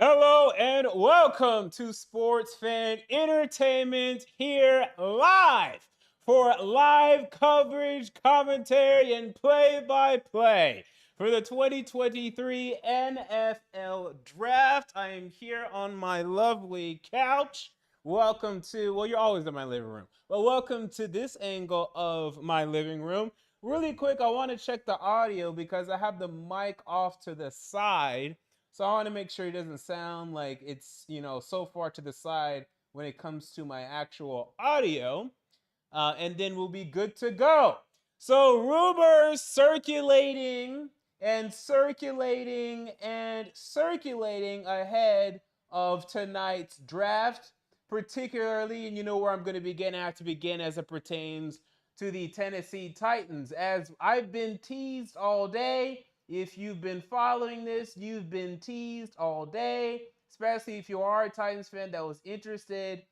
Hello and welcome to Sports Fan Entertainment here live for live coverage, commentary, and play-by-play for the 2023 NFL Draft. I am here on my lovely couch. Welcome to, well, you're always in my living room, but welcome to this angle of my living room. Really quick, I want to check the audio because I have the mic off to the side. So I want to make sure it doesn't sound like it's, so far to the side when it comes to my actual audio. And then we'll be good to go. So rumors circulating and circulating and circulating ahead of tonight's draft, particularly, and you know where I'm going to begin. I have to begin as it pertains to the Tennessee Titans. As I've been teased all day, if you've been following this, you've been teased all day, especially if you are a Titans fan that was interested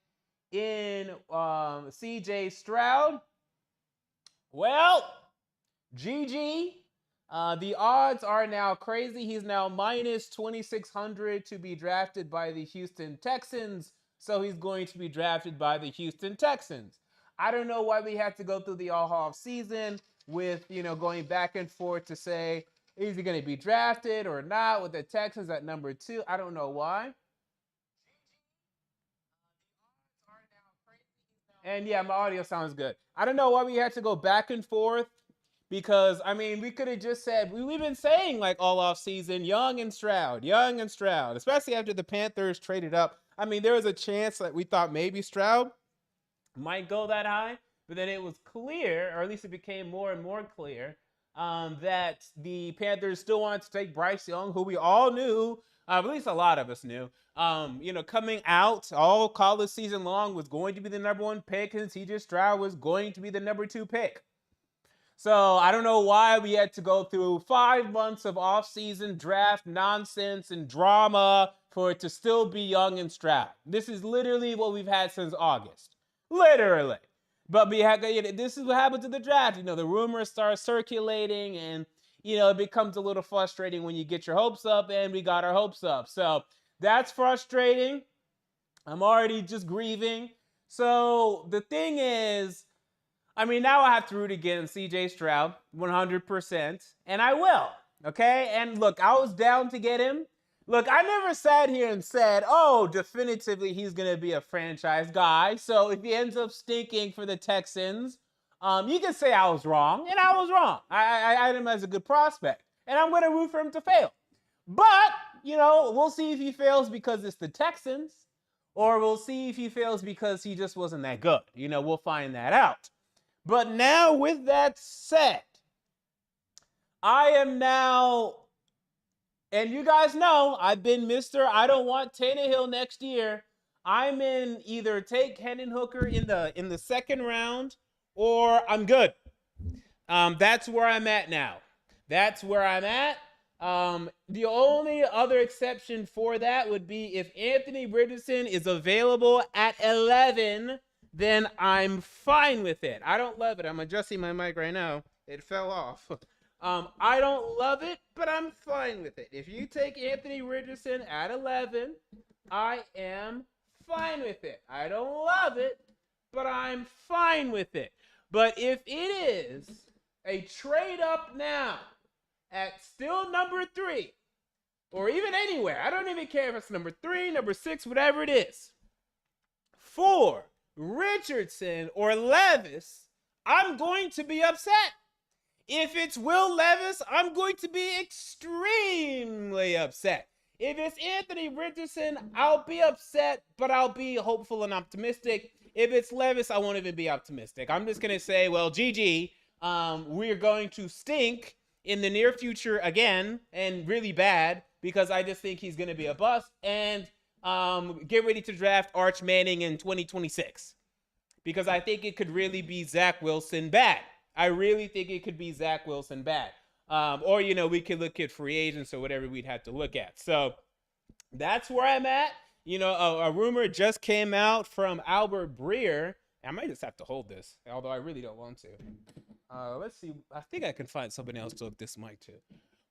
in CJ Stroud. Well, GG. The odds are now crazy. He's now minus 2,600 to be drafted by the Houston Texans. So he's going to be drafted by the Houston Texans. I don't know why we had to go through the all-off season with, going back and forth to say, is he going to be drafted or not with the Texans at number 2? I don't know why. And yeah, my audio sounds good. I don't know why we had to go back and forth because, we could have just said, we've been saying like all off season, Young and Stroud, especially after the Panthers traded up. There was a chance that we thought maybe Stroud might go that high, but then it was clear, or at least it became more and more clear, that the Panthers still wanted to take Bryce Young, who we all knew, at least a lot of us knew, coming out all college season long was going to be the number 1 pick, and CJ Stroud was going to be the number 2 pick. So I don't know why we had to go through 5 months of off-season draft nonsense and drama for it to still be Young and Stroud. This is literally what we've had since August. Literally. But this is what happens to the draft. The rumors start circulating and, it becomes a little frustrating when you get your hopes up, and we got our hopes up. So that's frustrating. I'm already just grieving. So the thing is, now I have to root against CJ Stroud 100%, and I will, okay? And look, I was down to get him. Look, I never sat here and said, oh, definitively he's going to be a franchise guy. So if he ends up stinking for the Texans, you can say I was wrong, and I was wrong. I had him as a good prospect, and I'm going to root for him to fail. But, we'll see if he fails because it's the Texans, or we'll see if he fails because he just wasn't that good. We'll find that out. But now, with that said, I am now... And you guys know, I've been Mr. I don't want Tannehill next year. I'm in either take Hendon Hooker in the second round, or I'm good. That's where I'm at now. That's where I'm at. The only other exception for that would be if Anthony Richardson is available at 11, then I'm fine with it. I don't love it. I'm adjusting my mic right now. It fell off. I don't love it, but I'm fine with it. If you take Anthony Richardson at 11, I am fine with it. I don't love it, but I'm fine with it. But if it is a trade up now at still number 3, or even anywhere, I don't even care if it's number 3, number 6, whatever it is, for Richardson or Levis, I'm going to be upset. If it's Will Levis, I'm going to be extremely upset. If it's Anthony Richardson, I'll be upset, but I'll be hopeful and optimistic. If it's Levis, I won't even be optimistic. I'm just going to say, well, GG, we're going to stink in the near future again, and really bad, because I just think he's going to be a bust, and get ready to draft Arch Manning in 2026, because I think it could really be Zach Wilson bad. I really think it could be Zach Wilson bad. Or, we could look at free agents or whatever we'd have to look at. So that's where I'm at. A rumor just came out from Albert Breer. I might just have to hold this, although I really don't want to. Let's see. I think I can find somebody else to hook this mic to.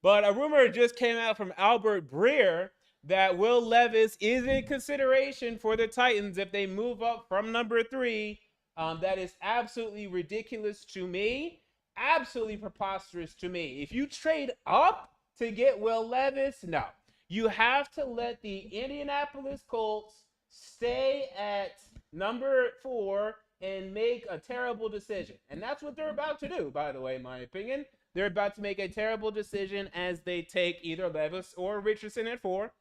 But a rumor just came out from Albert Breer that Will Levis is in consideration for the Titans if they move up from number 3. That is absolutely ridiculous to me. Absolutely preposterous to me. If you trade up to get Will Levis, no. You have to let the Indianapolis Colts stay at number 4 and make a terrible decision. And that's what they're about to do, by the way, in my opinion. They're about to make a terrible decision as they take either Levis or Richardson at 4.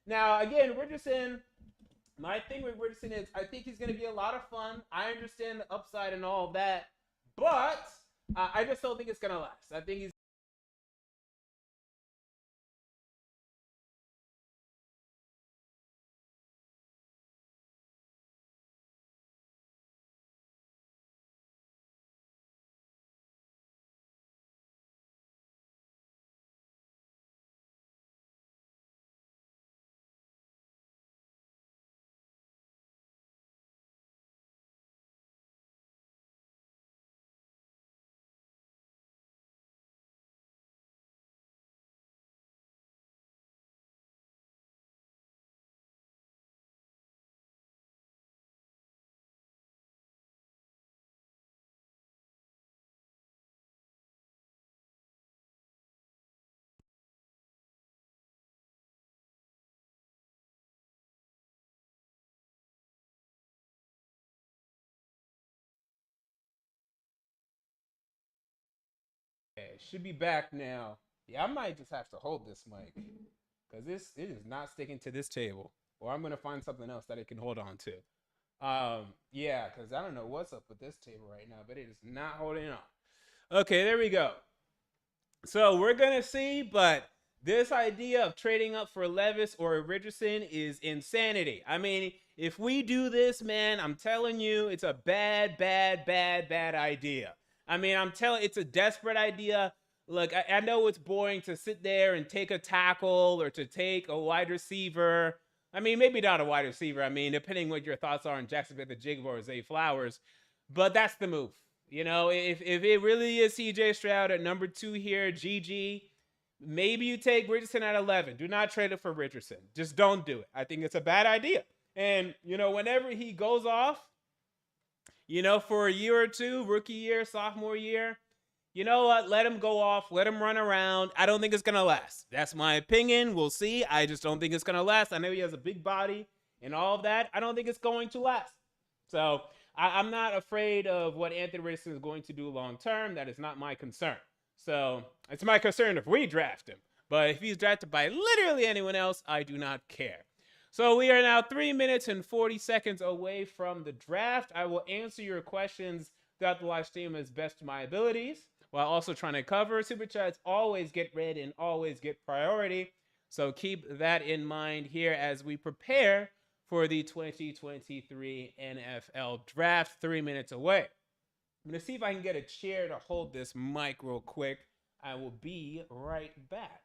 Now, again, Richardson, my thing with Richardson is I think he's going to be a lot of fun. I understand the upside and all of that, but I just don't think it's going to last. I think he's should be back now. Yeah, I might just have to hold this mic because it is not sticking to this table, or I'm gonna find something else that it can hold on to. Yeah, because I don't know what's up with this table right now, but it is not holding on. Okay, there we go. So we're gonna see, but this idea of trading up for Levis or Richardson is insanity. I mean, if we do this, man, I'm telling you, it's a bad idea. I mean, it's a desperate idea. Look, I know it's boring to sit there and take a tackle or to take a wide receiver. I mean, maybe not a wide receiver. I mean, depending what your thoughts are on Jacksonville, the Jig or Zay Flowers, but that's the move. You know, if it really is CJ Stroud at number 2 here, GG, maybe you take Richardson at 11. Do not trade it for Richardson. Just don't do it. I think it's a bad idea. And, you know, whenever he goes off, you know, for a year or two, rookie year, sophomore year, you know what? Let him go off. Let him run around. I don't think it's going to last. That's my opinion. We'll see. I just don't think it's going to last. I know he has a big body and all of that. I don't think it's going to last. So I'm not afraid of what Anthony Richardson is going to do long term. That is not my concern. So it's my concern if we draft him. But if he's drafted by literally anyone else, I do not care. So we are now 3 minutes and 40 seconds away from the draft. I will answer your questions throughout the live stream as best to my abilities, while also trying to cover. Super chats always get read and always get priority. So keep that in mind here as we prepare for the 2023 NFL Draft. 3 minutes away. I'm going to see if I can get a chair to hold this mic real quick. I will be right back.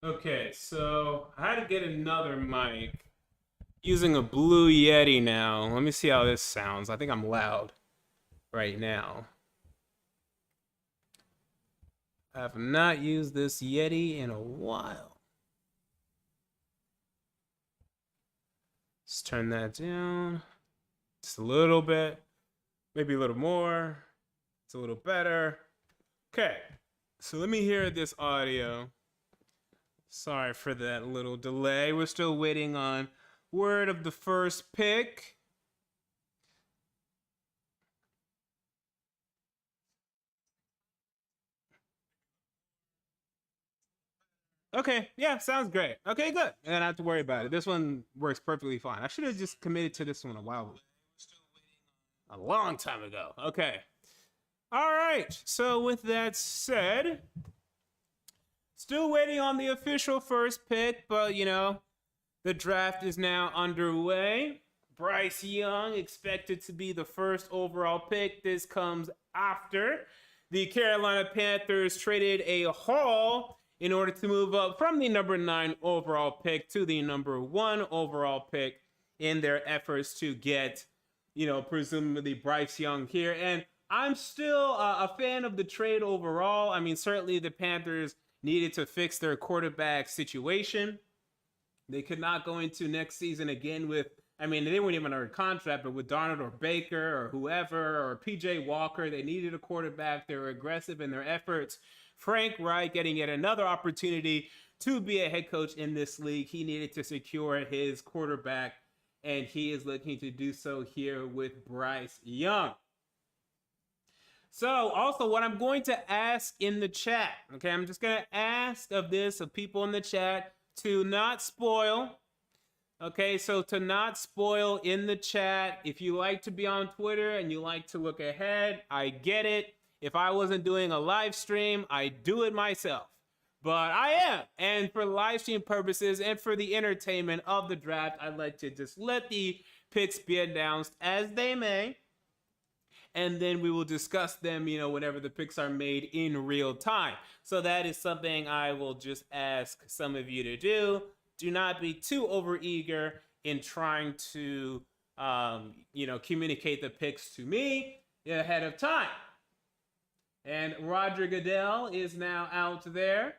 Okay, so I had to get another mic using a Blue Yeti now. Let me see how this sounds. I think I'm loud right now. I have not used this Yeti in a while. Let's turn that down just a little bit, maybe a little more. It's a little better. Okay, so let me hear this audio. Sorry for that little delay. We're still waiting on word of the first pick. Okay, yeah, sounds great. Okay, good. I don't have to worry about it. This one works perfectly fine. I should have just committed to this one a long time ago. Okay. All right. So with that said, still waiting on the official first pick, but the draft is now underway. Bryce Young expected to be the first overall pick. This comes after the Carolina Panthers traded a haul in order to move up from the number 9 overall pick to the number 1 overall pick in their efforts to get, presumably Bryce Young here. And I'm still a fan of the trade overall. I mean, certainly the Panthers needed to fix their quarterback situation. They could not go into next season again with, they weren't even under contract, but with Darnold or Baker or whoever or PJ Walker, they needed a quarterback. They were aggressive in their efforts. Frank Reich getting yet another opportunity to be a head coach in this league. He needed to secure his quarterback, and he is looking to do so here with Bryce Young. So also what I'm going to ask in the chat, okay, I'm just going to ask of people in the chat to not spoil. Okay, so to not spoil in the chat, if you like to be on Twitter and you like to look ahead, I get it. If I wasn't doing a live stream, I do it myself. But I am. And for live stream purposes and for the entertainment of the draft, I'd like to just let the picks be announced as they may. And then we will discuss them, whenever the picks are made in real time. So that is something I will just ask some of you to do. Do not be too overeager in trying to, communicate the picks to me ahead of time. And Roger Goodell is now out there.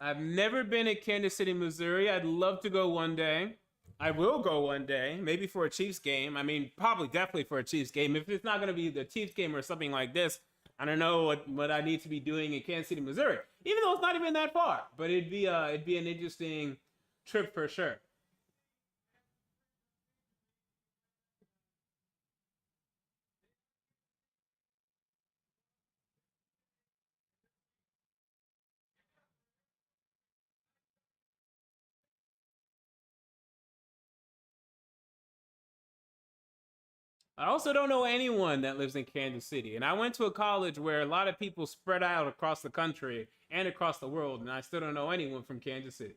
I've never been to Kansas City, Missouri. I'd love to go one day. I will go one day, maybe for a Chiefs game. Probably definitely for a Chiefs game. If it's not going to be the Chiefs game or something like this, I don't know what I need to be doing in Kansas City, Missouri. Even though it's not even that far, but it'd be an interesting trip for sure. I also don't know anyone that lives in Kansas City. And I went to a college where a lot of people spread out across the country and across the world, and I still don't know anyone from Kansas City.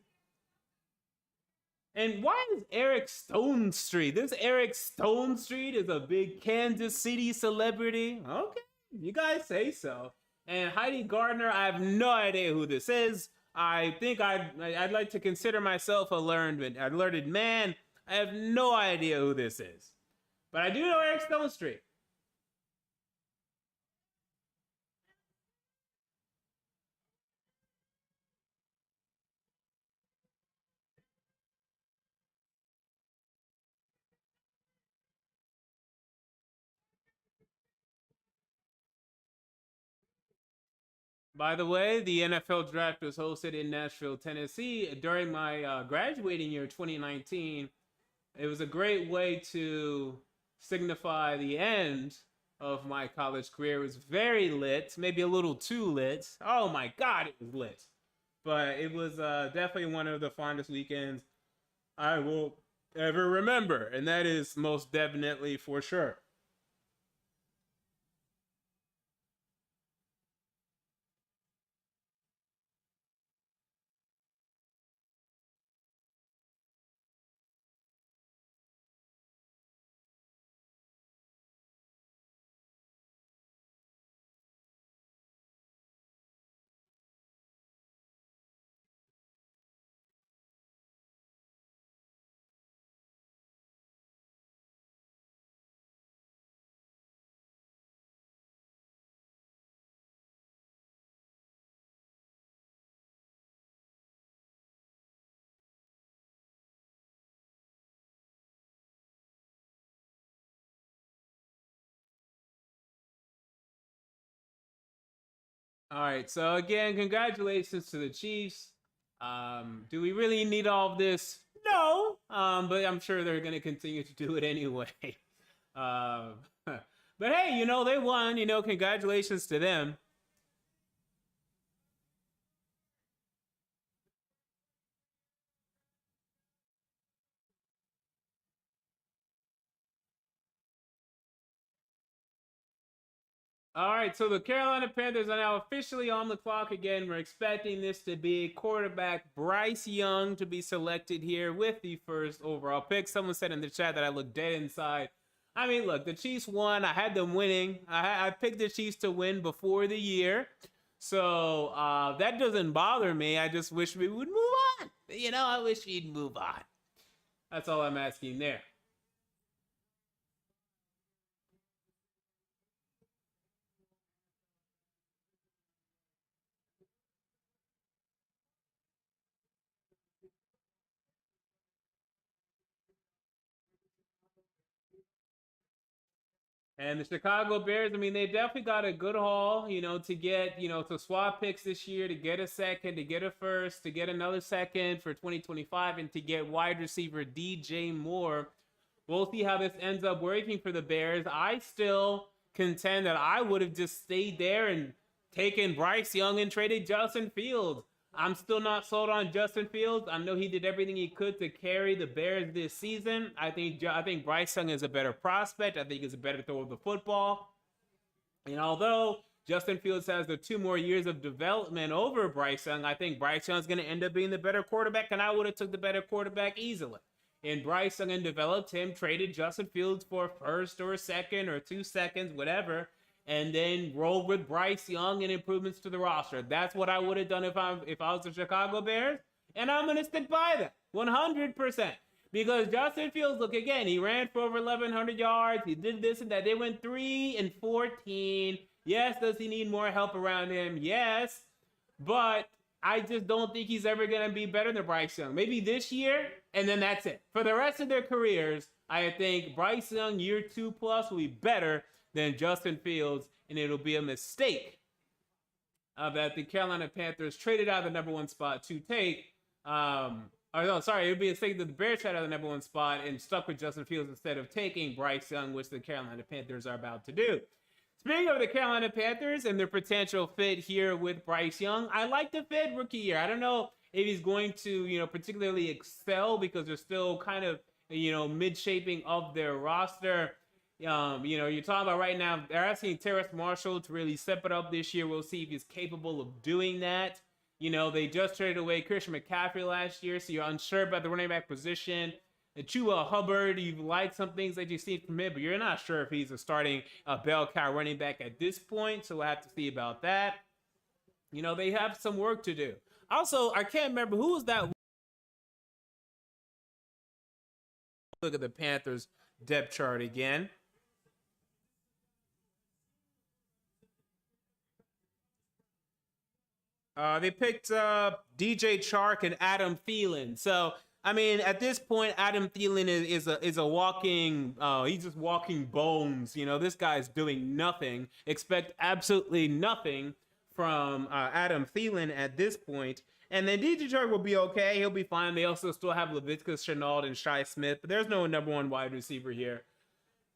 And why is Eric Stone Street? This Eric Stone Street is a big Kansas City celebrity. Okay, you guys say so. And Heidi Gardner, I have no idea who this is. I think I'd like to consider myself a learned man. I have no idea who this is. But I do know Eric Stone Street. By the way, the NFL draft was hosted in Nashville, Tennessee during my graduating year, 2019. It was a great way to signify the end of my college career. It was very lit, maybe a little too lit. Oh my God, it was lit. But it was definitely one of the fondest weekends I will ever remember. And that is most definitely for sure. All right. So again, congratulations to the Chiefs. Do we really need all of this? No. But I'm sure they're going to continue to do it anyway. Um, but hey, they won. Congratulations to them. All right, so the Carolina Panthers are now officially on the clock again. We're expecting this to be quarterback Bryce Young to be selected here with the first overall pick. Someone said in the chat that I look dead inside. I mean, look, the Chiefs won. I had them winning. I picked the Chiefs to win before the year. So that doesn't bother me. I just wish we would move on. I wish we'd move on. That's all I'm asking there. And the Chicago Bears, I mean, they definitely got a good haul, to get, to swap picks this year, to get a second, to get a first, to get another second for 2025, and to get wide receiver DJ Moore. We'll see how this ends up working for the Bears. I still contend that I would have just stayed there and taken Bryce Young and traded Justin Fields. I'm still not sold on Justin Fields. I know he did everything he could to carry the Bears this season. I think Bryce Young is a better prospect. I think he's a better thrower of the football. And although Justin Fields has the 2 more years of development over Bryce Young, I think Bryce Young is going to end up being the better quarterback, and I would have took the better quarterback easily. And Bryce Young developed him, traded Justin Fields for a first or a second or 2 seconds, whatever, and then roll with Bryce Young and improvements to the roster. That's what I would have done if I was the Chicago Bears, and I'm going to stick by that 100%. Because Justin Fields, look again, he ran for over 1,100 yards. He did this and that. They went 3-14. Yes, does he need more help around him? Yes, but I just don't think he's ever going to be better than Bryce Young. Maybe this year, and then that's it. For the rest of their careers, I think Bryce Young, year 2+ will be better than Justin Fields, and it'll be a mistake that the Carolina Panthers traded out of the number 1 spot to take. It would be a mistake that the Bears traded out of the number 1 spot and stuck with Justin Fields instead of taking Bryce Young, which the Carolina Panthers are about to do. Speaking of the Carolina Panthers and their potential fit here with Bryce Young, I like the fit rookie year. I don't know if he's going to, particularly excel because they're still kind of, mid-shaping of their roster. You're talking about right now, they're asking Terrace Marshall to really step it up this year. We'll see if he's capable of doing that. They just traded away Christian McCaffrey last year, so you're unsure about the running back position. Chuba Hubbard, you like some things that you've seen from him, but you're not sure if he's a starting bell cow running back at this point, so we'll have to see about that. They have some work to do. Also, I can't remember who was that. Look at the Panthers depth chart again. They picked DJ Chark and Adam Thielen. So, I mean, at this point, Adam Thielen is a walking, he's just walking bones. This guy's doing nothing. Expect absolutely nothing from Adam Thielen at this point. And then DJ Chark will be okay. He'll be fine. They also still have Laviska Shenault and Shi Smith, but there's no number 1 wide receiver here.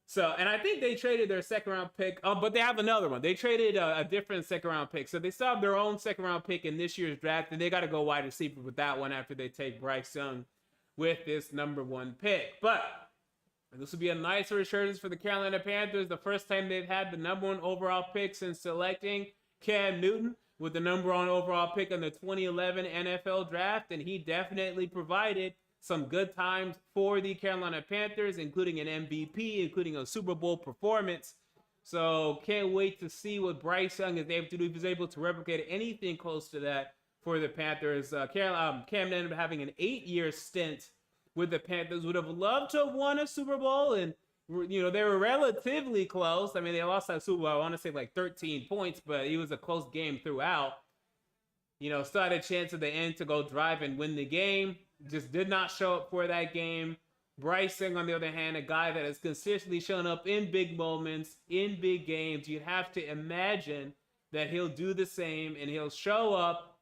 So, and I think they traded their 2nd-round pick, but they have another one. They traded a different 2nd-round pick. So they still have their own 2nd-round pick in this year's draft, and they got to go wide receiver with that one after they take Bryce Young with this number 1 pick. But this would be a nice resurgence for the Carolina Panthers. The first time they've had the number 1 overall pick since selecting Cam Newton with the number 1 overall pick in the 2011 NFL draft, and he definitely provided some good times for the Carolina Panthers, including an MVP, including a Super Bowl performance. So can't wait to see what Bryce Young is able to do. If he's able to replicate anything close to that for the Panthers. Cam ended up having an 8-year stint with the Panthers. Would have loved to have won a Super Bowl, and they were relatively close. I mean, they lost that Super Bowl, I want to say like 13 points, but it was a close game throughout. Still had a chance at the end to go drive and win the game. Just did not show up for that game. Bryce Young, on the other hand, a guy that has consistently shown up in big moments, in big games. You'd have to imagine that he'll do the same and he'll show up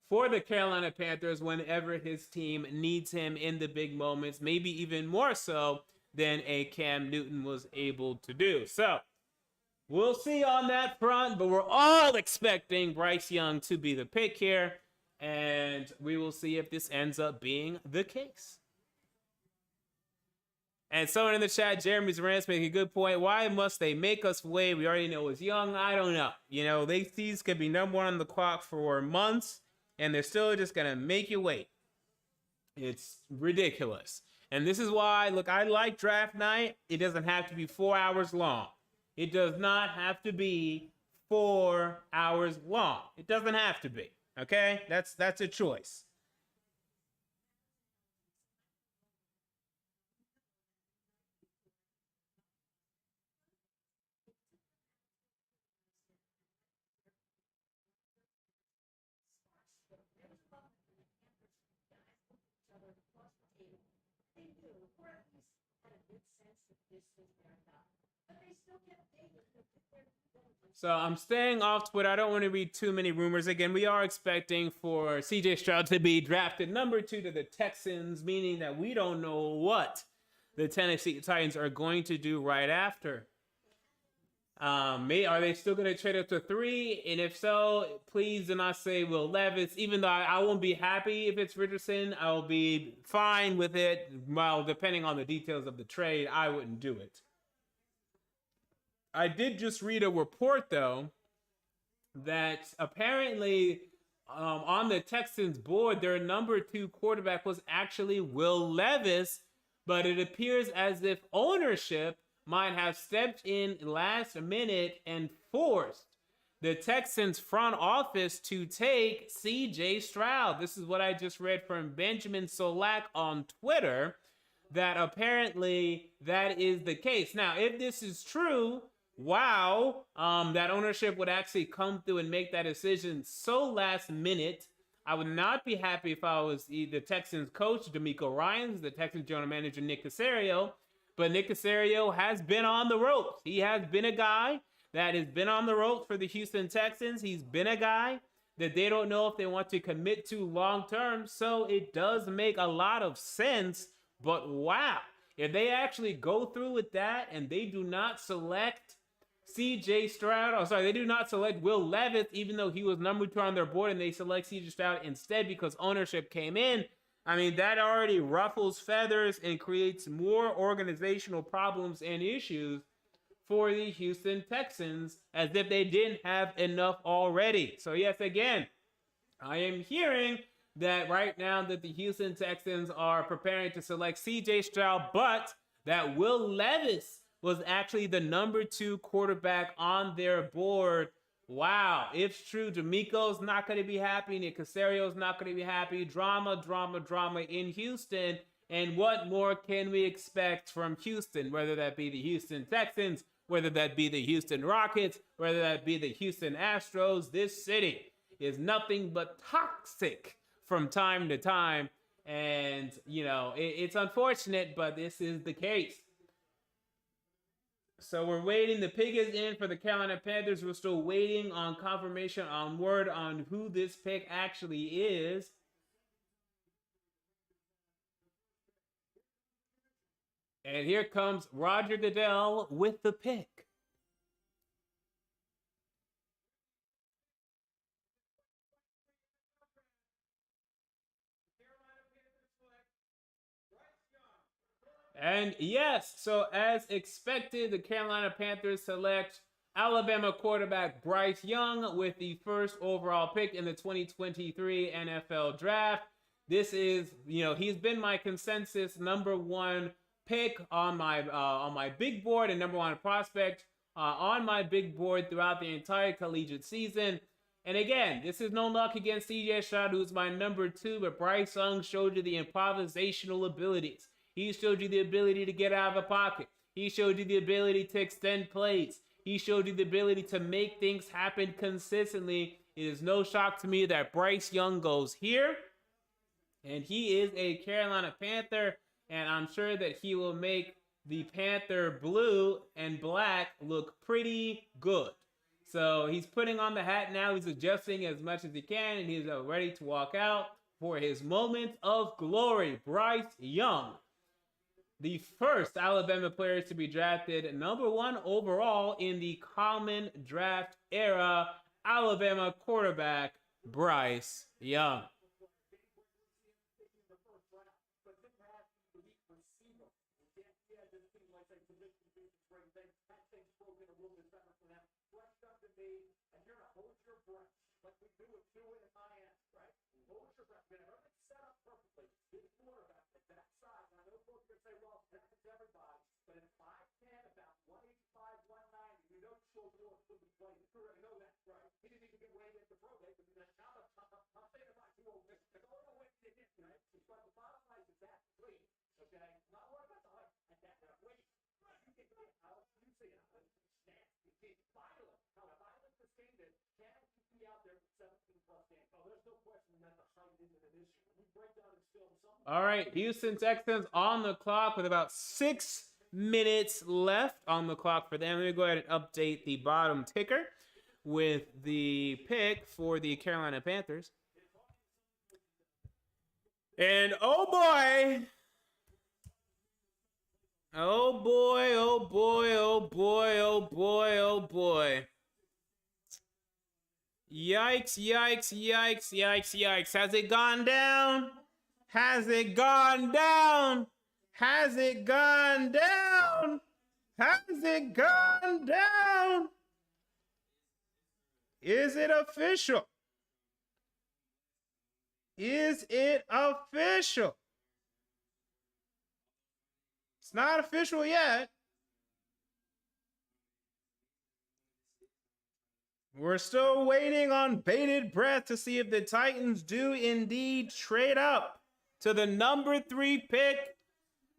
for the Carolina Panthers whenever his team needs him in the big moments, maybe even more so than a Cam Newton was able to do. So we'll see on that front, but we're all expecting Bryce Young to be the pick here, and we will see if this ends up being the case. And someone in the chat, Jeremy's Rants, making a good point. Why must they make us wait? We already know it's Young. I don't know. You know, these could be number one on the clock for months, and they're still just going to make you wait. It's ridiculous. And this is why, look, I like draft night. It doesn't have to be 4 hours long. It does not have to be 4 hours long. It doesn't have to be. Okay? That's a choice. So I'm staying off Twitter. I don't want to read too many rumors. Again, we are expecting for CJ Stroud to be drafted number 2 to the Texans, meaning that we don't know what the Tennessee Titans are going to do right after. Are they still going to trade up to 3? And if so, please do not say Will Levis. Even though I won't be happy if it's Richardson, I'll be fine with it. Well, depending on the details of the trade, I wouldn't do it. I did just read a report, though, that apparently on the Texans board, their number 2 quarterback was actually Will Levis, but it appears as if ownership might have stepped in last minute and forced the Texans front office to take CJ Stroud. This is what I just read from Benjamin Solak on Twitter, that apparently that is the case. Now, if this is true, wow, that ownership would actually come through and make that decision so last minute. I would not be happy if I was the Texans coach, D'Amico Ryans, the Texans general manager, Nick Caserio. But Nick Caserio has been on the ropes. He has been a guy that has been on the ropes for the Houston Texans. He's been a guy that they don't know if they want to commit to long term. So it does make a lot of sense. But wow, if they actually go through with that and they do not select CJ Stroud, they do not select Will Levis, even though he was number 2 on their board, and they select CJ Stroud instead because ownership came in, I mean, that already ruffles feathers and creates more organizational problems and issues for the Houston Texans, as if they didn't have enough already. So yes, again, I am hearing that right now that the Houston Texans are preparing to select CJ Stroud, but that Will Levis was actually the number 2 quarterback on their board. Wow, if true, D'Amico's not going to be happy. Nick Caserio's not going to be happy. Drama in Houston. And what more can we expect from Houston? Whether that be the Houston Texans, whether that be the Houston Rockets, whether that be the Houston Astros, this city is nothing but toxic from time to time. And, you know, it's unfortunate, but this is the case. So we're waiting. The pick is in for the Carolina Panthers. We're still waiting on confirmation, on word on who this pick actually is. And here comes Roger Goodell with the pick. And yes, so as expected, the Carolina Panthers select Alabama quarterback Bryce Young with the first overall pick in the 2023 NFL Draft. This is, he's been my consensus number 1 pick on my big board and number 1 prospect on my big board throughout the entire collegiate season. And again, this is no luck against CJ Stroud, who's my number 2, but Bryce Young showed you the improvisational abilities. He showed you the ability to get out of the pocket. He showed you the ability to extend plays. He showed you the ability to make things happen consistently. It is no shock to me that Bryce Young goes here. And he is a Carolina Panther. And I'm sure that he will make the Panther blue and black look pretty good. So he's putting on the hat now. He's adjusting as much as he can, and he's ready to walk out for his moment of glory. Bryce Young, the first Alabama player to be drafted #1 overall in the common draft era. Alabama quarterback Bryce Young. All right, Houston Texans on the clock with about 6 minutes left on the clock for them. Let me go ahead and update the bottom ticker with the pick for the Carolina Panthers. And oh boy. Oh boy, oh boy, oh boy, oh boy, oh boy. Yikes, yikes, yikes, yikes, yikes. Has it gone down? Has it gone down? Has it gone down? Has it gone down? Is it official? Is it official? It's not official yet. We're still waiting on bated breath to see if the Titans do indeed trade up to the #3 pick.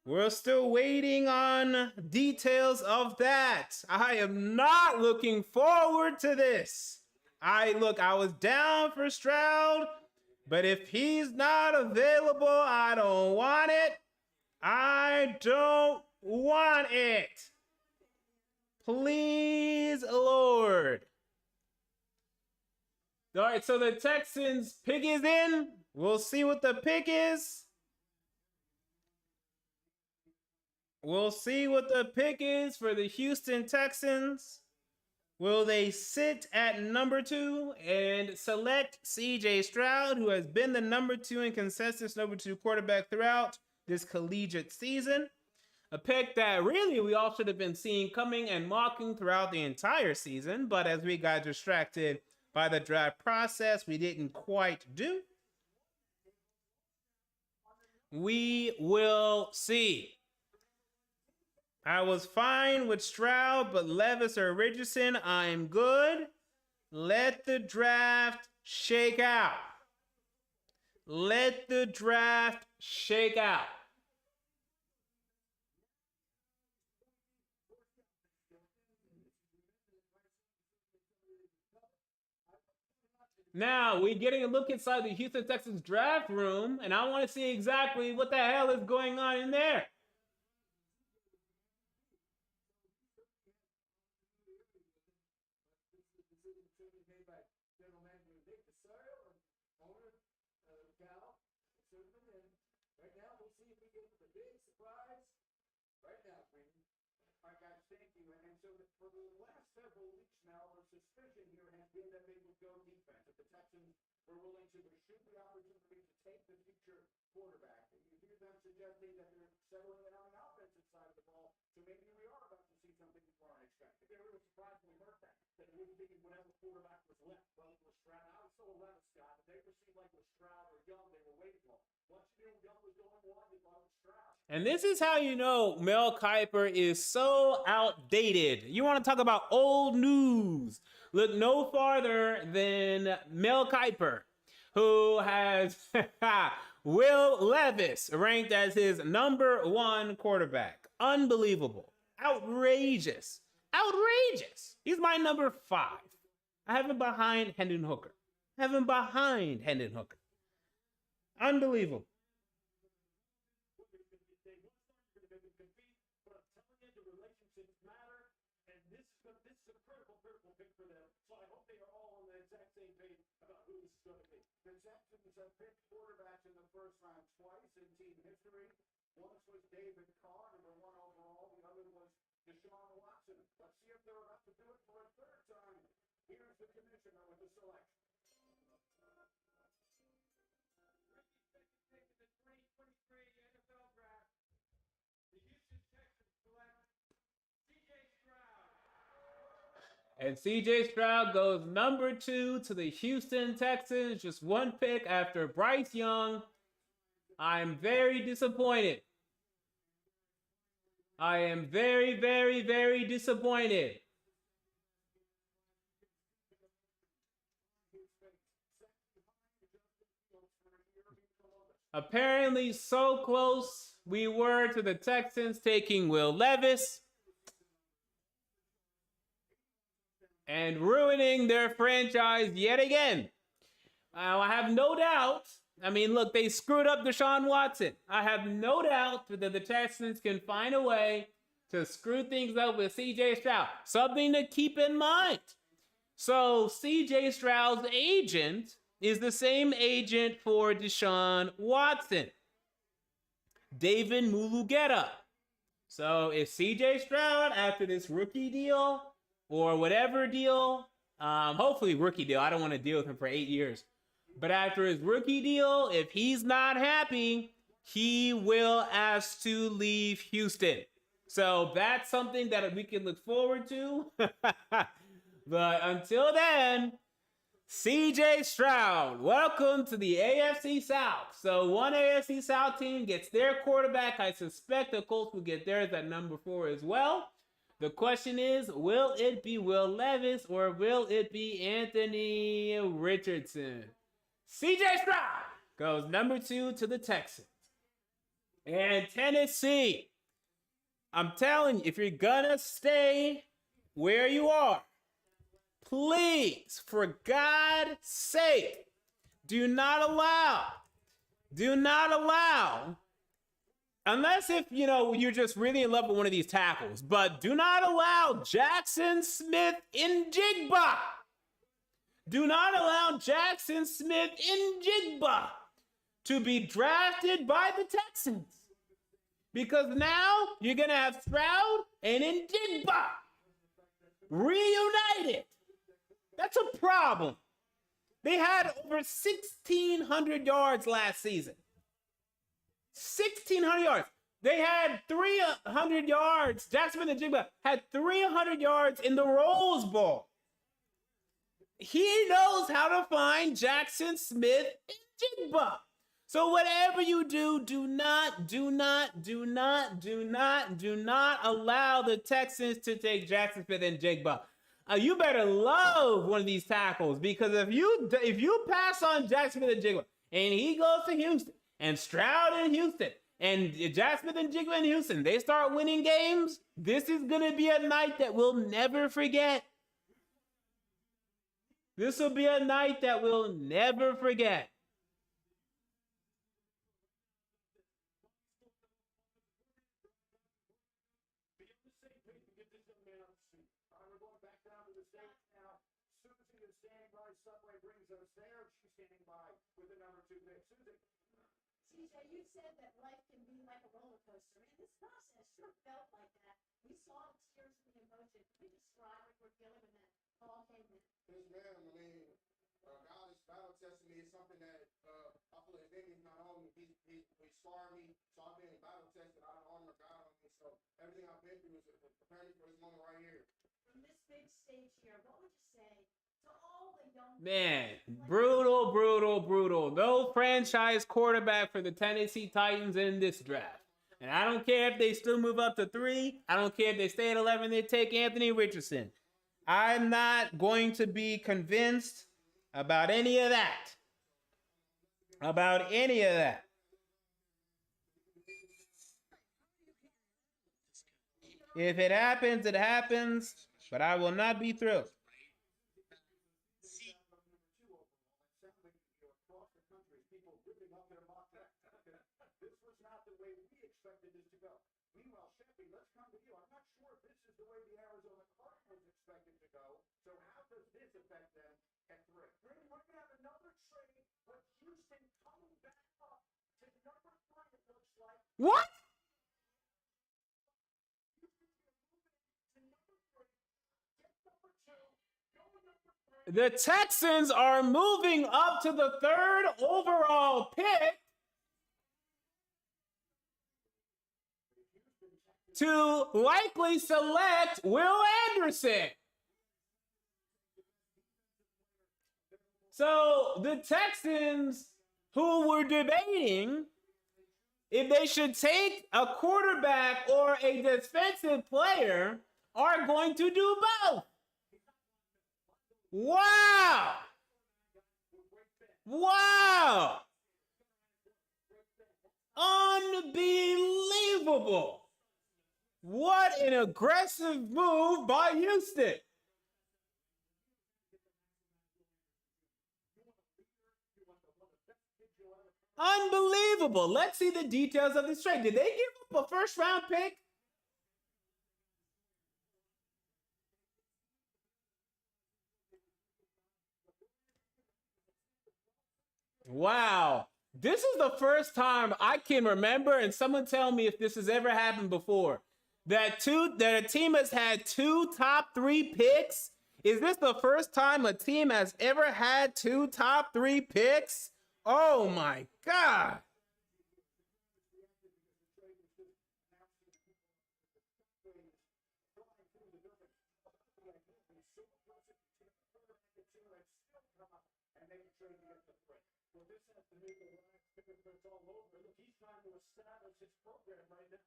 We're still waiting on details of that. I am not looking forward to this. I was down for Stroud, but if he's not available, I don't want it. I don't want it. Please, Lord. All right, so the Texans pick is in. We'll see what the pick is. We'll see what the pick is for the Houston Texans. Will they sit at #2 and select CJ Stroud, who has been the #2 and consensus #2 quarterback throughout this collegiate season? A pick that really we all should have been seeing coming and mocking throughout the entire season, but as we got distracted by the draft process, we didn't quite do. We will see. I was fine with Stroud, but Levis or Richardson, I'm good. Let the draft shake out. Let the draft shake out. Now, we're getting a look inside the Houston Texans draft room, and I want to see exactly what the hell is going on in there. And this is how you know Mel Kiper is so outdated. You want to talk about old news? Look no farther than Mel Kiper, who has Will Levis ranked as his #1 quarterback. Unbelievable. Outrageous. Outrageous. He's my #5. I have him behind Hendon Hooker. Unbelievable. This is a critical pick for them. So I hope they are all on the exact same page about who this is going to be. The Texans have picked quarterbacks in the first round twice in team history. Once was David Carr, number 1 overall. The other was Deshaun Watson. Let's see if they're about to do it for a third time. Here's the commissioner with the selection. Ricky pick in the 2023 NFL Draft. The Houston Texans select CJ Stroud. And CJ Stroud goes number 2 to the Houston Texans. Just one pick after Bryce Young. I'm very disappointed. I am very, very, very disappointed. Apparently, so close we were to the Texans taking Will Levis and ruining their franchise yet again. I have no doubt. I mean, look, they screwed up Deshaun Watson. I have no doubt that the Texans can find a way to screw things up with CJ Stroud. Something to keep in mind. So CJ Stroud's agent is the same agent for Deshaun Watson, David Mulugeta. So if CJ Stroud, after this rookie deal or whatever deal, hopefully rookie deal, I don't want to deal with him for 8 years. But after his rookie deal, if he's not happy, he will ask to leave Houston. So that's something that we can look forward to. But until then, CJ Stroud, welcome to the AFC South. So one AFC South team gets their quarterback. I suspect the Colts will get theirs at number 4 as well. The question is, will it be Will Levis or will it be Anthony Richardson? CJ Stroud goes number 2 to the Texans. And Tennessee, I'm telling you, if you're gonna stay where you are, please, for God's sake, do not allow, unless if, you're just really in love with one of these tackles, but do not allow Jackson Smith-Njigba. Do not allow Jackson Smith-Njigba to be drafted by the Texans. Because now you're going to have Stroud and Njigba reunited. That's a problem. They had over 1,600 yards last season. 1,600 yards. They had 300 yards. Jackson Smith-Njigba had 300 yards in the Rose Bowl. He knows how to find Jackson Smith-Njigba. So whatever you do, do not allow the Texans to take Jackson Smith-Njigba. You better love one of these tackles, because if you pass on Jackson Smith-Njigba and he goes to Houston and Stroud in Houston and Jackson Smith-Njigba in Houston, they start winning games, this is going to be a night that we'll never forget. This will be a night that we'll never forget. Subway brings us there. She's standing by with the number 2 pick. Susie. CJ, you said that life can be like a roller coaster, and this process sure felt like that. We saw the tears and the emotion. Can you describe what we're feeling when that call came in? Yes, ma'am. I mean, God is battle testing me. It's something that I feel his enemy's not on me. He's scarred me, so I've been battle tested. I don't armor God on me. So everything I've been through is preparing me for this moment right here. From this big stage here, what would you say to all the young Man, brutal. No franchise quarterback for the Tennessee Titans in this draft. And I don't care if they still move up to 3. I don't care if they stay at 11, they take Anthony Richardson. I'm not going to be convinced about any of that. If it happens, it happens, but I will not be thrilled. This was not the way we expected this to go. Meanwhile, Sheffy, let's come to you. I'm not sure if this is the way the Arizona Cardinals expect it to go. So how does this affect them at 3? We're going to have another trade, but Houston coming back up to number 3, it looks like. What? The Texans are moving up to the 3rd overall pick to likely select Will Anderson. So the Texans, who were debating if they should take a quarterback or a defensive player, are going to do both. Wow! Wow! Unbelievable! What an aggressive move by Houston. Unbelievable. Let's see the details of this trade. Did they give up a 1st round pick? Wow. This is the first time I can remember, and someone tell me if this has ever happened before, that a team has had 2 top 3 picks. Is this the first time a team has ever had 2 top 3 picks? Oh my God. Well, this has to make the last fingerprints all over. Look, he's trying to establish his program right now.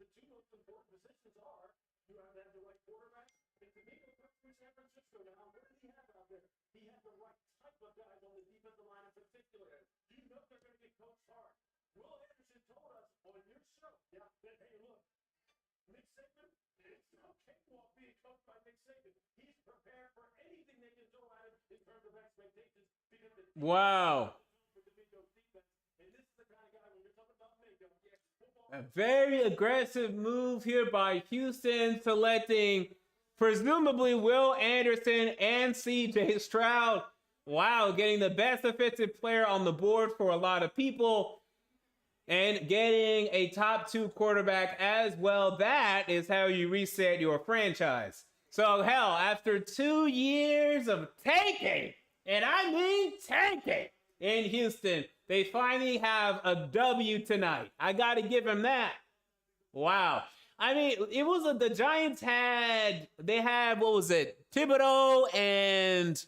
The 2 most important positions are you have to have the right quarterback. If the Eagles went through San Francisco now, what did he have out there? He had the right type of guys on the defensive line in particular. You know they're going to get coached hard. Will Anderson told us on your show, that, hey, look, Nick Saban, it's no cakewalk being coached by Nick Saban. He's prepared for anything they can throw at him in terms of expectations. Wow. A very aggressive move here by Houston, selecting presumably Will Anderson and CJ Stroud. Wow, getting the best offensive player on the board for a lot of people and getting a top 2 quarterback as well. That is how you reset your franchise. So hell, after 2 years of tanking, and I mean tanking, in Houston, they finally have a W tonight. I got to give him that. Wow. I mean, it was the Giants had what was it? Thibodeau and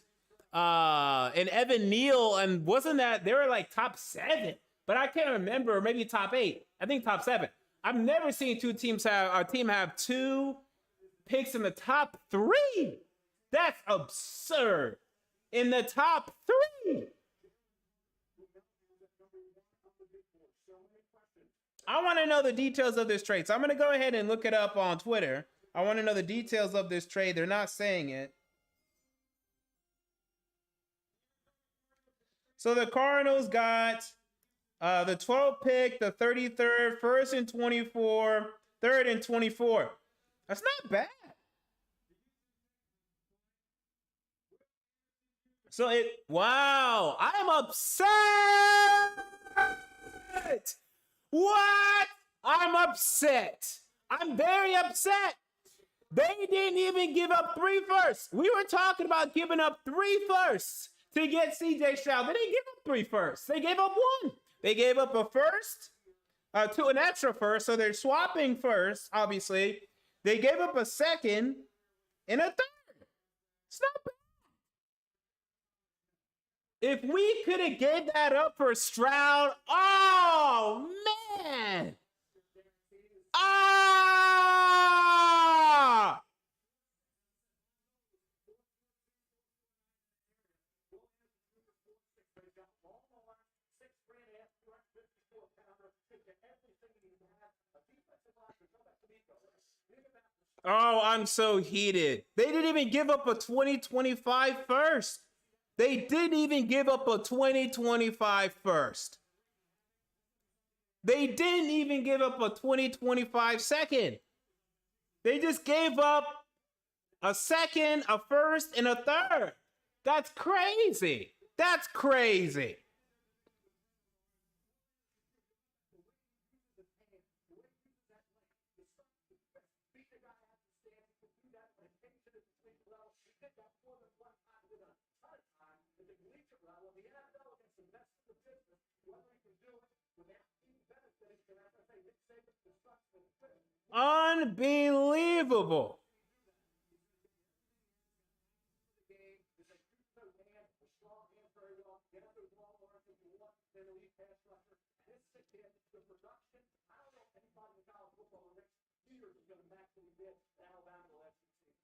Evan Neal, and wasn't that they were like top 7? But I can't remember, maybe top 8. I think top 7. I've never seen a team have 2 picks in the top 3. That's absurd. In the top 3. I want to know the details of this trade. So I'm going to go ahead and look it up on Twitter. I want to know the details of this trade. They're not saying it. So the Cardinals got the 12th pick, the 33rd, 1st and 24, 3rd and 24. That's not bad. So wow, I'm upset. What? I'm upset. I'm very upset. They didn't even give up 3 firsts. We were talking about giving up 3 firsts to get CJ Stroud. They didn't give up 3 firsts. They gave up 1. They gave up a first, to an extra first. So they're swapping first, obviously. They gave up a second and a 3rd. It's not bad. If we could have gave that up for Stroud, oh, man. Ah! Oh, I'm so heated. They didn't even give up a 2025 first. They didn't even give up a 2025 first. They didn't even give up a 20-25 second. They just gave up a second, a first, and a third. That's crazy. That's crazy. Unbelievable.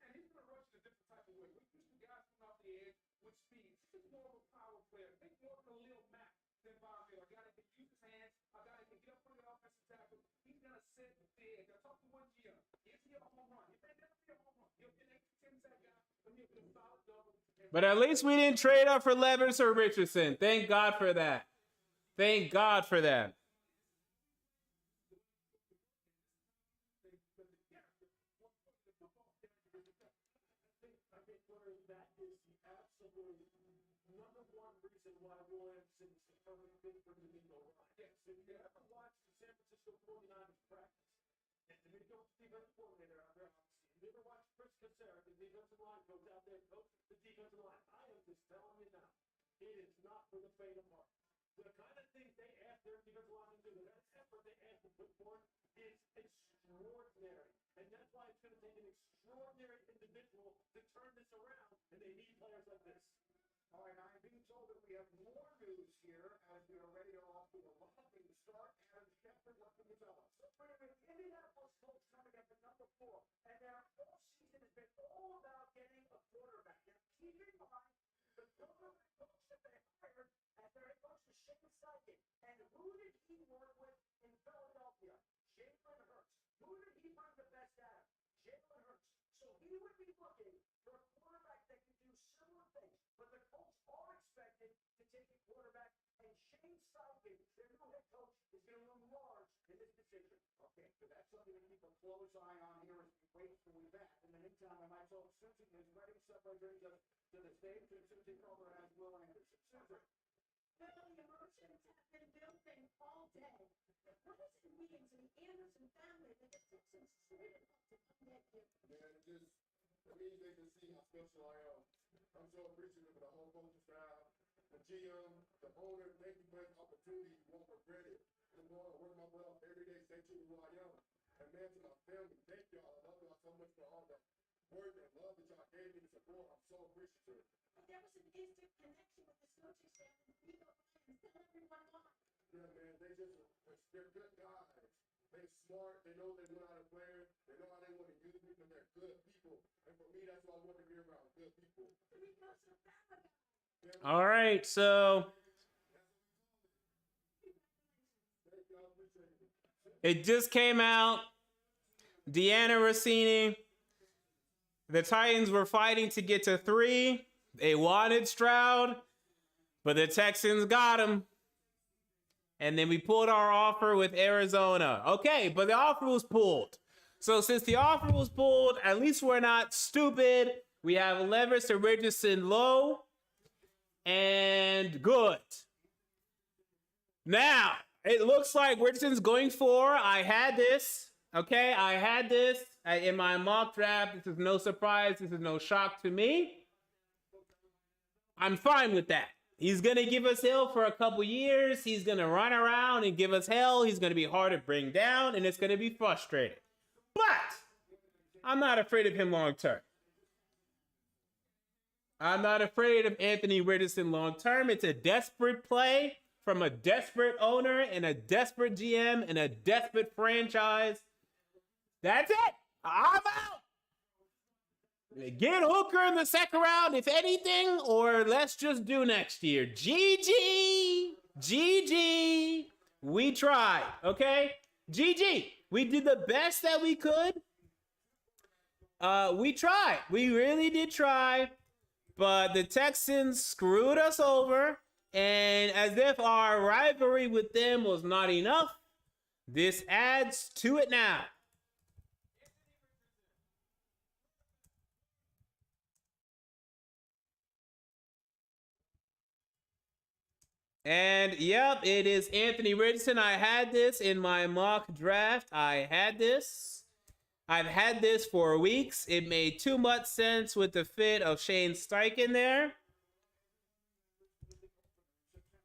And he's going to rush in a different type of way. We're used to guys coming off the edge with speed. He's more of a power player. Think more of a Lil Mack than Von Miller. A guy that can use his hands. A guy that can get up on the offensive tackle. He's going to sit the edge. I talked to one GM. Is he a home run? He may never be a home run. He'll get 8 to 10 sack guy, but he'll get a solid double. But at least we didn't trade up for Levis or Richardson. Thank God for that. Thank God for that. Number one reason why Williamson is the perfect fit for D'Amico Ryan. Yes, if you ever watch the San Francisco 49ers practice, and D'Amico's the defensive coordinator out there, obviously. You ever watch Chris Cassera, the defensive line coach out there, coach the defensive line? I am just telling you now, it is not for the faint of heart. The kind of things they ask their defensive line to do, that effort they ask to put forth is extraordinary. And that's why it's going to take an extraordinary individual to turn this around, and they need players like this. All right, I'm being told that we have more news here as we are ready to off to a lobbying start. Adam Schefter, left to Gonzalez. So, wait a minute, Indianapolis Colts coming up at number 4, and their whole season has been all about getting a quarterback. Now, keep in mind, the quarterback coach that they hired as their head coach was Shane Steichen. And who did he work with in Philadelphia? Jalen Hurts. Who did he bring the best out of? Jalen Hurts. So he would be looking for a quarterback that can do similar things. But the Colts are expected to take a quarterback, and Shane Steichen, their new head coach, is going to loom large in this decision. Okay, so that's something to keep a close eye on here as we wait for that. In the meantime, I might tell Susan is ready to separate us to the stage, and Susan Culver has Will Anderson. Susan. Well, the emotions have been building all day. What does it mean to the Anderson family that the Texans traded up to come get you? Man, it means they can see how special I am. I'm so appreciative of the whole coaching staff, the GM, the owner. Thank you for this opportunity. You won't regret it. I'm going to work my butt off every day, stay true to who I am. And man, to my family, thank y'all. I love y'all so much for all the work and love that y'all gave me to support. I'm so appreciative. But there was an instant connection with the coaching staff and the Lions. Tell everyone why. Yeah, man, they're good guys. They're smart. They know how to play. They know how they want to use me because they're good people. And for me, that's what I want to be around, good people. All right, so it just came out. Deanna Rossini. The Titans were fighting to get to 3. They wanted Stroud, but the Texans got him. And then we pulled our offer with Arizona. Okay, but the offer was pulled. So since the offer was pulled, at least we're not stupid. We have Levis and Richardson low. And good. Now, it looks like Richardson's going for. I had this. Okay, I had this in my mock draft. This is no surprise. This is no shock to me. I'm fine with that. He's going to give us hell for a couple years. He's going to run around and give us hell. He's going to be hard to bring down, and it's going to be frustrating. But I'm not afraid of him long term. I'm not afraid of Anthony Richardson long term. It's a desperate play from a desperate owner and a desperate GM and a desperate franchise. That's it. I'm out. Get Hooker in the second round, if anything, or let's just do next year. GG. GG. We tried, okay? GG. We did the best that we could. We tried. We really did try. But the Texans screwed us over. And as if our rivalry with them was not enough, This adds to it now. And yep, it is Anthony Richardson. I had this in my mock draft. I've had this for weeks. It made too much sense with the fit of Shane Steichen there.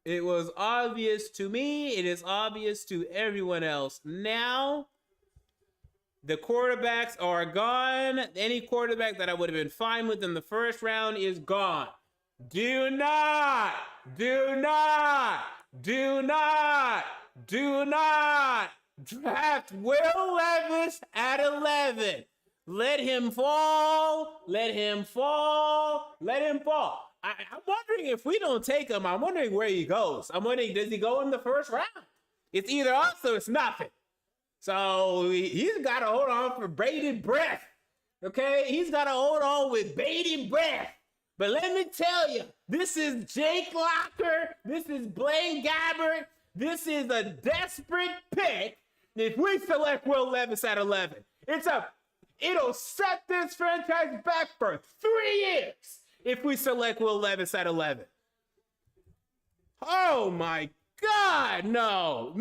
It was obvious to me. It is obvious to everyone else. Now, the quarterbacks are gone. Any quarterback that I would have been fine with in the first round is gone. Do not draft Will Levis at 11. Let him fall. I'm wondering if we don't take him, I'm wondering where he goes. I'm wondering, does he go in the first round? It's either us or it's nothing. So he's got to hold on for bated breath. Okay? He's got to hold on with bated breath. But let me tell you, this is Jake Locker. This is Blaine Gabbert. This is a desperate pick. If we select Will Levis at 11, it'll set this franchise back for 3 years if we select Will Levis at 11. Oh my God, no.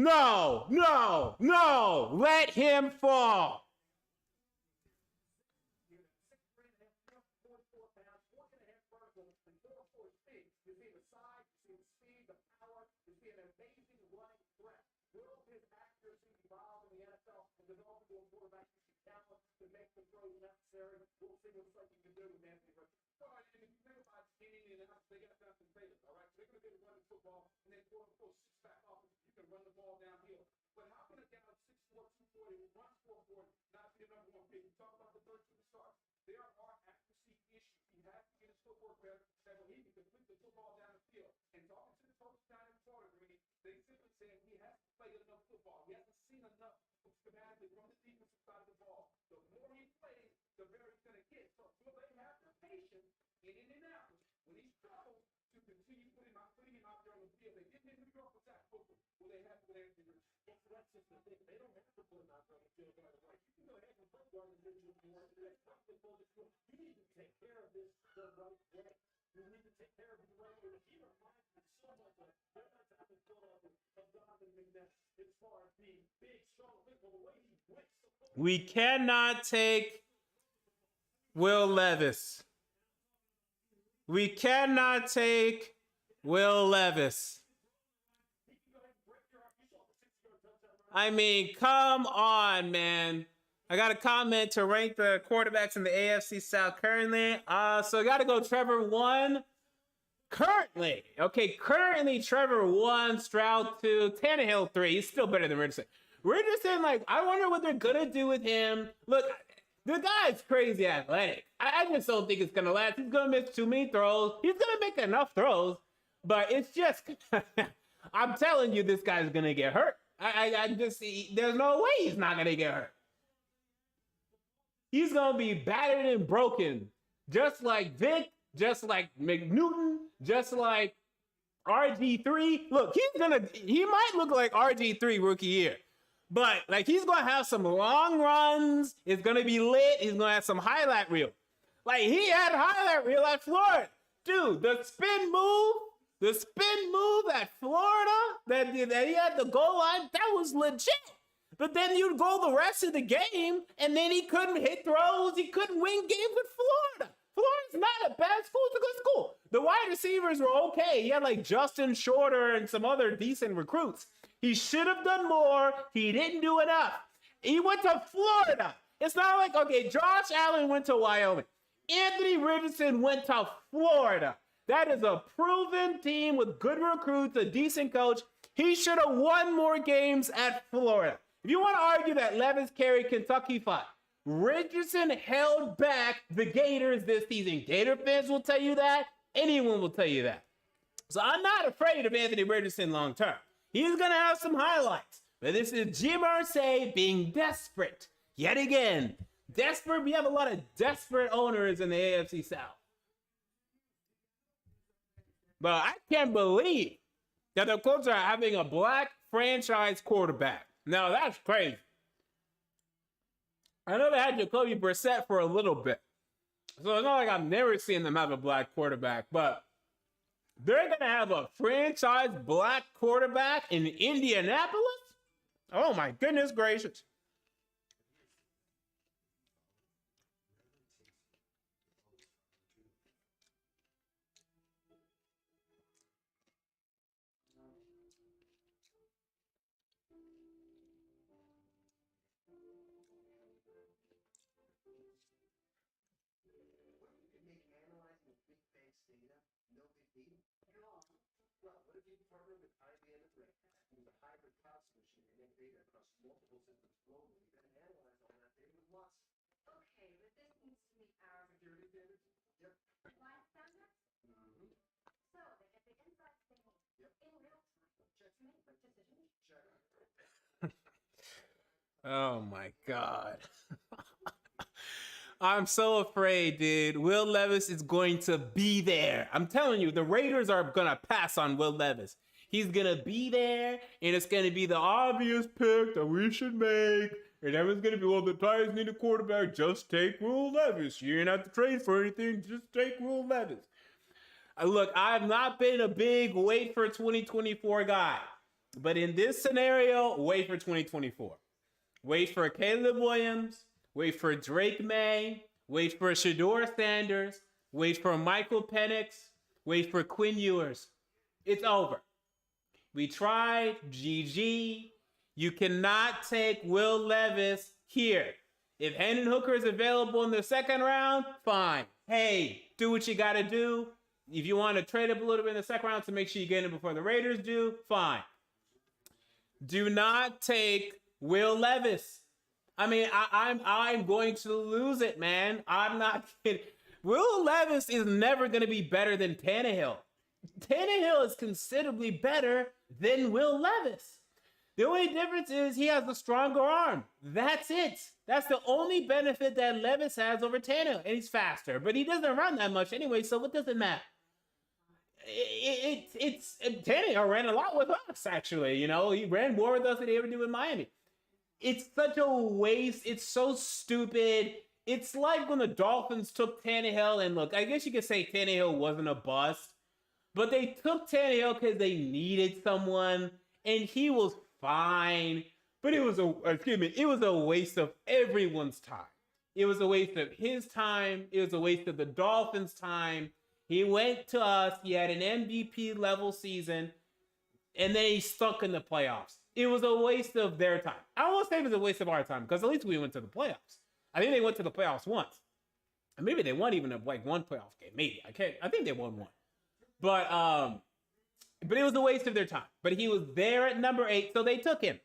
Let him fall. To make the throws necessary. We'll see what Frankie can do with Anthony Richardson. All right, and if you think about Kenny and Alex, they got Jonathan Taylor, all right? So they're going to be running football, and then quote-unquote six-back offense. You can run the ball downhill. But how can a guy 6'4", 240, who runs 440, not be the number one pick? You talk about the 13 starts. There are accuracy issues. He has to get his footwork better so he can complete the football down the field. And talking to the coach down in Florida, they simply said he has to play enough football. He hasn't seen enough schematically from the defensive side of the ball. The more he plays, the better he's going to get. So will they have the patience in Indianapolis when he struggles to continue putting him out there on the field? They did in New York with that football. Will they have to let him do it? That's just the thing. They don't have to put him out there on the field right away. You can go ahead and put guard individual if you want to do that. You need to take care of this the right way. You need to take care of it the right way. He reminds me so much of what I have in Philadelphia of Donovan McNabb as far as being big, strong, physical, the way he breaks the football. We cannot take Will Levis. We cannot take Will Levis. I mean, come on, man. I got a comment to rank the quarterbacks in the AFC South currently. So I got to go Trevor 1. Currently, Trevor 1, Stroud 2, Tannehill 3. He's still better than Richardson. Richardson, I wonder what they're going to do with him. Look, the guy's crazy athletic. I just don't think it's going to last. He's going to miss too many throws. He's going to make enough throws, but it's just, I'm telling you, this guy's going to get hurt. There's no way he's not going to get hurt. He's going to be battered and broken, just like Vic, just like McNewton, just like RG3. Look, he might look like RG3 rookie year, but he's going to have some long runs. It's going to be lit. He's going to have some highlight reel. He had highlight reel at Florida. Dude, the spin move at Florida that he had the goal line, that was legit. But then you'd go the rest of the game, and then he couldn't hit throws. He couldn't win games with Florida. Florida's not a bad school. It's a good school. The wide receivers were okay. He had Justin Shorter and some other decent recruits. He should have done more. He didn't do enough. He went to Florida. It's not like, okay, Josh Allen went to Wyoming. Anthony Richardson went to Florida. That is a proven team with good recruits, a decent coach. He should have won more games at Florida. If you want to argue that Levis carried Kentucky, fine. Richardson held back the Gators this season. Gator fans will tell you that. Anyone will tell you that. So I'm not afraid of Anthony Richardson long term. He's going to have some highlights. But this is Jahmyr being desperate. Yet again. Desperate. We have a lot of desperate owners in the AFC South. But I can't believe that the Colts are having a black franchise quarterback. Now that's crazy. I know they had Jacoby Brissett for a little bit. So it's not like I've never seen them have a black quarterback, but they're going to have a franchise black quarterback in Indianapolis? Oh my goodness gracious. Well, what if you partner with IBM and Rick, who's a hybrid cloud solution and data across multiple systems globally, then analyze all that data with lots Okay, but this needs to meet our security standards? Yep. life standards. Mm-hmm. So they get the inside signal Yep. in real time Check. to make quick decisions. Check. Oh my God. I'm so afraid, dude. Will Levis is going to be there. I'm telling you, the Raiders are going to pass on Will Levis. He's going to be there, and it's going to be the obvious pick that we should make. And everyone's going to be, well, the Titans need a quarterback. Just take Will Levis. You ain't have to trade for anything. Just take Will Levis. Look, I've not been a big wait for 2024 guy. But in this scenario, wait for 2024. Wait for Caleb Williams. Wait for Drake May. Wait for Shador Sanders. Wait for Michael Penix. Wait for Quinn Ewers. It's over. We tried. GG. You cannot take Will Levis here. If Hendon Hooker is available in the second round, fine. Hey, do what you got to do. If you want to trade up a little bit in the second round to make sure you get him before the Raiders do, fine. Do not take Will Levis. I mean, I'm going to lose it, man. I'm not kidding. Will Levis is never going to be better than Tannehill. Tannehill is considerably better than Will Levis. The only difference is he has a stronger arm. That's it. That's the only benefit that Levis has over Tannehill. And he's faster, but he doesn't run that much anyway, so what does it matter? Tannehill ran a lot with us, actually. You know, he ran more with us than he ever did with Miami. It's such a waste. It's so stupid. It's like when the Dolphins took Tannehill, and look, I guess you could say Tannehill wasn't a bust, but they took Tannehill because they needed someone, and he was fine. But it was a waste of everyone's time. It was a waste of his time. It was a waste of the Dolphins' time. He went to us. He had an MVP level season, and then he stuck in the playoffs. It was a waste of their time. I won't say it was a waste of our time because at least we went to the playoffs. I think they went to the playoffs once, and maybe they won even like one playoff game. Maybe I think they won one, but it was a waste of their time. But he was there at number 8, so they took him.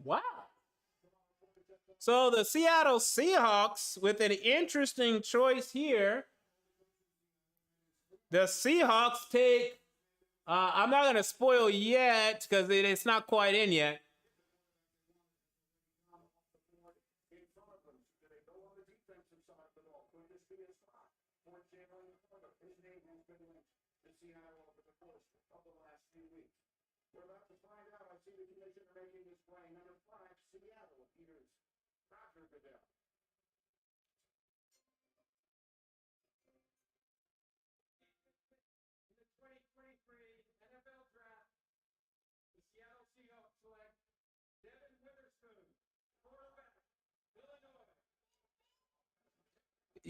Wow. So the Seattle Seahawks with an interesting choice here. The Seahawks take, I'm not going to spoil yet because it's not quite in yet. We're about to find out. I see the commissioner making this play. Number 5, Seattle, Peter Skoronski. In the 2023 NFL Draft, the Seattle Seahawks select Devin Witherspoon, quarterback, Illinois.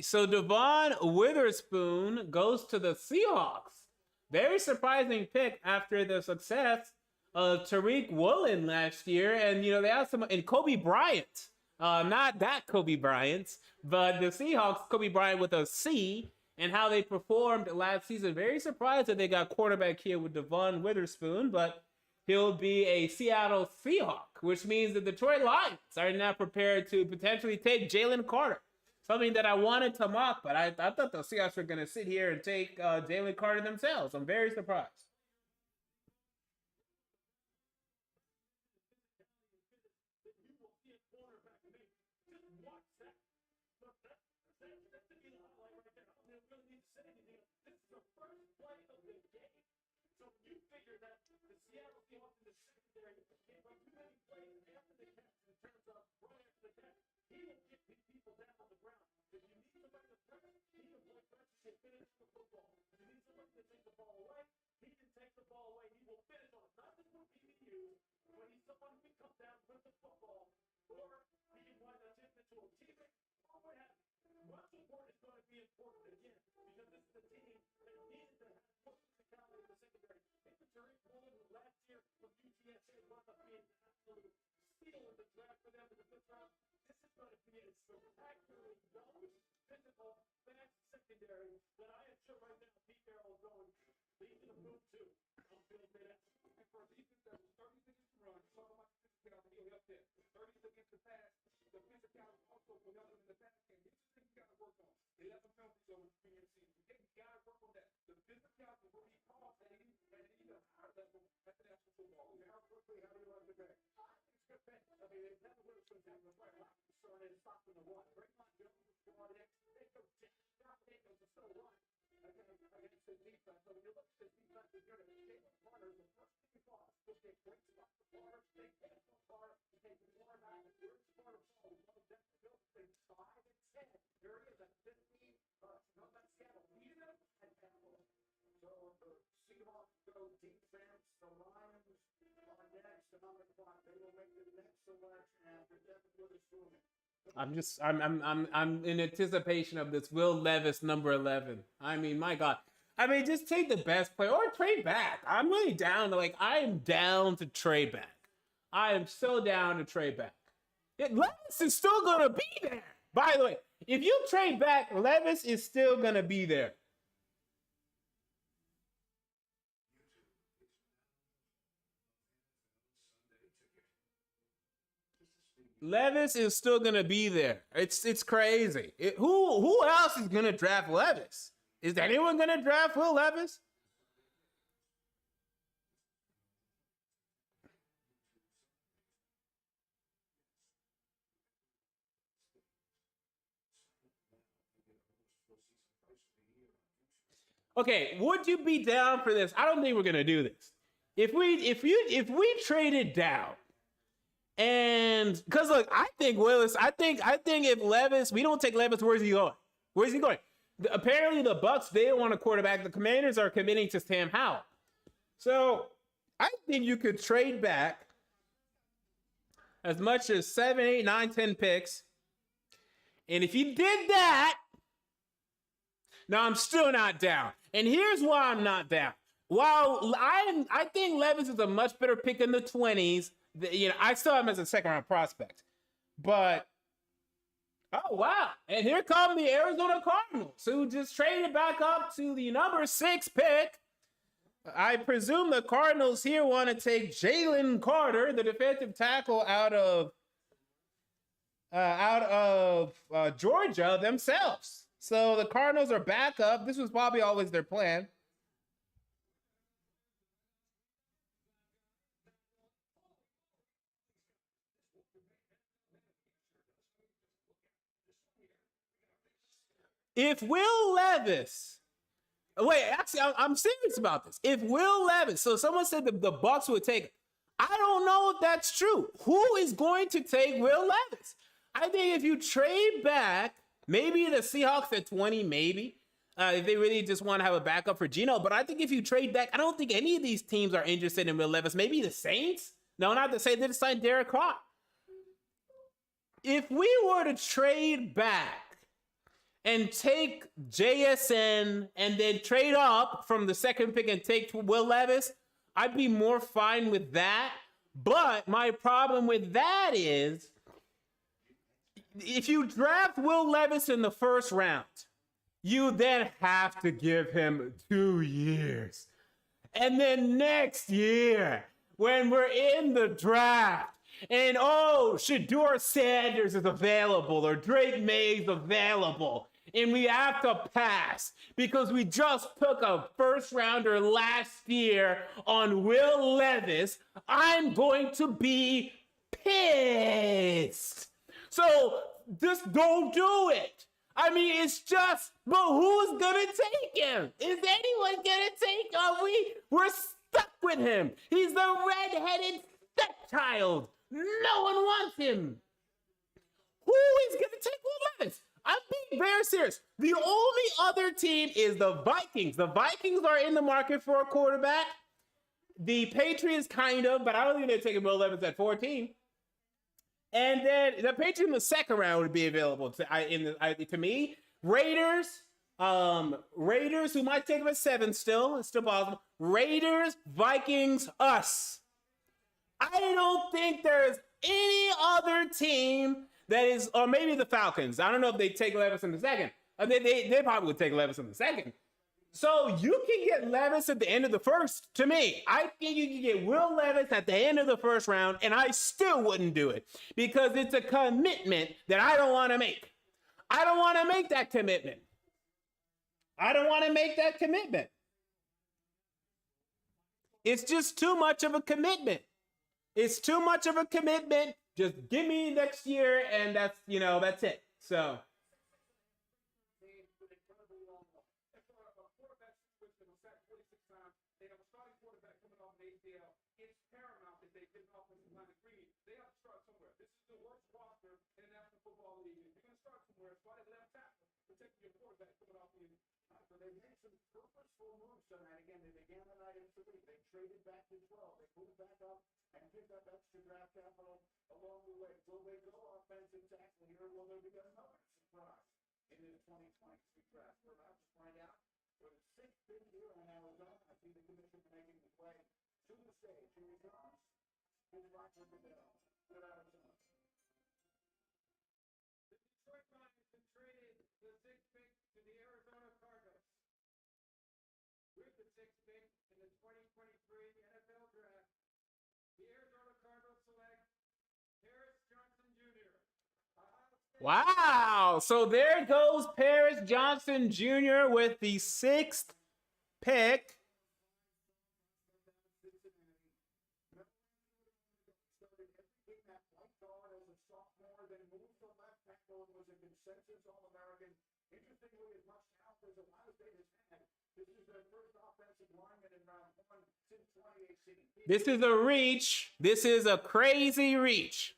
So Devon Witherspoon goes to the Seahawks. Very surprising pick after the success of Tariq Woolen last year. And, you know, they have some, and Kobe Bryant. Not that Kobe Bryant, but the Seahawks, Kobe Bryant with a C, and how they performed last season. Very surprised that they got quarterback here with Devon Witherspoon, but he'll be a Seattle Seahawk, which means the Detroit Lions are now prepared to potentially take Jalen Carter. Something that I wanted to mock, but I thought the Seahawks were going to sit here and take Jalen Carter themselves. I'm very surprised. If you need somebody to press, he can play press. He can finish the football. If you need somebody to take the ball away, he can take the ball away. He will finish on it. Not just with BBU, but he's someone who can come down with the football, or he can wind up tipping it to a teammate, or what have you. Run support is going to be important again, because this is a team that needed to have more physicality in the secondary. Tyree Wilson last year from UTSA wound up being an absolute steal in the draft for them in the fifth round. This is going to be a spectacularly young, physical, fast secondary that I am sure right now Pete Carroll is going leading the move to. I'm feeling that. And for a defense that was 30 seconds to run, talk about the physicality up there. 30 seconds to pass. The physicality also for them in the pass game. This is things you got to work on. 11 penalties over the previous season. You got to work on that. The physicality will be called at an even higher level at the national football. And how quickly, how do you run the back? It's good thing. I mean, they never would have been having a fight. I'm concerned in stopping the run. Draymond Jones is going next. They go down. Josh Daniels is still running against the defense. So when you look at this defense, you're going to take the corner. The first thing you thought was a great spot for corner. They can't go far. They take the corner back. Where's the corner ball? Well, that's the build thing. 5 and 10. There he is at 15. No, that's Seattle. Lead them at Campbell. So the Seahawks go defense. The Lions are next. And on the clock, they will make the next selection after Devin Witherspoon. I'm in anticipation of this Will Levis number 11. I mean, my God. I mean, just take the best player or trade back. I'm really down to I am down to trade back. I am so down to trade back. Levis is still gonna be there. By the way, if you trade back, Levis is still gonna be there. Levis is still gonna be there. It's crazy. Who else is gonna draft Levis? Is anyone gonna draft Will Levis? Okay, would you be down for this? I don't think we're gonna do this. If we traded down. And because look, I think if Levis, we don't take Levis, where's he going? Where's he going? Apparently the Bucks, they don't want a quarterback. The Commanders are committing to Sam Howell. So I think you could trade back as much as 7, 8, 9, 10 picks. And if you did that, now I'm still not down. And here's why I'm not down. While I think Levis is a much better pick in the 20s, I still have him as a second-round prospect. But, oh, wow. And here come the Arizona Cardinals, who just traded back up to the number 6 pick. I presume the Cardinals here want to take Jalen Carter, the defensive tackle out of Georgia themselves. So the Cardinals are back up. This was probably always their plan. If Will Levis, actually, I'm serious about this. If Will Levis, so someone said the Bucks would take it. I don't know if that's true. Who is going to take Will Levis? I think if you trade back, maybe the Seahawks at 20, maybe, if they really just want to have a backup for Geno. But I think if you trade back, I don't think any of these teams are interested in Will Levis. Maybe the Saints? No, not the Saints. They just signed Derek Carr. If we were to trade back, and take JSN and then trade up from the second pick and take Will Levis, I'd be more fine with that. But my problem with that is, if you draft Will Levis in the first round, you then have to give him 2 years. And then next year, when we're in the draft, and Shedeur Sanders is available or Drake May's available, and we have to pass because we just took a first rounder last year on Will Levis, I'm going to be pissed. So just don't do it. I mean, it's just, but who's gonna take him? Is anyone gonna take him? We're stuck with him. He's the red-headed stepchild. No one wants him. Who is gonna take Will Levis? I'm being very serious. The only other team is the Vikings. The Vikings are in the market for a quarterback. The Patriots kind of, but I don't think they're taking Will Levis at 14. And then the Patriots in the second round would be available to me. Raiders, who might take him at 7 still. It's still possible. Raiders, Vikings, us. I don't think there's any other team that is, or maybe the Falcons. I don't know if they take Levis in the second. They probably would take Levis in the second. So you can get Levis at the end of the first. To me, I think you can get Will Levis at the end of the first round, and I still wouldn't do it because it's a commitment that I don't want to make. I don't want to make that commitment. It's just too much of a commitment. Just give me next year, and that's it. So. It's paramount that they get an offensive line agreed. They have to start somewhere. This is the worst roster in the National Football League. If you're going to start somewhere, start at left tackle. Protect your quarterback coming off the So they made some purposeful moves tonight. Again, they began the night in 3. They traded back to 12. They moved back up and picked up extra draft capital along the way. Will they go offensive tackle here? Will there be another surprise in the 2023 draft? We're about to find out. With a 6th pick here in Arizona, I see the commission making the play to the stage. Here he comes. Here's Roger Goodell. Good Arizona. The Detroit Lions have traded the 6th pick to the Arizona Cardinals. With the 6th pick in the 2023 NFL Draft, the Arizona Cardinals select Paris Johnson Jr. Wow. So there goes Paris Johnson Jr. with the 6th pick. Was a consensus All-American. Interestingly, as much talent as Ohio State has had, this is their first offensive lineman in round 1 since 2018. This is a reach. This is a crazy reach.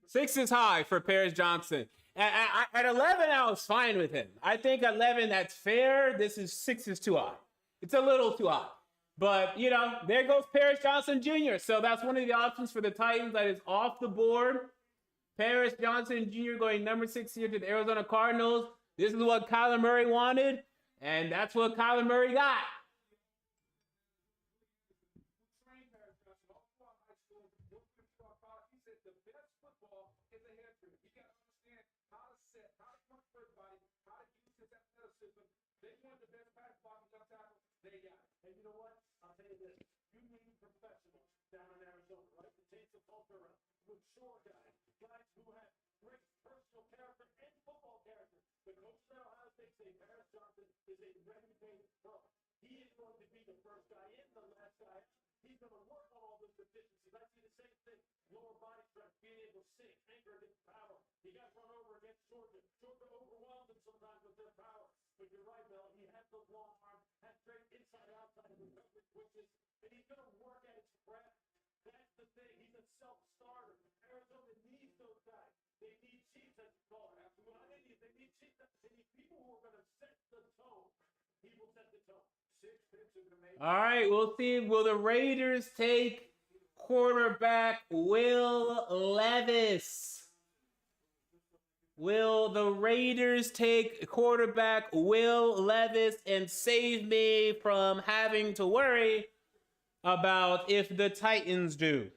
Six is high for Paris Johnson. At 11, I was fine with him. I think 11, that's fair. 6 is too high. It's a little too high. But, there goes Paris Johnson Jr. So that's one of the options for the Titans that is off the board. Paris Johnson Jr. going number 6 here to the Arizona Cardinals. This is what Kyler Murray wanted, and that's what Kyler Murray got. They want the best pass blocking tackle. They got it. And you know what? I'll tell you this. You need professionals down in Arizona, right? To change the culture around. Mature guys. Guys who have great personal character and football character. The coach at Ohio State say Paris Johnson is a ready-made pro. He is going to be the first guy in, the last guy. He's going to work on all those deficiencies. I see the same thing. Lower body strength, being able to sink, anchor against power. He got run over against Georgia. Georgia overwhelmed him sometimes with their power. But you're right, Bill. He has the long arm, has great inside-outside recovery switches, and he's going to work at his craft. That's the thing. He's a self-starter. Arizona needs those guys. They need chiefs at the ball. That's what they need. They need chiefs. They need people who are going to set the tone. He will set the tone. 6 picks are going to make. All right, we'll see. Will the Raiders take quarterback Will Levis? Will the Raiders take quarterback Will Levis and save me from having to worry about if the Titans do?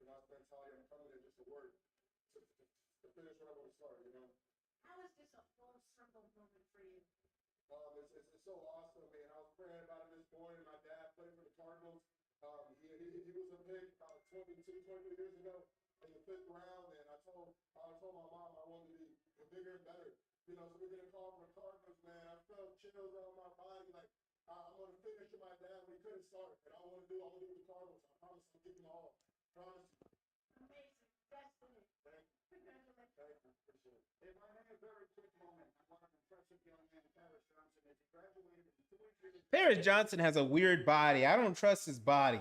Not mentality. I'm coming there just to work to finish what I want to start. How is this a full circle moment for you? It's so awesome, man. I was praying about it this morning. My dad played for the Cardinals. He was a pick 23 years ago in the 5th round, and I told my mom I wanted to be bigger and better. You know, so we get a call from the Cardinals, man. I felt chills on my body. Like, I'm going to finish with my dad when he couldn't start. And I want to do the Cardinals. I promise I'll give them all. Promise. Amazing. Destiny. Thank you. Congratulations. Thank you. Appreciate it. If I may, a very quick moment. I want an impressive young man, Paris Johnson, as he graduated in 3 years. Paris Johnson has a weird body. I don't trust his body.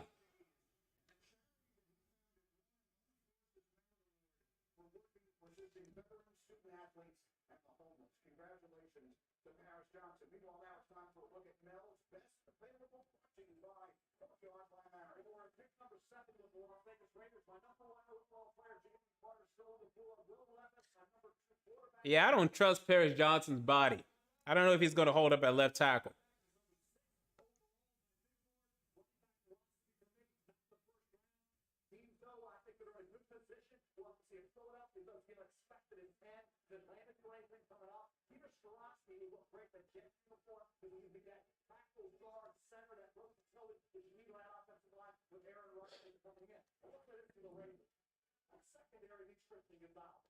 Assisting veteran student athletes and the homeless. Congratulations to Paris Johnson. Meanwhile, now it's time for a look at Mel's best available, brought to you by North Carolina Mary. Or pick number 7 with the Las Vegas Raiders. My number 1 overall player, Jahmyr Gibbs, Will Levis, and number 2 quarterback. Yeah, I don't trust Paris Johnson's body. I don't know if he's going to hold up at left tackle. Teams, though, I think they're in a good position. We'll have to see if Philadelphia does get expected in 10. The Atlantic Blazing coming up. Peter Skoronski will break the Jack Campbell because he can get tackle, guard, center, that versatility which you need on that offensive line with Aaron Rodgers coming in. Look at it to the Raiders. That secondary needs strengthening about.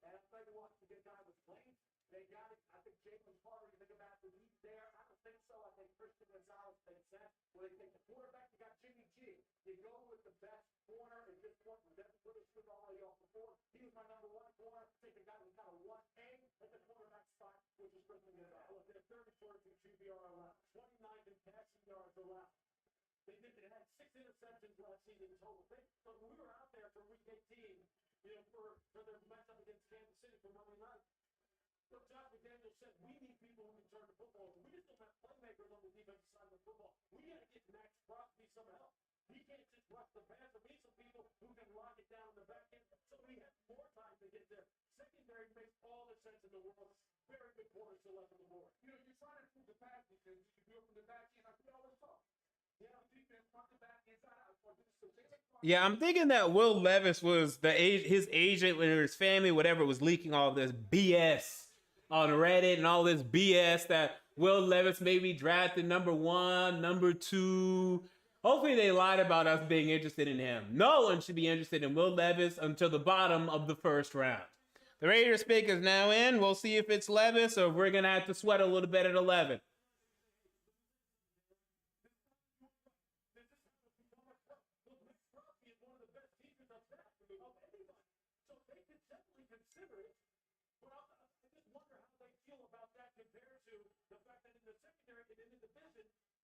And I'll tell you what, you get a guy with length. They got it. I think Jalen's harder to think about the need there. I don't think so. I think Christian Gonzalez makes sense. When they take the quarterback, you got Jimmy G. You go with the best corner at this point. Devin Witherspoon already off the board. He was my number 1 corner. Take a guy who's kind of 1A at the quarterback spot, which is Christian Gonzalez. Look, they're 34 to QBR allowed. 29 in passing yards allowed. They had 6 interceptions last season total. So when we were out there for week 18, for their matchup against Kansas City for Monday night, so Josh McDaniel said, we need people who can turn the football. We just don't have playmakers on the defensive side of the football. We got to get Max Crosby some help. He can't just rush the pass. We need some people who can lock it down in the back end so we have more time to get there. Secondary makes all the sense in the world. Very good corners still left on the board. You're trying to improve the pass defense. You can do it from the back end. We always talk. Yeah, defense, front to back, inside out. Yeah, I'm thinking that Will Levis was his agent or his family, whatever, was leaking all this BS on Reddit and all this BS that Will Levis may be drafted number 1, number 2. Hopefully they lied about us being interested in him. No one should be interested in Will Levis until the bottom of the first round. The Raiders pick is now in. We'll see if it's Levis or if we're going to have to sweat a little bit at 11.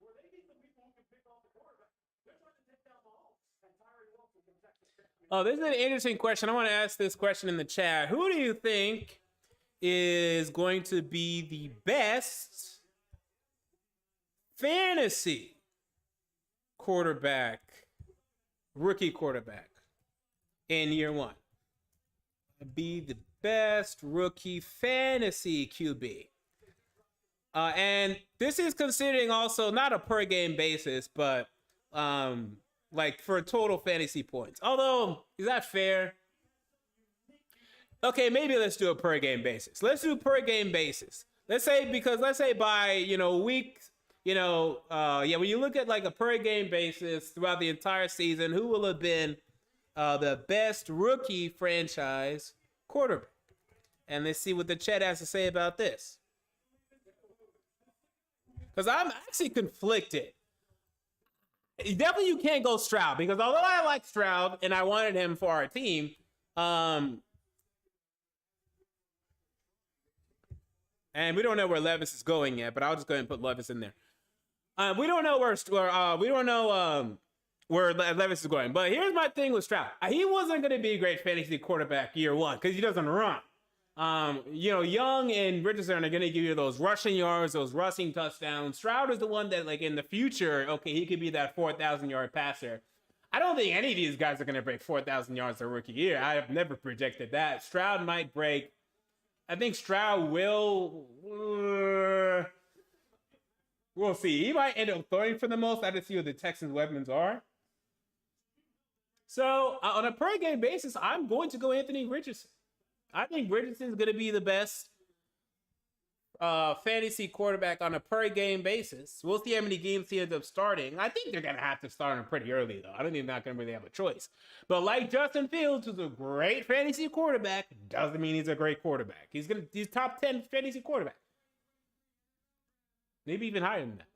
Where they need some people who can pick off the quarterback. They're trying to take down Mahomes and Tyree Wilson from Texas. Oh, this is an interesting question. I want to ask this question in the chat. Who do you think is going to be the best fantasy quarterback, rookie quarterback in year 1? Be the best rookie fantasy QB. And this is considering also not a per game basis, but like for total fantasy points. Although, is that fair? Okay, maybe let's do a per game basis. Let's do per game basis. Let's say by, week, when you look at like a per game basis throughout the entire season, who will have been the best rookie franchise quarterback? And let's see what the chat has to say about this. Because I'm actually conflicted. Definitely you can't go Stroud, because although I like Stroud and I wanted him for our team, and we don't know where Levis is going yet, but I'll just go ahead and put Levis in there. We don't know where Levis is going. But here's my thing with Stroud. He wasn't going to be a great fantasy quarterback year 1 because he doesn't run. Young and Richardson are going to give you those rushing yards, those rushing touchdowns. Stroud is the one that, like, in the future, okay, he could be that 4,000-yard passer. I don't think any of these guys are going to break 4,000 yards their rookie year. I have never projected that. Stroud might break. I think Stroud will. We'll see. He might end up throwing for the most. I just see what the Texans' weapons are. So, on a per-game basis, I'm going to go Anthony Richardson. I think Richardson's going to be the best fantasy quarterback on a per game basis. We'll see how many games he ends up starting. I think they're gonna have to start him pretty early though. I don't think they're not gonna really have a choice. But like Justin Fields, who's a great fantasy quarterback, doesn't mean he's a great quarterback. He's top 10 fantasy quarterback. Maybe even higher than that.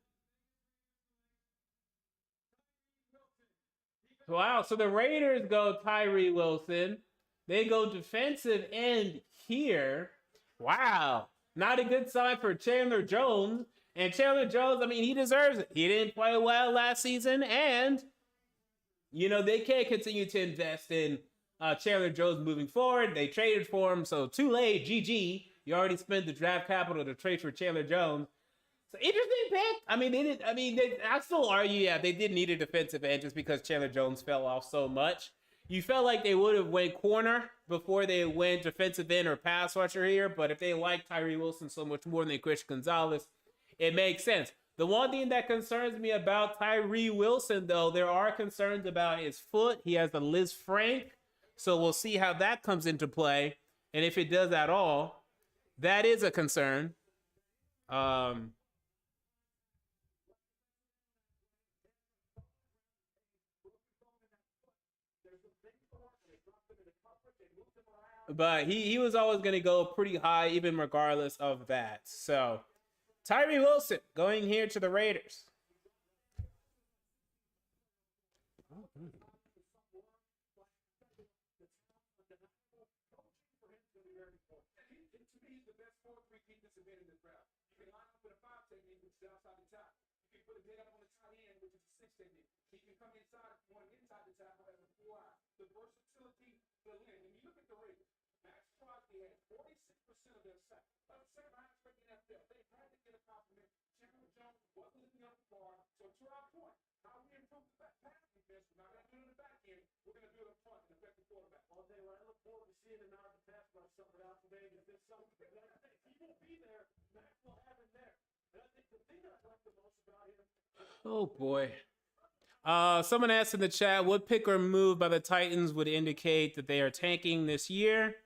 Wow, so the Raiders go Tyree Wilson. They go defensive end here. Wow. Not a good sign for Chandler Jones. And Chandler Jones, I mean, he deserves it. He didn't play well last season. And, you know, they can't continue to invest in Chandler Jones moving forward. They traded for him. So too late, GG. You already spent the draft capital to trade for Chandler Jones. So interesting pick. I mean, I still argue, yeah, they did need a defensive end just because Chandler Jones fell off so much. You felt like they would have went corner before they went defensive end or pass rusher here, but if they like Tyree Wilson so much more than Chris Gonzalez, it makes sense. The one thing that concerns me about Tyree Wilson, though, there are concerns about his foot. He has the Liz Frank, so we'll see how that comes into play, and if it does at all, that is a concern. But he was always going to go pretty high, even regardless of that. So, Tyree Wilson going here to the Raiders. The versatility, the length. When you look at the Raiders, Max Crosby had 46% of their sacks. About the second highest rate in the NFL. They had to get a compliment. Chandler Jones wasn't looking up the bar. So to our point, how we improve the pass defense, we're not going to do it in the back end. We're going to do it up front and affect the quarterback. All day, what I look forward to seeing in our pass rush something out today. If there's something that I think he won't be there, Max will have him there. And I think the thing that I like the most about him. Oh boy. Someone asked in the chat, what pick or move by the Titans would indicate that they are tanking this year?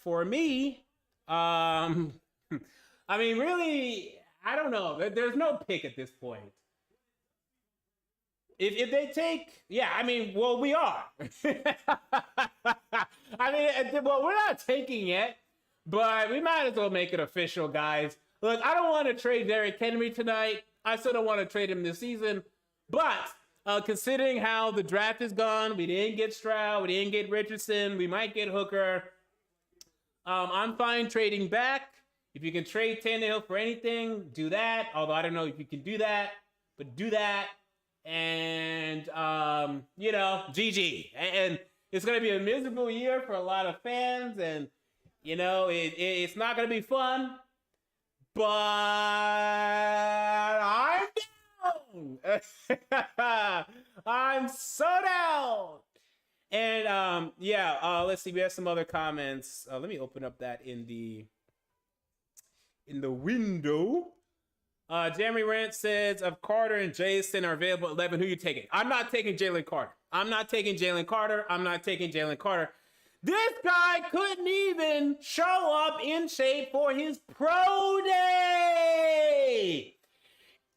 For me, I mean, really, I don't know. There's no pick at this point. If they take, yeah, I mean, well, we are. I mean, well, we're not taking yet, but we might as well make it official, guys. Look, I don't want to trade Derrick Henry tonight. I still don't want to trade him this season, but considering how the draft is gone, we didn't get Stroud, we didn't get Richardson, we might get Hooker. I'm fine trading back. If you can trade Tannehill for anything, do that. Although I don't know if you can do that, but do that. And, you know, GG. And it's going to be a miserable year for a lot of fans, and, you know, it's not going to be fun. But I'm down. I'm so down. And yeah, let's see. We have some other comments. Let me open up that in the window. Jeremy Rant says, if Carter and Jason are available at 11, who are you taking? I'm not taking Jalen Carter. I'm not taking Jalen Carter. This guy couldn't even show up in shape for his pro day.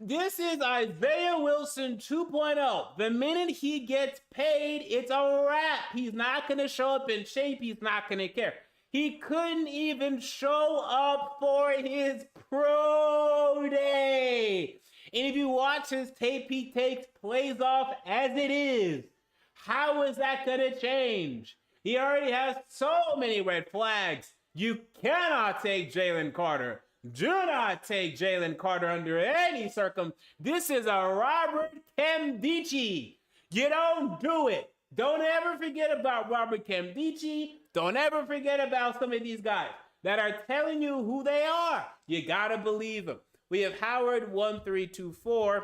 This is Isaiah Wilson 2.0. The minute he gets paid, it's a wrap. He's not going to show up in shape. He's not going to care. He couldn't even show up for his pro day. And if you watch his tape, he takes plays off as it is. How is that going to change? He already has so many red flags. You cannot take Jalen Carter. Do not take Jalen Carter under any circumstance. This is a Robert Nkemdiche. You don't do it. Don't ever forget about Robert Nkemdiche. Don't ever forget about some of these guys that are telling you who they are. You gotta believe them. We have Howard1324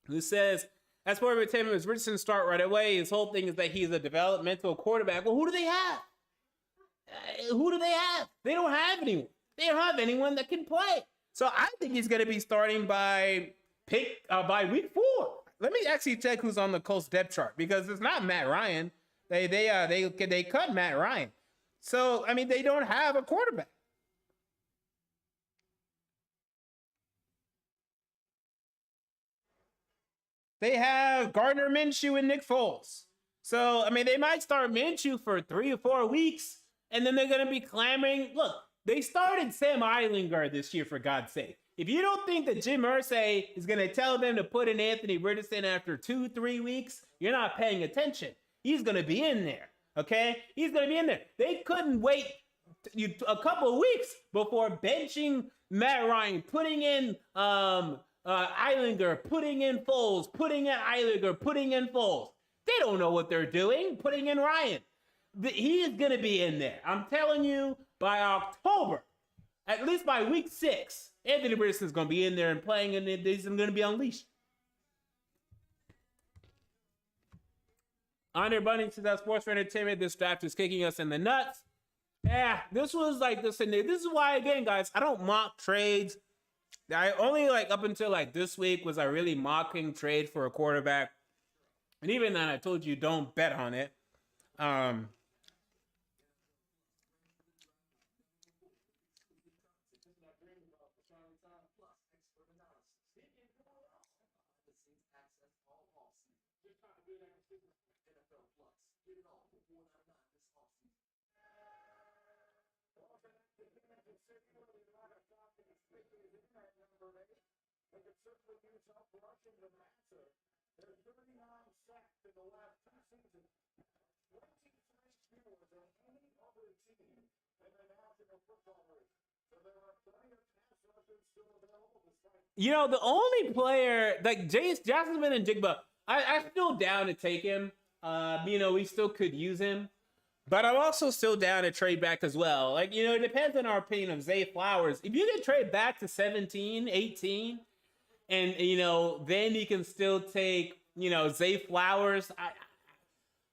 who says, as for entertainment, is Richardson start right away? His whole thing is that he's a developmental quarterback. Well, who do they have? They don't have anyone. They don't have anyone that can play. So I think he's going to be starting by week 4. Let me actually check who's on the Colts depth chart, because it's not Matt Ryan. They cut Matt Ryan. So I mean, they don't have a quarterback. they have Gardner Minshew and Nick Foles. So, I mean, they might start Minshew for 3 or 4 weeks, and then they're going to be clamoring. Look, they started Sam Eilinger this year, for God's sake. If you don't think that Jim Irsay is going to tell them to put in Anthony Richardson after 2-3 weeks, you're not paying attention. He's going to be in there, okay? He's going to be in there. They couldn't wait a couple of weeks before benching Matt Ryan, putting in Eilinger, putting in Foles, putting in Eilinger, putting in Foles. They don't know what they're doing, putting in Ryan. He is going to be in there. I'm telling you, by October, at least by week 6, Anthony Richardson is going to be in there and playing, and he's going to be unleashed. Andre Bunny says that Sports for Entertainment, this draft is kicking us in the nuts. Yeah, this was like this, and this is why, again, guys, I don't mock trades. I only, like, up until, like, this week was I really mocking trade for a quarterback. And even then, I told you don't bet on it. There's 39 sacks in the last 2 seasons. 23 fewer than any other team in the National Football League. So there are plenty of pass rushers still available. You know, the only player, like Jasmine and Jigba, I'm still down to take him. You know, we still could use him. But I'm also still down to trade back as well. Like, you know, it depends on our opinion of Zay Flowers. If you can trade back to 17, 18, and, you know, then you can still take, you know, Zay Flowers.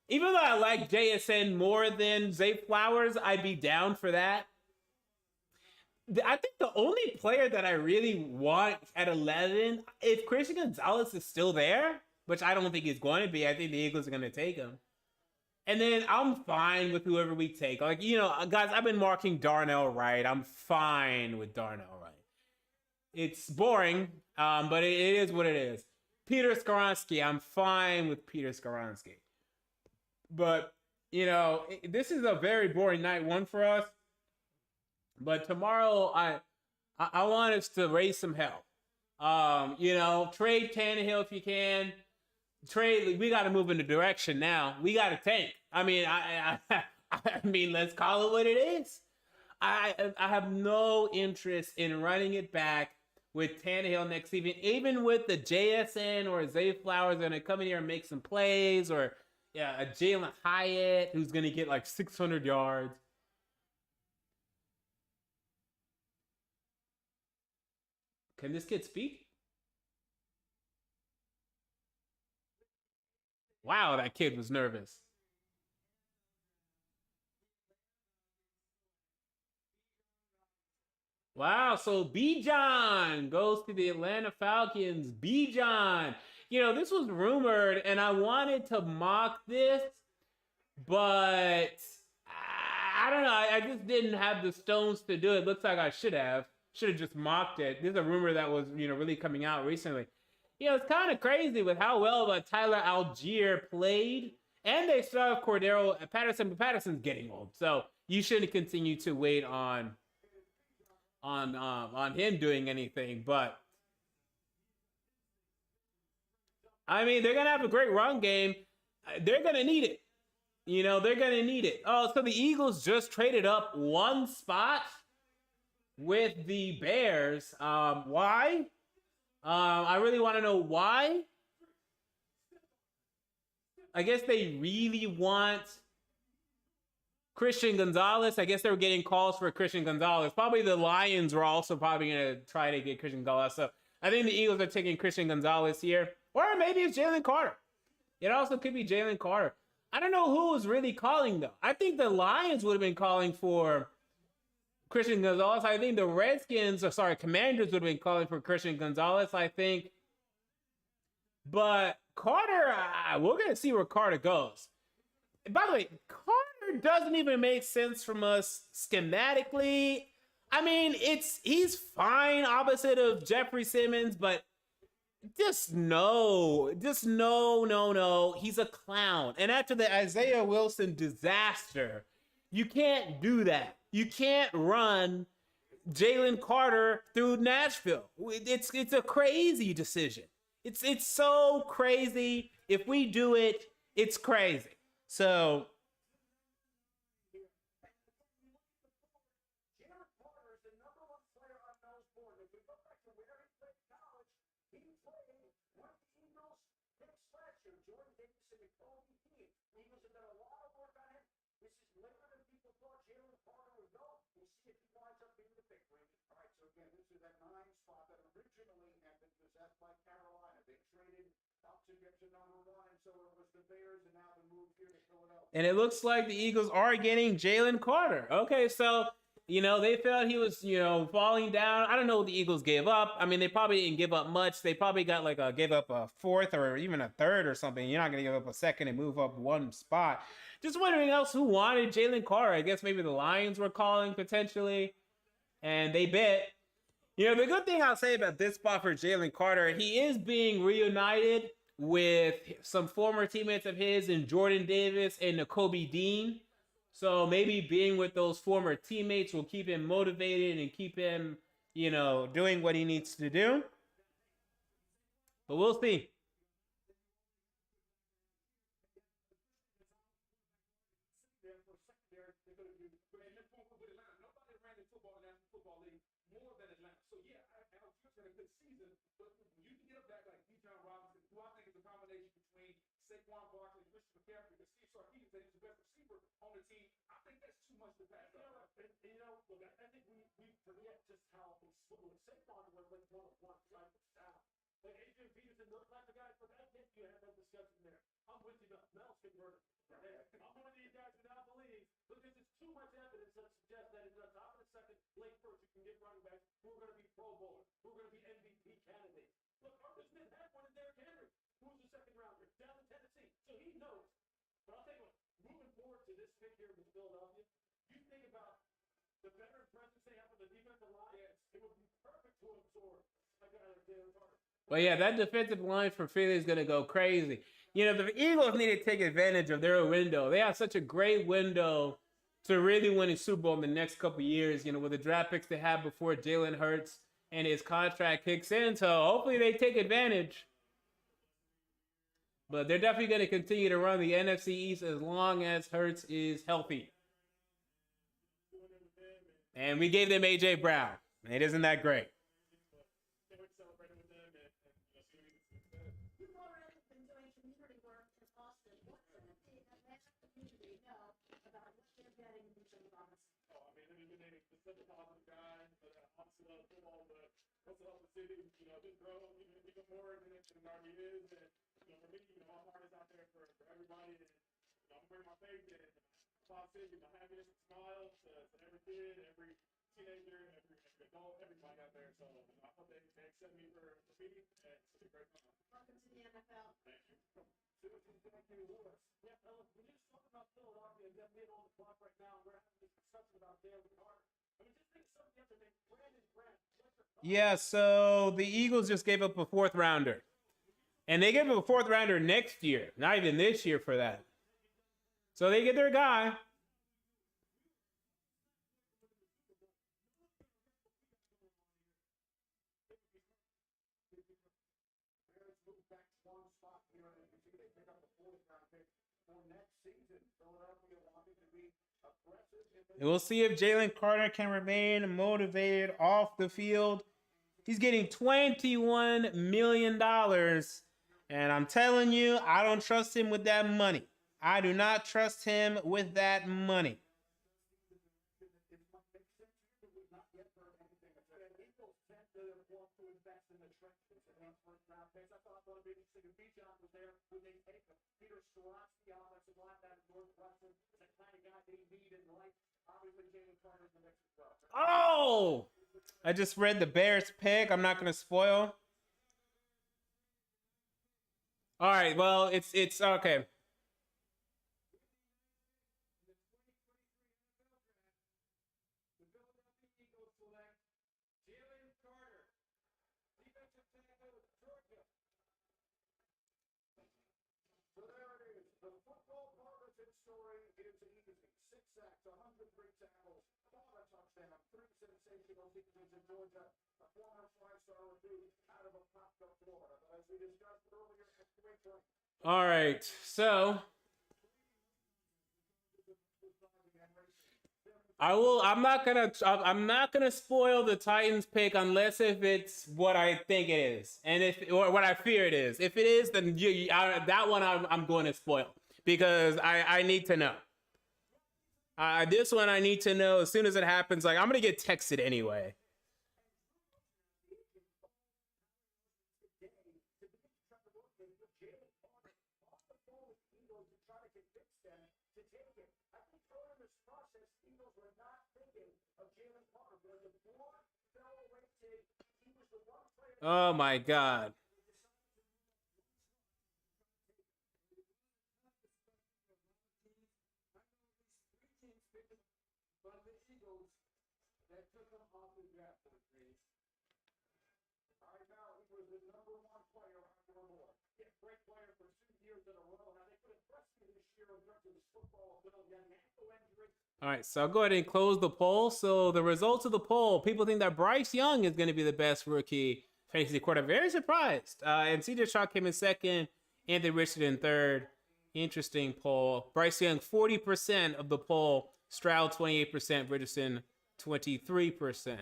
Even though I like JSN more than Zay Flowers, I'd be down for that. I think the only player that I really want at 11, if Christian Gonzalez is still there, which I don't think he's going to be, I think the Eagles are going to take him. And then I'm fine with whoever we take. Like, you know, guys, I've been marking Darnell Wright. I'm fine with Darnell Wright. It's boring, but it is what it is. Peter Skoronski, I'm fine with Peter Skoronski. But, you know, this is a very boring night 1 for us. But tomorrow, I want us to raise some hell. You know, trade Tannehill if you can. We got to move in the direction now. We got to tank. I mean, I mean, let's call it what it is. I have no interest in running it back with Tannehill next season, even with the JSN or Zay Flowers going to come in here and make some plays, or a Jalen Hyatt who's going to get like 600 yards. Can this kid speak? Wow, that kid was nervous. Wow, so Bijan goes to the Atlanta Falcons. Bijan. You know, this was rumored, and I wanted to mock this, but I don't know. I just didn't have the stones to do it. Looks like I should have. Should have just mocked it. This is a rumor that was, you know, really coming out recently. You know, it's kind of crazy with how well Tyler Algier played, and they still have Cordero Patterson, but Patterson's getting old, so you shouldn't continue to wait on him doing anything. But I mean, they're gonna have a great run game. They're gonna need it. You know, they're gonna need it. Oh, so the Eagles just traded up 1 spot with the Bears. Why? I really want to know why. I guess they really want Christian Gonzalez. I guess they were getting calls for Christian Gonzalez. Probably the Lions were also probably going to try to get Christian Gonzalez. So I think the Eagles are taking Christian Gonzalez here. Or maybe it's Jalen Carter. It also could be Jalen Carter. I don't know who was really calling, though. I think the Lions would have been calling for Christian Gonzalez. I think the Commanders would have been calling for Christian Gonzalez, I think. But Carter, we're going to see where Carter goes. By the way, Carter doesn't even make sense from us schematically. I mean, he's fine opposite of Jeffrey Simmons, but Just no. Just no, no, no. He's a clown. And after the Isaiah Wilson disaster, you can't do that. You can't run Jalen Carter through Nashville. It's a crazy decision. It's so crazy. If we do it, it's crazy. So Jalen Carter is the number one player on those boards. If we go back to where he played college, he played with the Eagles picks last year. Jordan Addison and Kobe Dean. Eagles have done a lot of work on him. This is later than people thought Jalen Carter would go. We'll see if he winds up being the pick, Randy. All right, so again, this is that 9 spot that originally had been possessed by Carolina. They traded up to get to number 1, and so it was the Bears, and now the move here to Philadelphia. and it looks like the Eagles are getting Jalen Carter. Okay, so they felt he was, falling down. I don't know what the Eagles gave up. I mean, they probably didn't give up much. They probably got gave up a 4th or even a 3rd or something. You're not going to give up a 2nd and move up 1 spot. Just wondering else who wanted Jalen Carter. I guess maybe the Lions were calling potentially, and they bit. The good thing I'll say about this spot for Jalen Carter, he is being reunited with some former teammates of his in Jordan Davis and Nakobe Dean. So maybe being with those former teammates will keep him motivated and keep him, doing what he needs to do. But we'll see. Nobody ran the football in National Football League more than Atlanta. So yeah, Alex Smith's had a good season, but you can get a back like Bijan Robinson, who I think is a combination between Saquon Barkley and Christian McCaffrey. Because Steve Sarkisian said he's the best receiver on the team. I think that's too much to pass up. Look, I think we forget just how smooth Saquon was like one type of style. Like Adrian Peterson, those type of guys, but I think you have that discussion there. I'm with you, Mel's converted. I'm one of these guys who now believe, look, there's just too much evidence that suggests that in the top of the second, late first, you can get running backs who are going to be Pro Bowlers, who are going to be MVP candidates. Look, Arthur Smith had one in Derrick Henry, who was a 2nd rounder down in Tennessee, so he knows. But I'll tell you what, moving forward to this pick here with Philadelphia, you think about the veteran presence they have on the defensive line, it would be perfect to absorb a guy like Jalen Carter. But yeah, that defensive line for Philly is going to go crazy. The Eagles need to take advantage of their window. They have such a great window to really win a Super Bowl in the next couple of years, with the draft picks they have before Jalen Hurts and his contract kicks in. So hopefully they take advantage. But they're definitely going to continue to run the NFC East as long as Hurts is healthy. And we gave them A.J. Brown. It isn't that great. You've already been doing community work in Austin. What should the Atlanta community know about what they're getting in Bijan Robinson? He's such a positive guy, obviously loves football, but also help the city, just grow even more than it already is. And, for me, my heart is out there for everybody. And, I'm wearing my faith in positivity, my happiness and smiles to every kid, every teenager, every adult, everybody out there. So I hope they accept me for me, and it's a great time. Welcome to the NFL. Thank you. Thank you, Lewis. Yeah, fellas, we're just talking about Philadelphia and them being on the clock right now. We're having this discussion about Jalen Carter. Just think something yesterday. Brandon Grant. Yeah, so the Eagles just gave up a 4th rounder. And they gave up a 4th rounder next year. Not even this year for that. So they get their guy. And we'll see if Jalen Carter can remain motivated off the field. He's getting $21 million. And I'm telling you, I don't trust him with that money. I do not trust him with that money. Peter Skoronski, offensive lineman, Northwestern, is the kind of guy they need in life. Obviously, Jalen Carter is the next as well. Oh! I just read the Bears pick. I'm not going to spoil. All right, well, it's okay. The Philadelphia Eagles select Jalen Carter, defensive tackle, Georgia. sacks, 103 tackles, 4 touchdowns, 3 sensational seasons in Georgia. A former 5-star recruit out of Apopka, Florida. But as we discussed earlier, it's great for All right, so I'm not gonna spoil the Titans pick unless if it's what I think it is, and or what I fear it is. If it is, then that one I'm going to spoil because I need to know. This one I need to know as soon as it happens. Like I'm gonna get texted anyway. Oh my God. All right, so I'll go ahead and close the poll. So the results of the poll, people think that Bryce Young is going to be the best rookie fantasy quarterback. Very surprised. And CJ Stroud came in second, Anthony Richardson in third. Interesting poll. Bryce Young, 40% of the poll. Stroud, 28%. Richardson, 23%.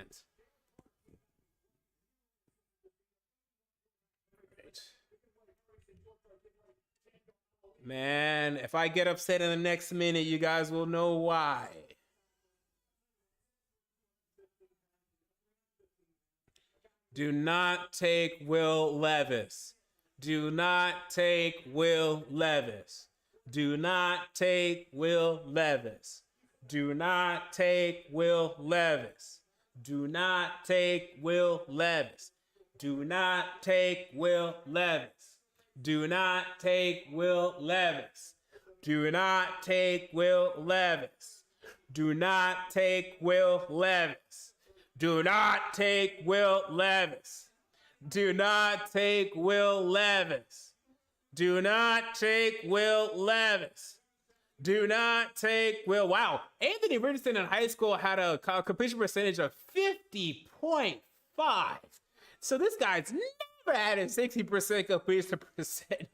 Man, if I get upset in the next minute, you guys will know why. Do not take Will Levis. Do not take Will Levis. Do not take Will Levis. Do not take Will Levis. Do not take Will Levis. Do not take Will Levis. Do not take Will Levis. Do not take Will Levis. Do not take Will Levis. Do not take Will Levis. Do not take Will Levis. Do not take Will Levis. Do not take Will. Wow. Anthony Richardson in high school had a completion percentage of 50.5. So this guy's never had a 60% completion percentage.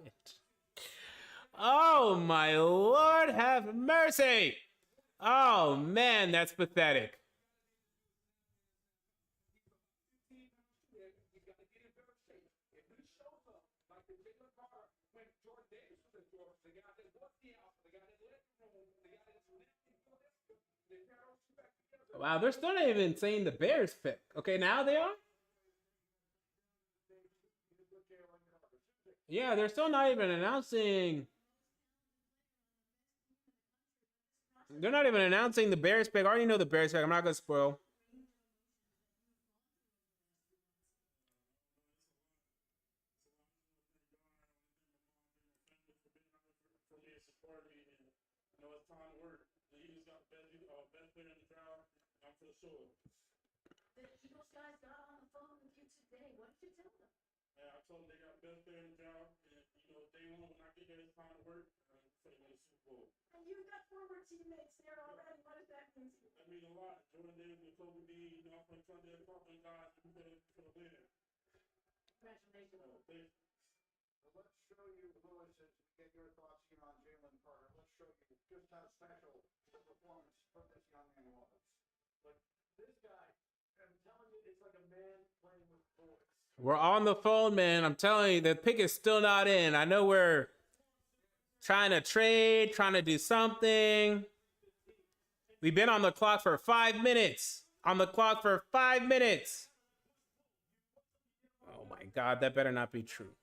Oh my Lord, have mercy. Oh man, that's pathetic. Wow, they're still not even saying the Bears pick. Okay, now they are? Yeah, they're still not even announcing. They're not even announcing the Bears pick. I already know the Bears pick. I'm not going to spoil. The Eagles guys got on the phone with you today. What did you tell them? Yeah, I told them they got best player in the job, and day one when I get there, it's time to work. For the Super Bowl. And you've got former teammates there already. What does that mean to you? That means a lot. Jordan Addison, Kobe D, I'm from Sunday, Parkland guys, for the win. Congratulations. Thanks. So let's show you, Lewis, as we get your thoughts here on Jalen Carter. Let's show you just how special the performance from this young man was. But this guy, I'm telling you, it's like a man playing with toys. We're on the phone, man. I'm telling you, the pick is still not in. I know we're trying to trade, trying to do something. We've been on the clock for 5 minutes. On the clock for 5 minutes. Oh my God, that better not be true.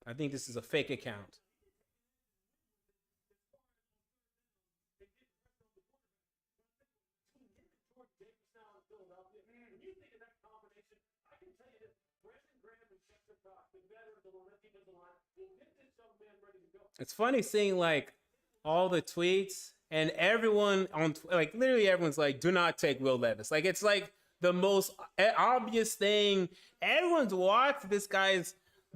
I think this is a fake account. It's funny seeing like all the tweets and everyone on like literally everyone's like, do not take Will Levis. Like it's like the most obvious thing. Everyone's watched this guy's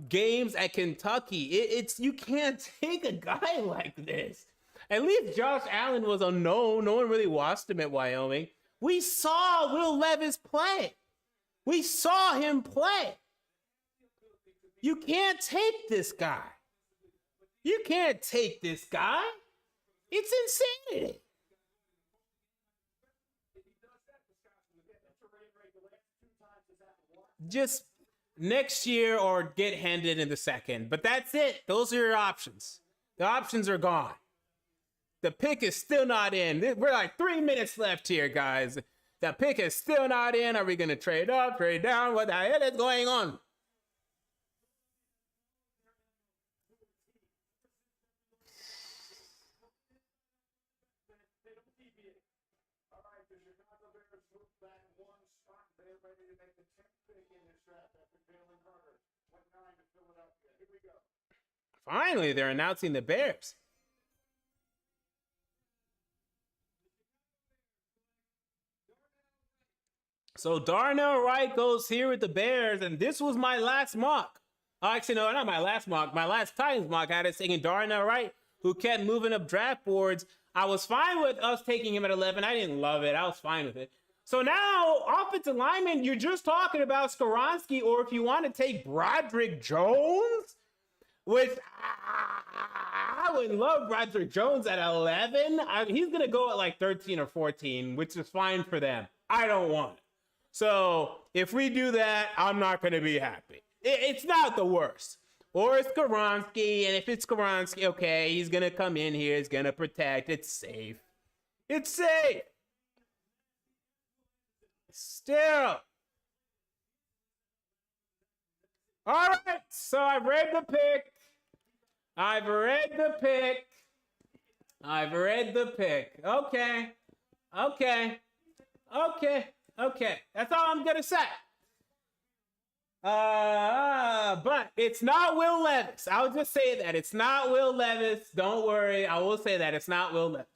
games at Kentucky. It's you can't take a guy like this. At least Josh Allen was unknown. No one really watched him at Wyoming. We saw Will Levis play. We saw him play. You can't take this guy. You can't take this guy. It's insanity. Just next year or get handed in the second. But that's it. Those are your options. The options are gone. The pick is still not in. We're like 3 minutes left here, guys. The pick is still not in. Are we going to trade up, trade down? What the hell is going on? All right, the Chicago Bears move back one spot. They're ready to make the 10th pick in this draft after Jalen Carter went 9 to Philadelphia. Here we go. Finally, they're announcing the Bears. So Darnell Wright goes here with the Bears, and this was my last mock. Actually, no, not my last mock. My last Titans mock had it saying Darnell Wright, who kept moving up draft boards. I was fine with us taking him at 11. I didn't love it. I was fine with it. So now, offensive lineman, you're just talking about Skoronski, or if you want to take Broderick Jones, which I would love Broderick Jones at 11. He's going to go at like 13 or 14, which is fine for them. I don't want it. So if we do that, I'm not going to be happy. It's not the worst. Or it's Skoronski, and if it's Skoronski, okay, he's going to come in here, he's going to protect. It's safe. It's safe. Still. All right, so I've read the pick. I've read the pick. I've read the pick. Okay. Okay. Okay. Okay. That's all I'm going to say. But it's not Will Levis. I'll just say that. It's not Will Levis. Don't worry. I will say that. It's not Will Levis.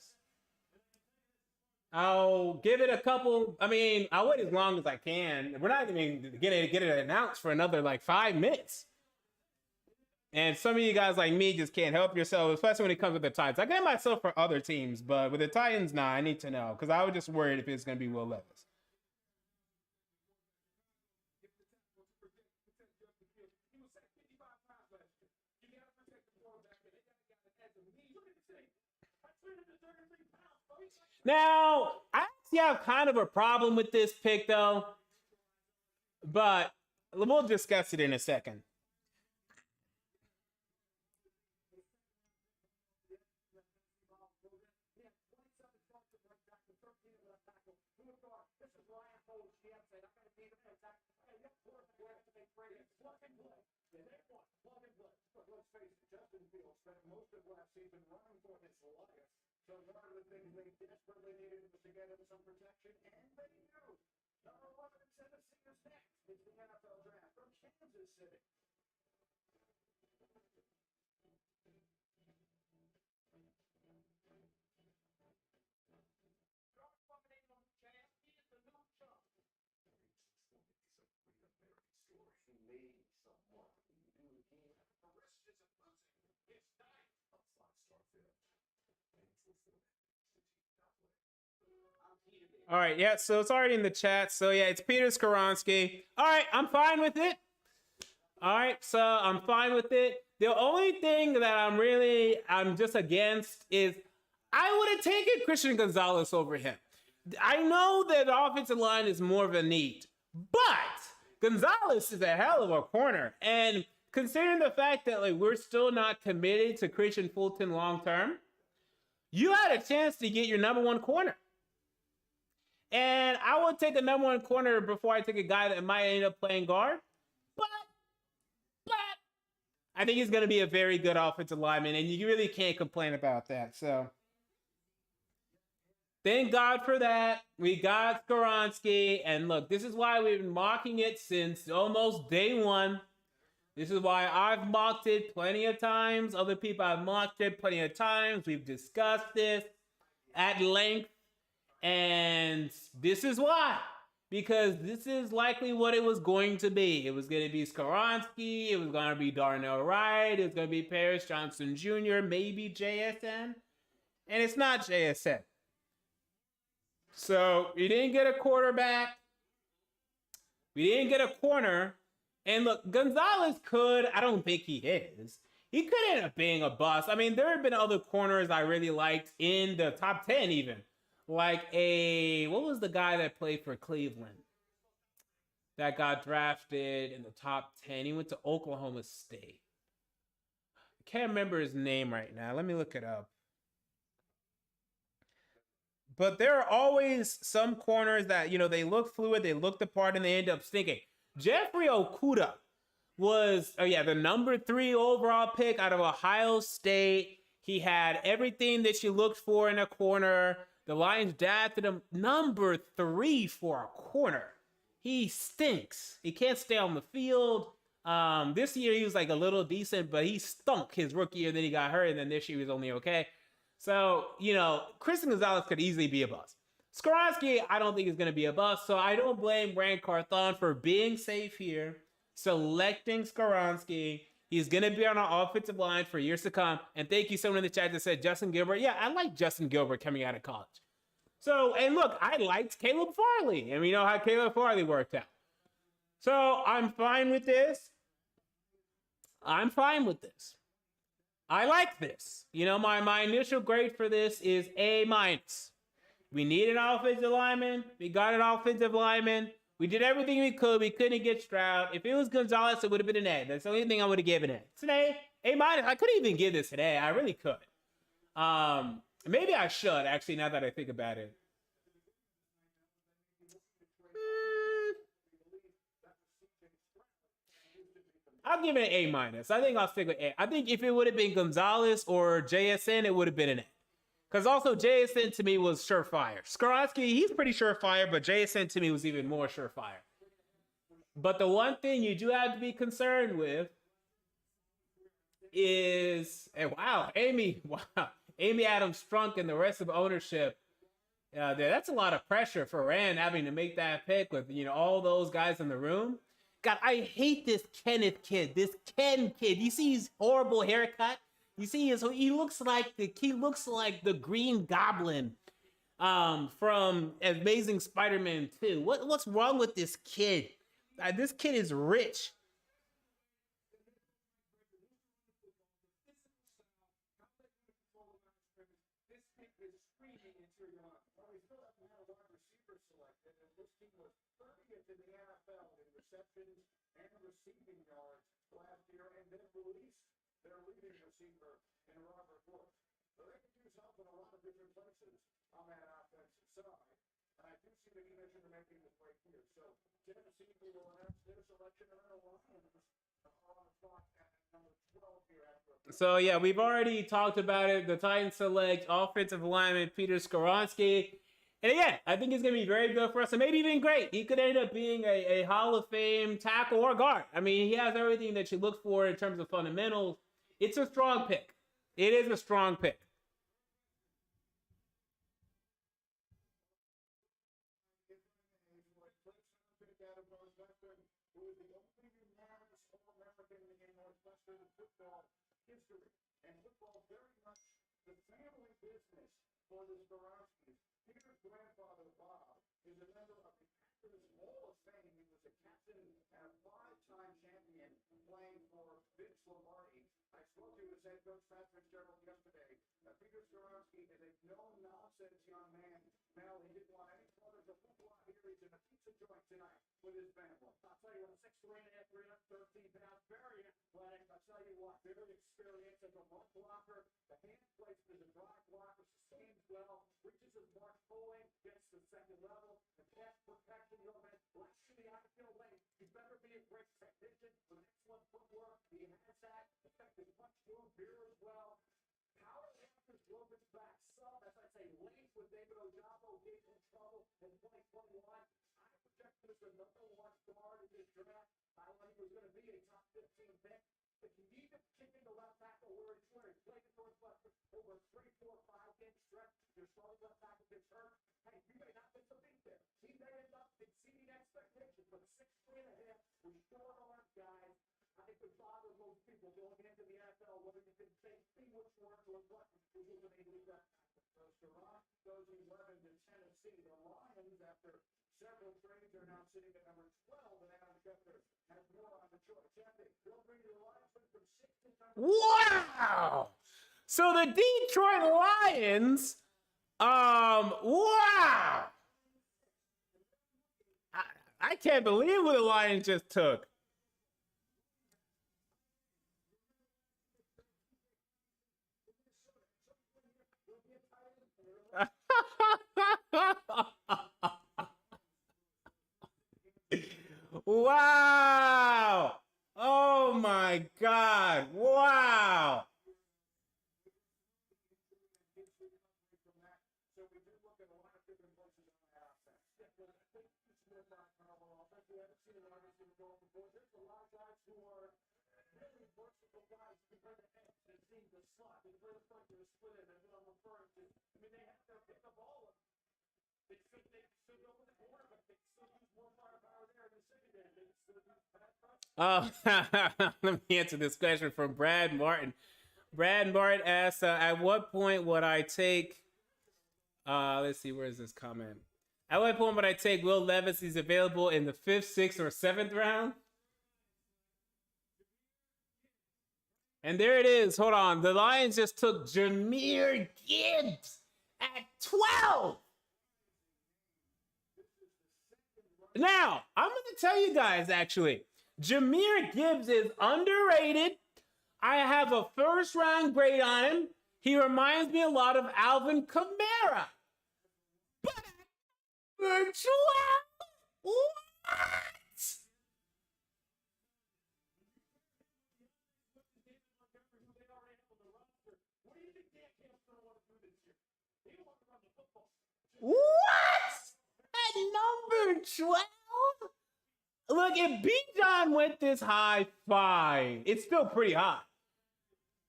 I'll give it a couple. I mean, I'll wait as long as I can. We're not even going to get it announced for another like 5 minutes. And some of you guys like me just can't help yourself, especially when it comes with the Titans. I get myself for other teams, but with the Titans, nah, I need to know. Because I was just worried if it's going to be Will Levis. Now, I actually have kind of a problem with this pick, though. But we'll discuss it in a second. Justin Fields spent most of last season running for his life. So one of the things they desperately needed was to get him some protection, and they knew. Number 1 in Tennessee is next. It's the NFL draft from Kansas City. All right, yeah, so it's already in the chat. So, yeah, it's Peter Skoronski. All right, I'm fine with it. All right, so I'm fine with it. The only thing that I'm just against is I would have taken Christian Gonzalez over him. I know that the offensive line is more of a need, but Gonzalez is a hell of a corner. And considering the fact that like we're still not committed to Christian Fulton long term, you had a chance to get your number 1 corner. And I would take a number 1 corner before I take a guy that might end up playing guard. But I think he's going to be a very good offensive lineman, and you really can't complain about that. So thank God for that. We got Skoronski. And look, this is why we've been mocking it since almost day 1. This is why I've mocked it plenty of times. Other people have mocked it plenty of times. We've discussed this at length. And this is why. Because this is likely what it was going to be. It was going to be Skoronski. It was going to be Darnell Wright. It was going to be Paris Johnson Jr., maybe JSN. and it's not JSN. So we didn't get a quarterback. We didn't get a corner. And look, Gonzalez could, I don't think he is. He could end up being a bust. I mean, there have been other corners I really liked in the top 10 even. Like what was the guy that played for Cleveland that got drafted in the top 10? He went to Oklahoma State. I can't remember his name right now. Let me look it up. But there are always some corners that, they look fluid, they look the part, and they end up stinking. Jeffrey Okudah was, the number 3 overall pick out of Ohio State. He had everything that you looked for in a corner. The Lions drafted him number 3 for a corner. He stinks. He can't stay on the field. This year he was like a little decent, but he stunk his rookie year. Then he got hurt, and then this year he was only okay. So, Christian Gonzalez could easily be a bust. Skoronski, I don't think is going to be a bust, so I don't blame Rand Carthon for being safe here, selecting Skoronski. He's going to be on our offensive line for years to come. And thank you, someone in the chat that said Justin Gilbert. Yeah, I like Justin Gilbert coming out of college. So, and look, I liked Caleb Farley, and we know how Caleb Farley worked out. So, I'm fine with this. I like this. My initial grade for this is A-. We need an offensive lineman. We got an offensive lineman. We did everything we could. We couldn't get Stroud. If it was Gonzalez, it would have been an A. That's the only thing I would have given it. It's an A. A-. I couldn't even give this an A. I really could. Maybe I should, actually, now that I think about it. I'll give it an A-. I think I'll stick with A. I think if it would have been Gonzalez or JSN, it would have been an A. Because also JSN to me was surefire. Skoronski, he's pretty surefire, but JSN to me was even more surefire. But the one thing you do have to be concerned with is, Amy Adams Strunk and the rest of ownership. That's a lot of pressure for Rand having to make that pick with all those guys in the room. God, I hate this Kenneth kid, this Ken kid. You see his horrible haircut? You see he looks like the Green Goblin from Amazing Spider-Man 2. What's wrong with this kid? This kid is rich. In the NFL in receptions and receiving yards last year, and then released their leading receiver in Robert Woods. So they can use help in a lot of different places on that offensive side. And I do see the commissioner making this right here. So Tennessee will announce their selection of the Lions on the clock at number 12 here after. So yeah, we've already talked about it. The Titans select offensive lineman Peter Skoronski. And again, I think he's going to be very good for us and maybe even great. He could end up being a Hall of Fame tackle or guard. I mean, he has everything that you look for in terms of fundamentals. It's a strong pick. It is a strong pick. Who is the only unanimous All-American in Northwestern football history. And football very much the family business for the Skoronskis. Peter's grandfather, Bob, is a member of the Patriots Hall of Fame. He was a captain and a 5-time champion playing for Vince Lombardi. I spoke to his head coach, Pat Fitzgerald, yesterday. Peter Skoronski is a no-nonsense young man. Mel, he didn't want any brothers of football here. He's in a pizza joint tonight with his family. I'll tell you what, 6'3.5", 313 pounds, very athletic. I'll tell you what, very experienced as a run blocker. The hand placement as a drive blocker, sustains well, reaches his mark pulling, gets to the second level. The pass protection, young man, lets you the outfield lane. He better be a great technician with excellent footwork. He has that effective punch move here as well. Power after Roman's back, some, as I say, late with David Ojabo, gave him trouble in 2021. I projected as the number 1 guard in this draft. I thought he was going to be a top 15 pick. If you need to kick into left tackle where he's played at Northwestern over a 3, 4, 5-game stretch, your starting left tackle gets hurt. Hey, you may not miss a beat there. He may end up exceeding expectations, but 6'3.5" with short-armed guys. I think the bother most people going into the NFL, whether you can say which works or what, is eliminating left tackle. Skoronski goes 11 to Tennessee. The Lions, after several trades, are now sitting at number 12, and Adam Schefter has more on the choice. They'll bring the Lions from 6 to number. Wow. So the Detroit Lions, wow. I can't believe what the Lions just took. Wow. Oh my God. Wow. So we do look at a lot of different places on that offense. We haven't seen a lot of these going before. There's a lot of guys who are really versatile guys who play the edge. They seem the slot. They play the front to the split end. That's what I'm referring to. I mean, they have to pick the ball up. They should go with the corner, but they still use more firepower there in the secondary. They still use bad touch. Let me answer this question from Brad Martin. Brad Martin asks, at what point would I take, let's see, where is this comment? At what point would I take Will Levis? He's available in the 5th, 6th, or 7th round. And there it is. Hold on. The Lions just took Jahmyr Gibbs at 12. Now, I'm going to tell you guys, actually, Jahmyr Gibbs is underrated. I have a 1st-round grade on him. He reminds me a lot of Alvin Kamara. But at 12? What? What? At number 12? Look, if Bijan went this high, fine. It's still pretty high.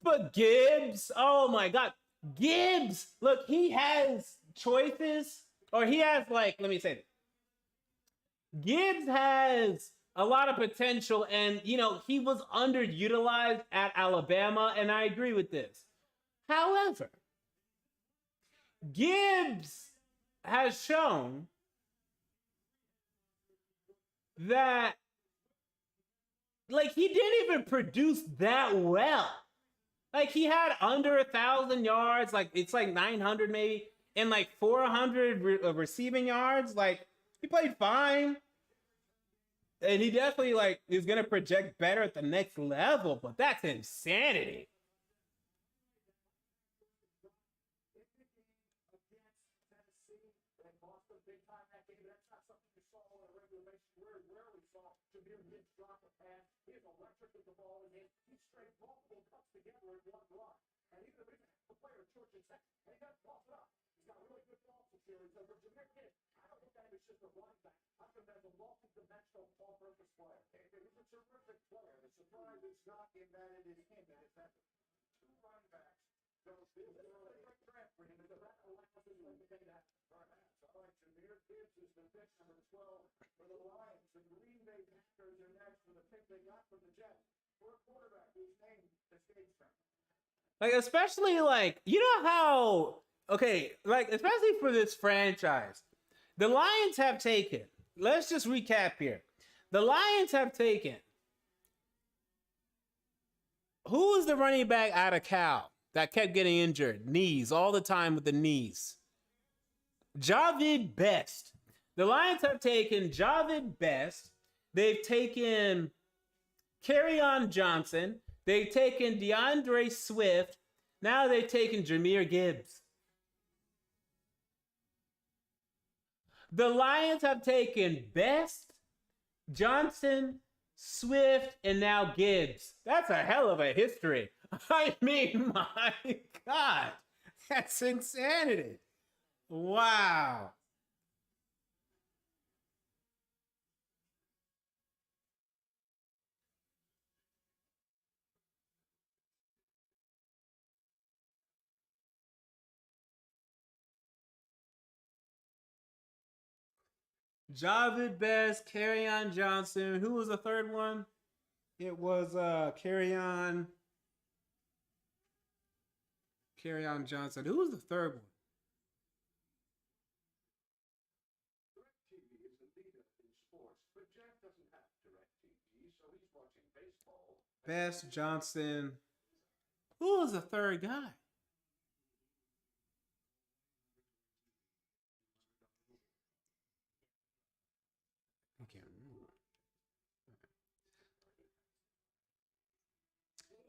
But Gibbs, oh my God. Gibbs, look, he has choices, or he has, like, let me say this. Gibbs has a lot of potential, and, you know, he was underutilized at Alabama, and I agree with this. However, Gibbs has shown that, like, he didn't even produce that well. Like, he had under 1,000 yards, like, it's like 900 maybe, and like 400 receiving yards. Like, he played fine. And he definitely, like, is going to project better at the next level, but that's insanity. Jahmyr Gibbs dropped a pass. He is electric with the ball in hand. He straight multiple cuts together in one block. And he's a big player, short and second. And he got to toss it up. He's got really good ball security. So for Jahmyr Gibbs, I don't look at him as just a running back. I look at him as a multi-dimensional all-purpose player. He's a terrific player. The surprise is not in that it is him. It is that 2 running backs. So this is a great draft for him. And that allows him to make that perhaps. All right, Jahmyr Gibbs is the pick, number 12 for the Lions. The Green Bay Packers are next for the pick they got from the Jets for a quarterback whose name escapes them. Like, especially, like, you know how, okay, like, especially for this franchise, the Lions have taken, let's just recap here. The Lions have taken, who was the running back out of Cal that kept getting injured? Knees, all the time with the knees. Javid Best. The Lions have taken Javid Best. They've taken Kerryon Johnson. They've taken DeAndre Swift. Now they've taken Jahmyr Gibbs. The Lions have taken Best, Johnson, Swift, and now Gibbs. That's a hell of a history. I mean, my God. That's insanity. Wow. Javid Best, Kerryon Johnson. Who was the third one? It was Kerryon Johnson. Who was the third one? Best Johnson. Who was the third guy? I can't remember.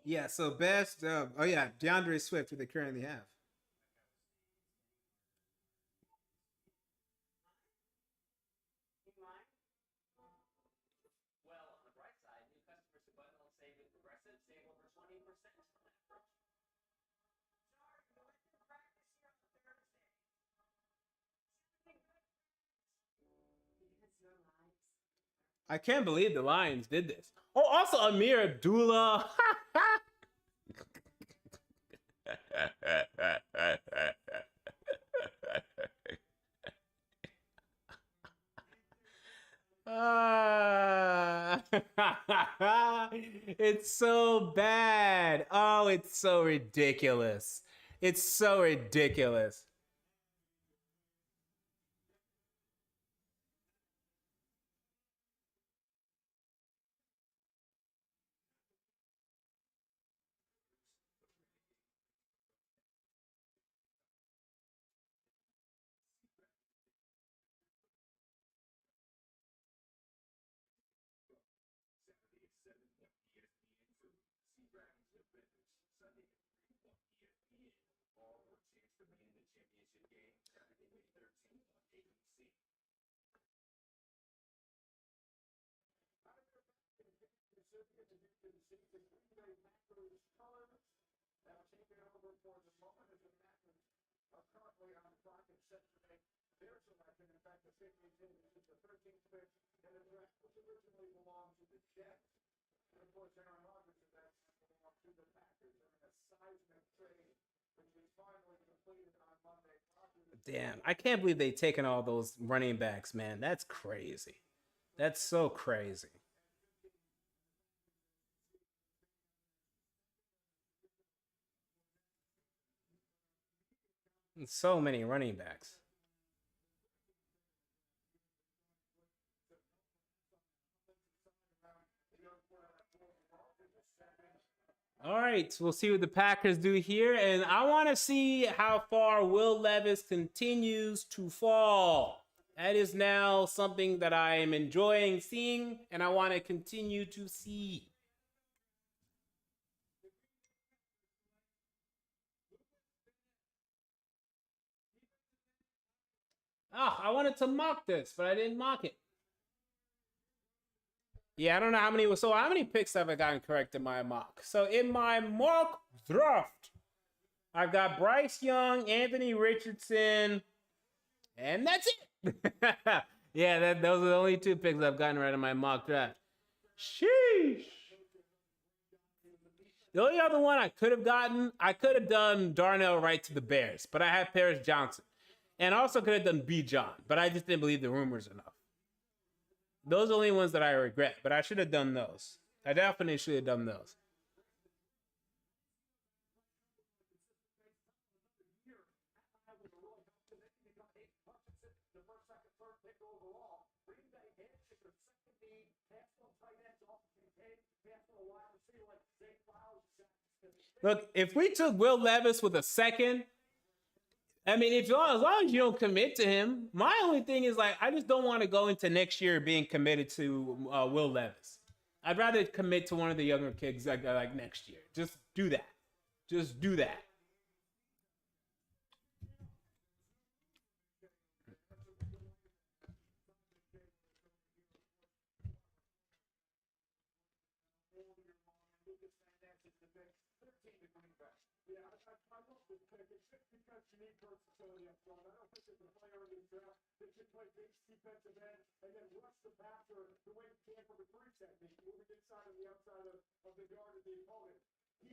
Yeah, so best. Oh yeah, DeAndre Swift, who they currently have. Well, on the bright side, new customers who bundle and save with Progressive save over 20% on that approach. I can't believe the Lions did this. Oh, also Amir Abdullah. It's so bad. Oh, it's so ridiculous. It's so ridiculous. Damn, I can't believe they've taken all those running backs, man. That's crazy. That's so crazy. So many running backs. All right, we'll see what the Packers do here. And I want to see how far Will Levis continues to fall. That is now something that I am enjoying seeing, and I want to continue to see. I wanted to mock this, but I didn't mock it. Yeah, I don't know how many. So how many picks have I gotten correct in my mock? So in my mock draft, I've got Bryce Young, Anthony Richardson, and that's it. Yeah, those are the only 2 picks I've gotten right in my mock draft. Sheesh. The only other one I could have done Darnell Wright to the Bears, but I had Paris Johnson. And also could have done B. John, but I just didn't believe the rumors enough. Those are the only ones that I regret, but I should have done those. I definitely should have done those. Look, if we took Will Levis with a second, I mean, as long as you don't commit to him, my only thing is like I just don't want to go into next year being committed to Will Levis. I'd rather commit to one of the younger kids like next year. Just do that. Just do that. versatility up front. I don't think there's a player in this draft that should play base defensive end and then rush the passer the way Tampa recruits technique, moving inside and the outside of the guard of the opponent. He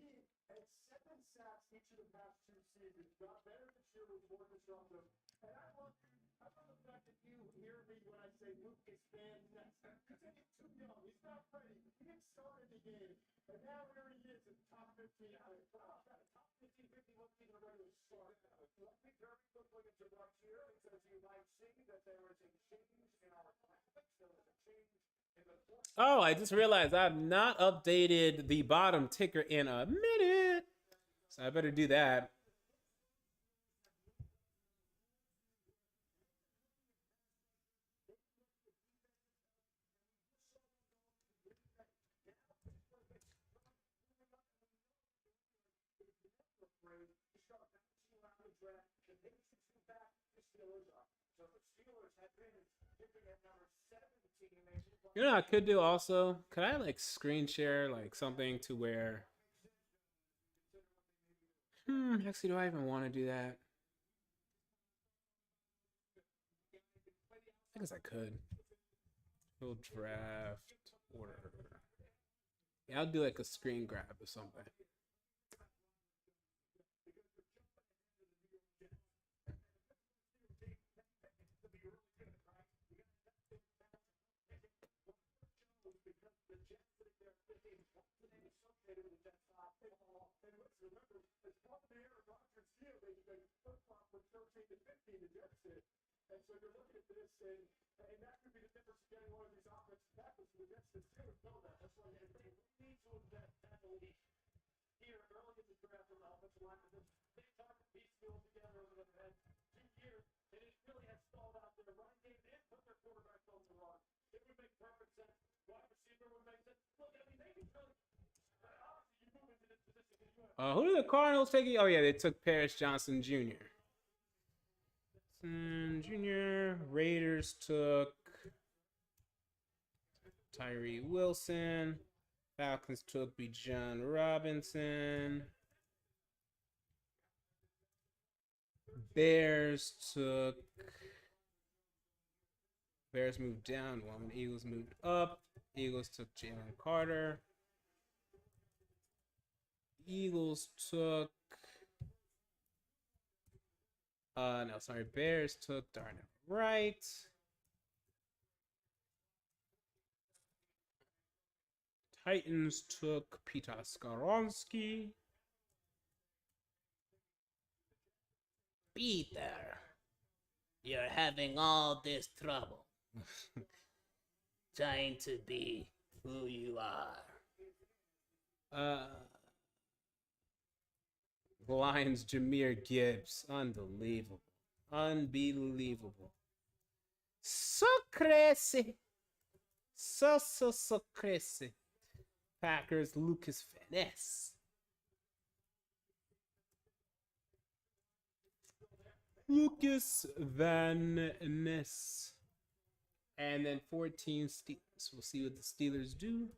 had 7 sacks each of the past 2 seasons. Got better this year, was more disruptive. And I love the fact that you hear me when I say Luke is fantastic. Because he's too young. He's not ready. He didn't start in the game. And now here he is in top 15. Top 15, 50 wasn't even a regular start. Lucky Derby looked like it's a rush here. He says you might see that there is a change in our graphics. There is a change Oh, I just realized I've not updated the bottom ticker in a minute. So I better do that. You know what I could do also? Could I like screen share like something to where actually do I even want to do that? I guess I could. We'll draft order. Yeah, I'll do like a screen grab or something. And so you're looking at this, and that could be the difference in getting one of these offensive tackles to the Jets. The Steelers know that. That's why they need to invest heavily here early in the draft on the offensive line. Because they talked these skills together over the past 2 years, and it really has stalled out there. Running game and put their quarterback on the run. It would make perfect sense. Wide receiver would make sense. Look, I mean, they can really. Obviously, you move into this position. Who did the Cardinals take? Oh yeah, they took Paris Johnson Jr. Jr. Raiders took Tyree Wilson. Falcons took Bijan Robinson. Bears moved down one. Eagles moved up. Eagles took Jalen Carter. Eagles took Bears took Darnell Wright. Titans took Peter Skoronski. Peter, you're having all this trouble trying to be who you are. The Lions, Jahmyr Gibbs. Unbelievable. So crazy. So crazy. Packers, Lucas Van Ness. And then 14 Steelers. We'll see what the Steelers do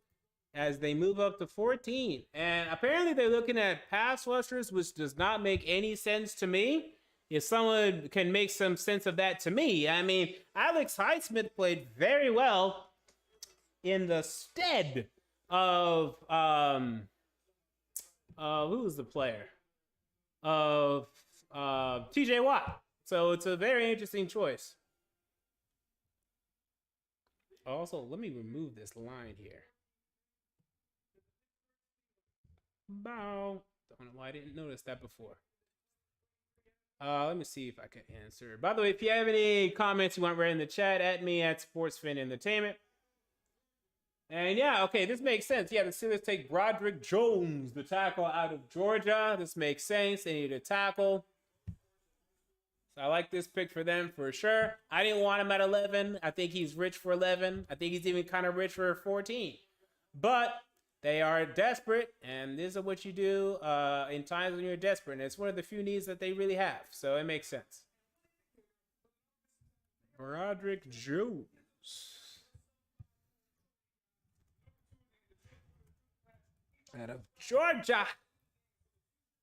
as they move up to 14. And apparently they're looking at pass rushers, which does not make any sense to me. If someone can make some sense of that to me. I mean, Alex Highsmith played very well in the stead of who was the player? Of TJ Watt. So it's a very interesting choice. Also, let me remove this line here. Bow. Don't know why I didn't notice that before. Let me see if I can answer. By the way, if you have any comments you want right in the chat, at me at SportsFan Entertainment. And yeah, okay, this makes sense. Yeah, the Steelers take Broderick Jones, the tackle out of Georgia. This makes sense. They need a tackle. So I like this pick for them for sure. I didn't want him at 11. I think he's rich for 11. I think he's even kind of rich for 14. But they are desperate, and this is what you do in times when you're desperate. And it's one of the few needs that they really have. So it makes sense. Broderick Jones. Out of Georgia.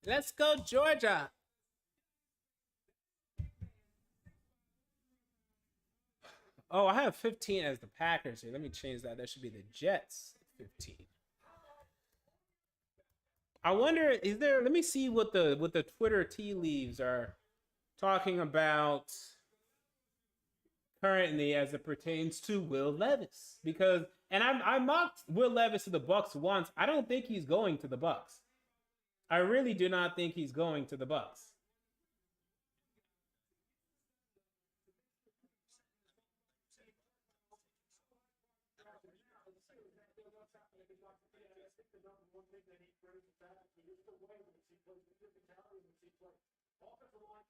Let's go, Georgia. Oh, I have 15 as the Packers here. Let me change that. That should be the Jets. 15. I wonder, is there, let me see what the Twitter tea leaves are talking about currently as it pertains to Will Levis. Because, and I mocked Will Levis to the Bucs once. I don't think he's going to the Bucs. I really do not think he's going to the Bucs.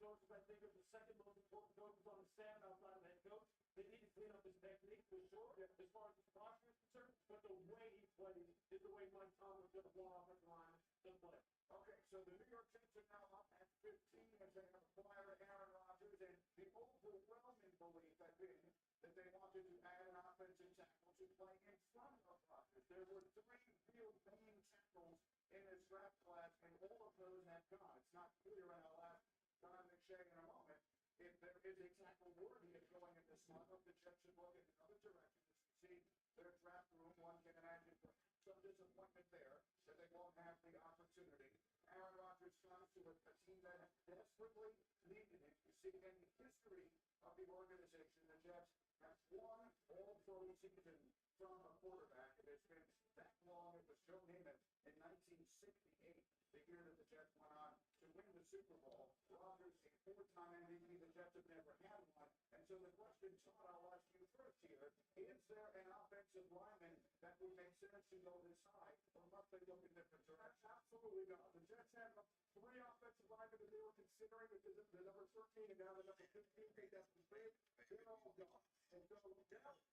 coaches, I think, is the second most important coaches on the staff outside of head coach. They need to clean up his technique for sure, as far as his posture is concerned, but the way he plays is the way Mike Tomlin's going to want offensive line to play. Okay, so the New York Jets are now up at 15 as they have acquired Aaron Rodgers, and the overwhelming belief has been that they wanted to add an offensive tackle to play in front of Rodgers. There were 3 real main tackles in this draft class, and all of those have gone. It's not clear, and I'll ask Don McShay in a moment, if there is a tackle worthy of going in this one, if the Jets should look in another direction to see their draft room. One can imagine some disappointment there that they won't have the opportunity. Aaron Rodgers comes to a team that desperately needed him. You see, in the history of the organization, the Jets have won all-pro season from a quarterback. It has been that long. It was Joe Namath in 1968, the year that the Jets went on to win the Super Bowl. Rodgers, a 4-time MVP. The Jets have never had one. And so the question, Todd, I'll ask you first here, is there an offensive lineman that would make sense to go this high, or must they look in different directions? Absolutely not. The Jets have 3 offensive linemen that they were considering, because the number 13 and now the number 15, that's the big. They're all gone. And so now,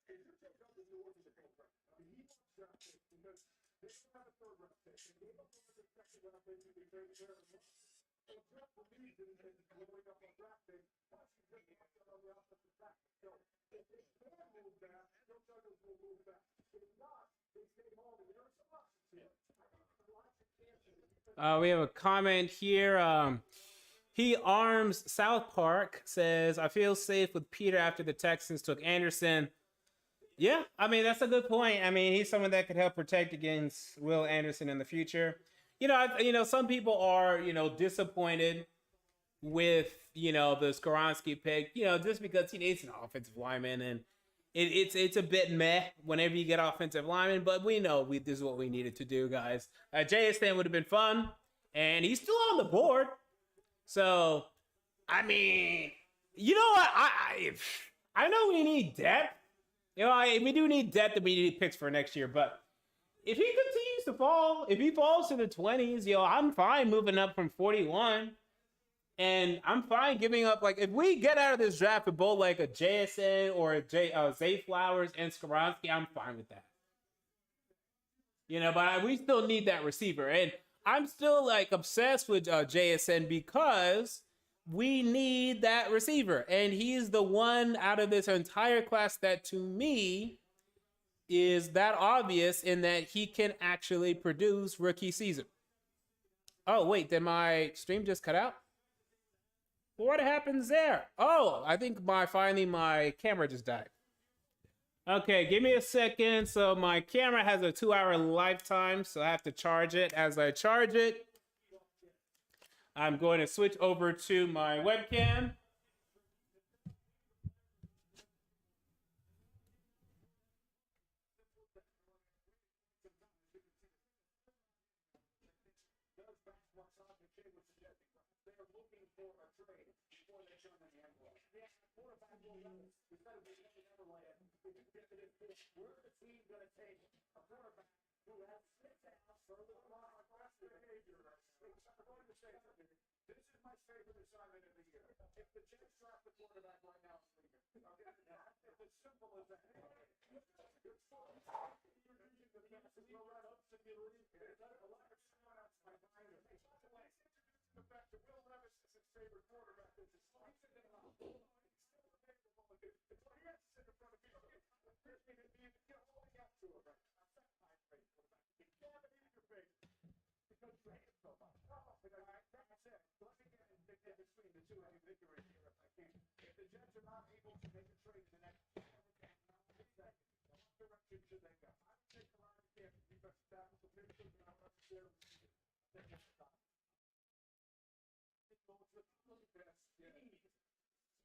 if you take up the New Orleans program, I mean, he wants draft picks because they don't have a 3rd round pick. And they don't have a 2nd round pick to be very fair. So Jeff believes in going up on draft pick. Plus, he's just locked on the offensive back. So if they can move back, Joe Douglas will move back. If not, they stay home. And there are some options here. We have a comment here. He Arms South Park says, I feel safe with Peter after the Texans took Anderson. Yeah, I mean, that's a good point. I mean, he's someone that could help protect against Will Anderson in the future. Some people are, disappointed with, the Skoronski pick, just because he needs an offensive lineman. And it's a bit meh whenever you get offensive linemen, but we know this is what we needed to do, guys. JSN would have been fun, and he's still on the board. So, I mean, you know what? I know we need depth. We do need depth, and we need picks for next year. But if he continues to fall, if he falls to the 20s, I'm fine moving up from 41. And I'm fine giving up. Like, if we get out of this draft with both, like, a JSN or a Zay Flowers and Skoronski, I'm fine with that. But we still need that receiver. And I'm still, like, obsessed with JSN because we need that receiver. And he's the one out of this entire class that, to me, is that obvious in that he can actually produce rookie season. Oh, wait, did my stream just cut out? What happens there? Oh, I think finally my camera just died. Okay, give me a second. So my camera has a 2-hour lifetime, so I have to charge it. As I charge it, I'm going to switch over to my webcam. They're looking for a trade before they turn the envelope. Yeah, quarterback Will Levis. We've got to be Neverland. Where's the team going to take a quarterback who has 6 hours for a little while aggressive behavior? I'm going to say something. This is my favorite assignment of the year. If the Jets draft the quarterback right now, it's leaving. It's as simple as that. It's fun. You're using the passes, no run-ups, and you're leaving. A lot of shout-outs behind him. The fact that Will Levis is his favorite quarterback is his slice it in off. He's still available. It's like he has to sit in front of people. You're holding up to him. I'm not my favorite quarterback. You can't have it in your face because you hate him so much. That's it. Let me get in between the two any victory here if I can. If the Jets are not able to make a trade in the next 10 seconds, what direction should they go? I would take a lot of chances because that was the big thing that I want to share with you.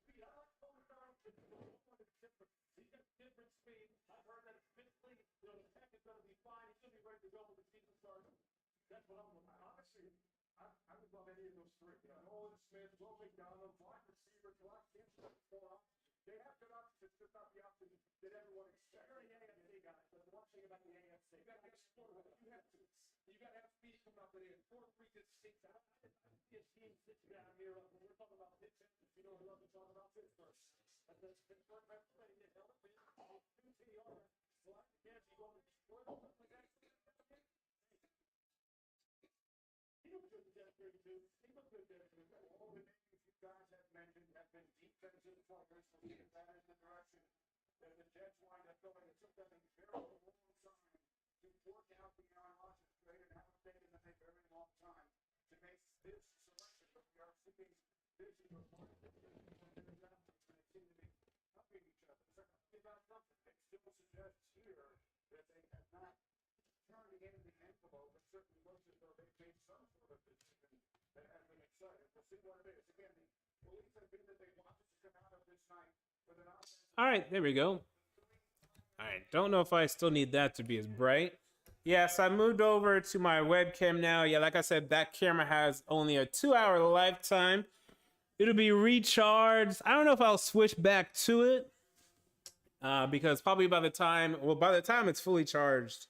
Speed. I like Tony Brown. He's got different speed. I've heard that physically, the tech is going to be fine. He should be ready to go when the season starts. That's what I'm looking at. Honestly, I would love any of those 3. Nolan Smith, Will McDonald, wide receivers, a lot of teams for options. They have good options. It's just not the options that everyone expects. You're an AFC guy. The one thing about the AFC, you got to explore what you have to. You got to have speed coming up in here. 4-3 to 6. I see a team sitting down here. When we're talking about Pittsburgh, you know, we love to talk about Pittsburgh. That's Pittsburgh. That's playing it. Held up in 2 TR. Slide the catch. You want to destroy the play. He looked good there, too. He looked good there, too. All the names you guys have mentioned have been defensive players. So he that is the direction that the Jets wind up going. It took them a very long time to work out beyond Rodgers trade, and haven't taken them a very long time to make this selection. But we are seeing this is a part of the team, and they seem to be helping each other. So about something, it still suggests here that they have not turned in the envelope. It certainly looks as though they've made some sort of decision that has been exciting. We'll see what it is. Again, the belief has been that they want us to come out of this night with an offense. All right, there we go. All right, don't know if I still need that to be as bright. Yes, I moved over to my webcam now. Yeah, like I said, that camera has only a 2-hour lifetime. It'll be recharged. I don't know if I'll switch back to it because probably by the time it's fully charged,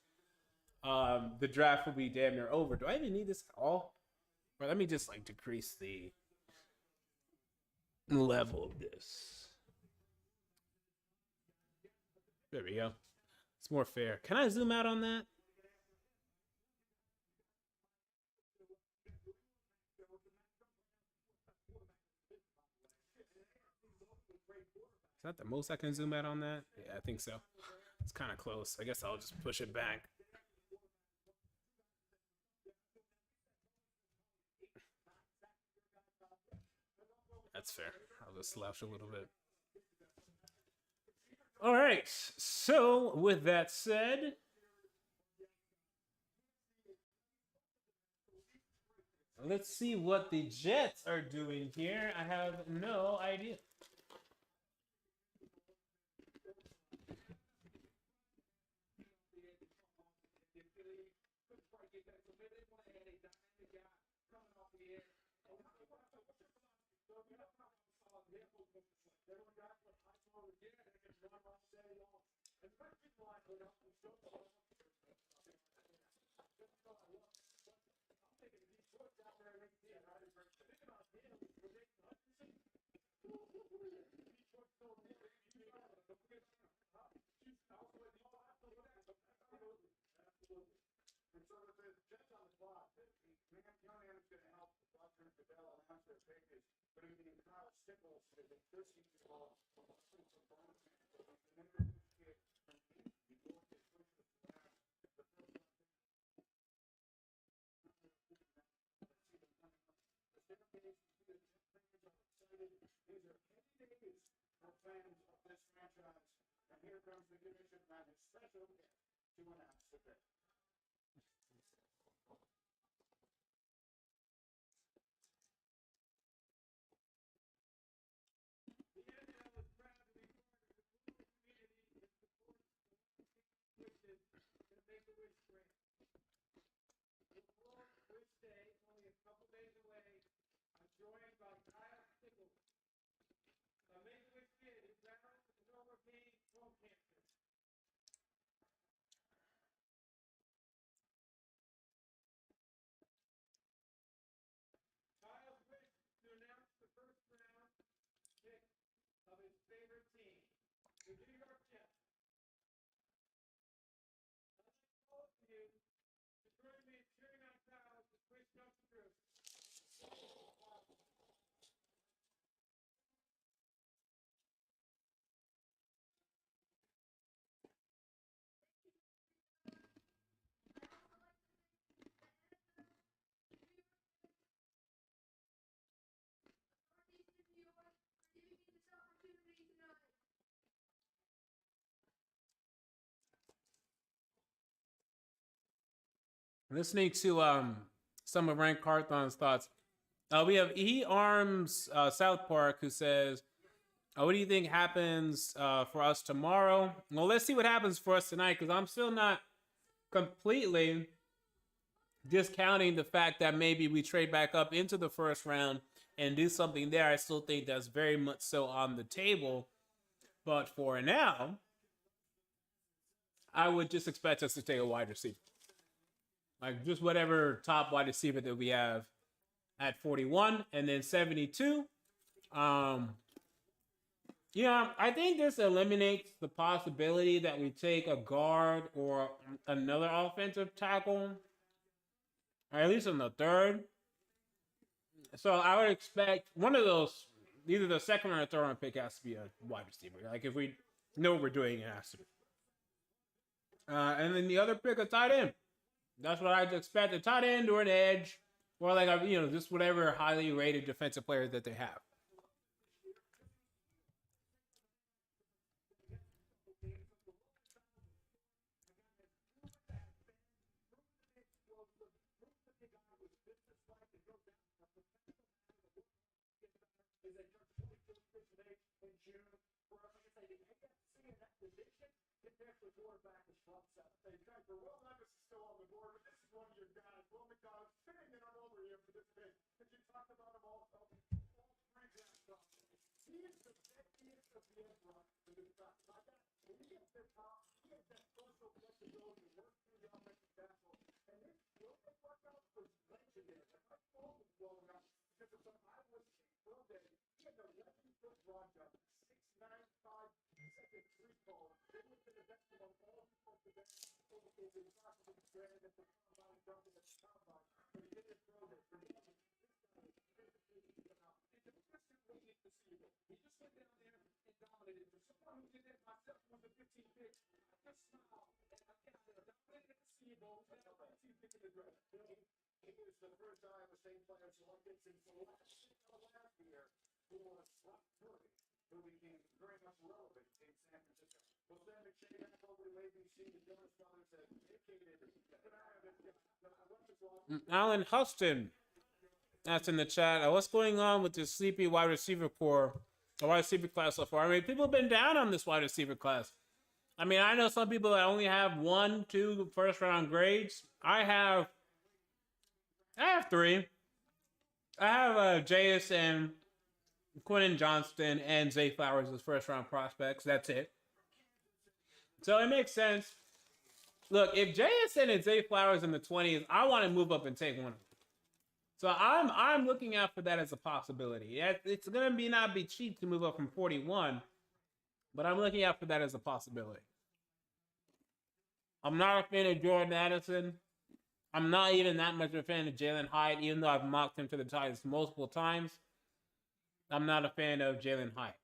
the draft will be damn near over. Do I even need this at all? Or let me just like decrease the level of this. There we go. It's more fair. Can I zoom out on that? Is that the most I can zoom out on that? Yeah, I think so. It's kind of close. I guess I'll just push it back. That's fair. I'll just slouch a little bit. All right. So, with that said, let's see what the Jets are doing here. I have no idea. And so with the Jets on the clock, young Adam's going to help Roger and Goodell announce their pages, but it would be Kyle Stickles is a thirsty ball from Boston from Boston. And then there's this kid from Heat, he brought his switch with the last, the first one. These are heavy days for fans of this franchise. And here comes the division round, a special guest to announce the pick. Joined by Kyle Stickles, a Make-A-Wish kid who battled and overcame colon cancer. Kyle's wish to announce the first round pick of his favorite team, the New York Jets. I'd like all of you to join me in cheering on Kyle as his wish comes true. Listening to some of Rank Carthon's thoughts. We have E Arms South Park who says, what do you think happens for us tomorrow? Well, let's see what happens for us tonight, because I'm still not completely discounting the fact that maybe we trade back up into the first round and do something there. I still think that's very much so on the table. But for now, I would just expect us to take a wide receiver. Like just whatever top wide receiver that we have at 41, and then 72. Yeah, I think this eliminates the possibility that we take a guard or another offensive tackle, or at least in the third. So I would expect one of those, either the second or the third round pick has to be a wide receiver. Like if we know what we're doing, it has to be. And then the other pick, a tight end. That's what I'd expect, a tight end or an edge, or like just whatever highly rated defensive player that they have. Quarterback is front seven. Hey, guys, Will Levis is still on the board, but this is one of your guys. Will McDonald sitting in on over here for this pick. Because you talked about him all three drafts off. He is the victiest of the run for this guy. When he gets this top, he has that social flexibility to work through the offensive tackle. And this Will McDonald was legendary. Like my phone was blowing up because of some eyewitness Will day. He had the 11-foot broad jump, 6'9", 5'2" free fall. They went to the best of all the best. It was possible to grab at the combine, jumping at the combine, but he didn't throw it. This guy is physically out. And the best way to see it, he just went down there and dominated. For someone who did that myself was a 15 pick, I just smiled and I got there. Dominated the Sea Bowl, and I 15 pick in the draft. He was the first Iowa State player selected since last year who was Brock Purdy, who became very much relevant in San Francisco. Well, Sam McShay back over to ABC, the Jonas brothers have indicated Alan Huston, that's in the chat. What's going on with this sleepy wide receiver core, the wide receiver class so far? I mean, people have been down on this wide receiver class. I mean, I know some people that only have 1, 2 first round grades. I have 3. I have JSN, Quentin Johnston, and Zay Flowers as first round prospects. That's it. So it makes sense. Look, if JSN and Zay Flowers in the 20s, I want to move up and take one of them. So I'm looking out for that as a possibility. It's gonna not be cheap to move up from 41, but I'm looking out for that as a possibility. I'm not a fan of Jordan Addison. I'm not even that much of a fan of Jalen Hyatt, even though I've mocked him to the Titans multiple times. I'm not a fan of Jalen Hyatt.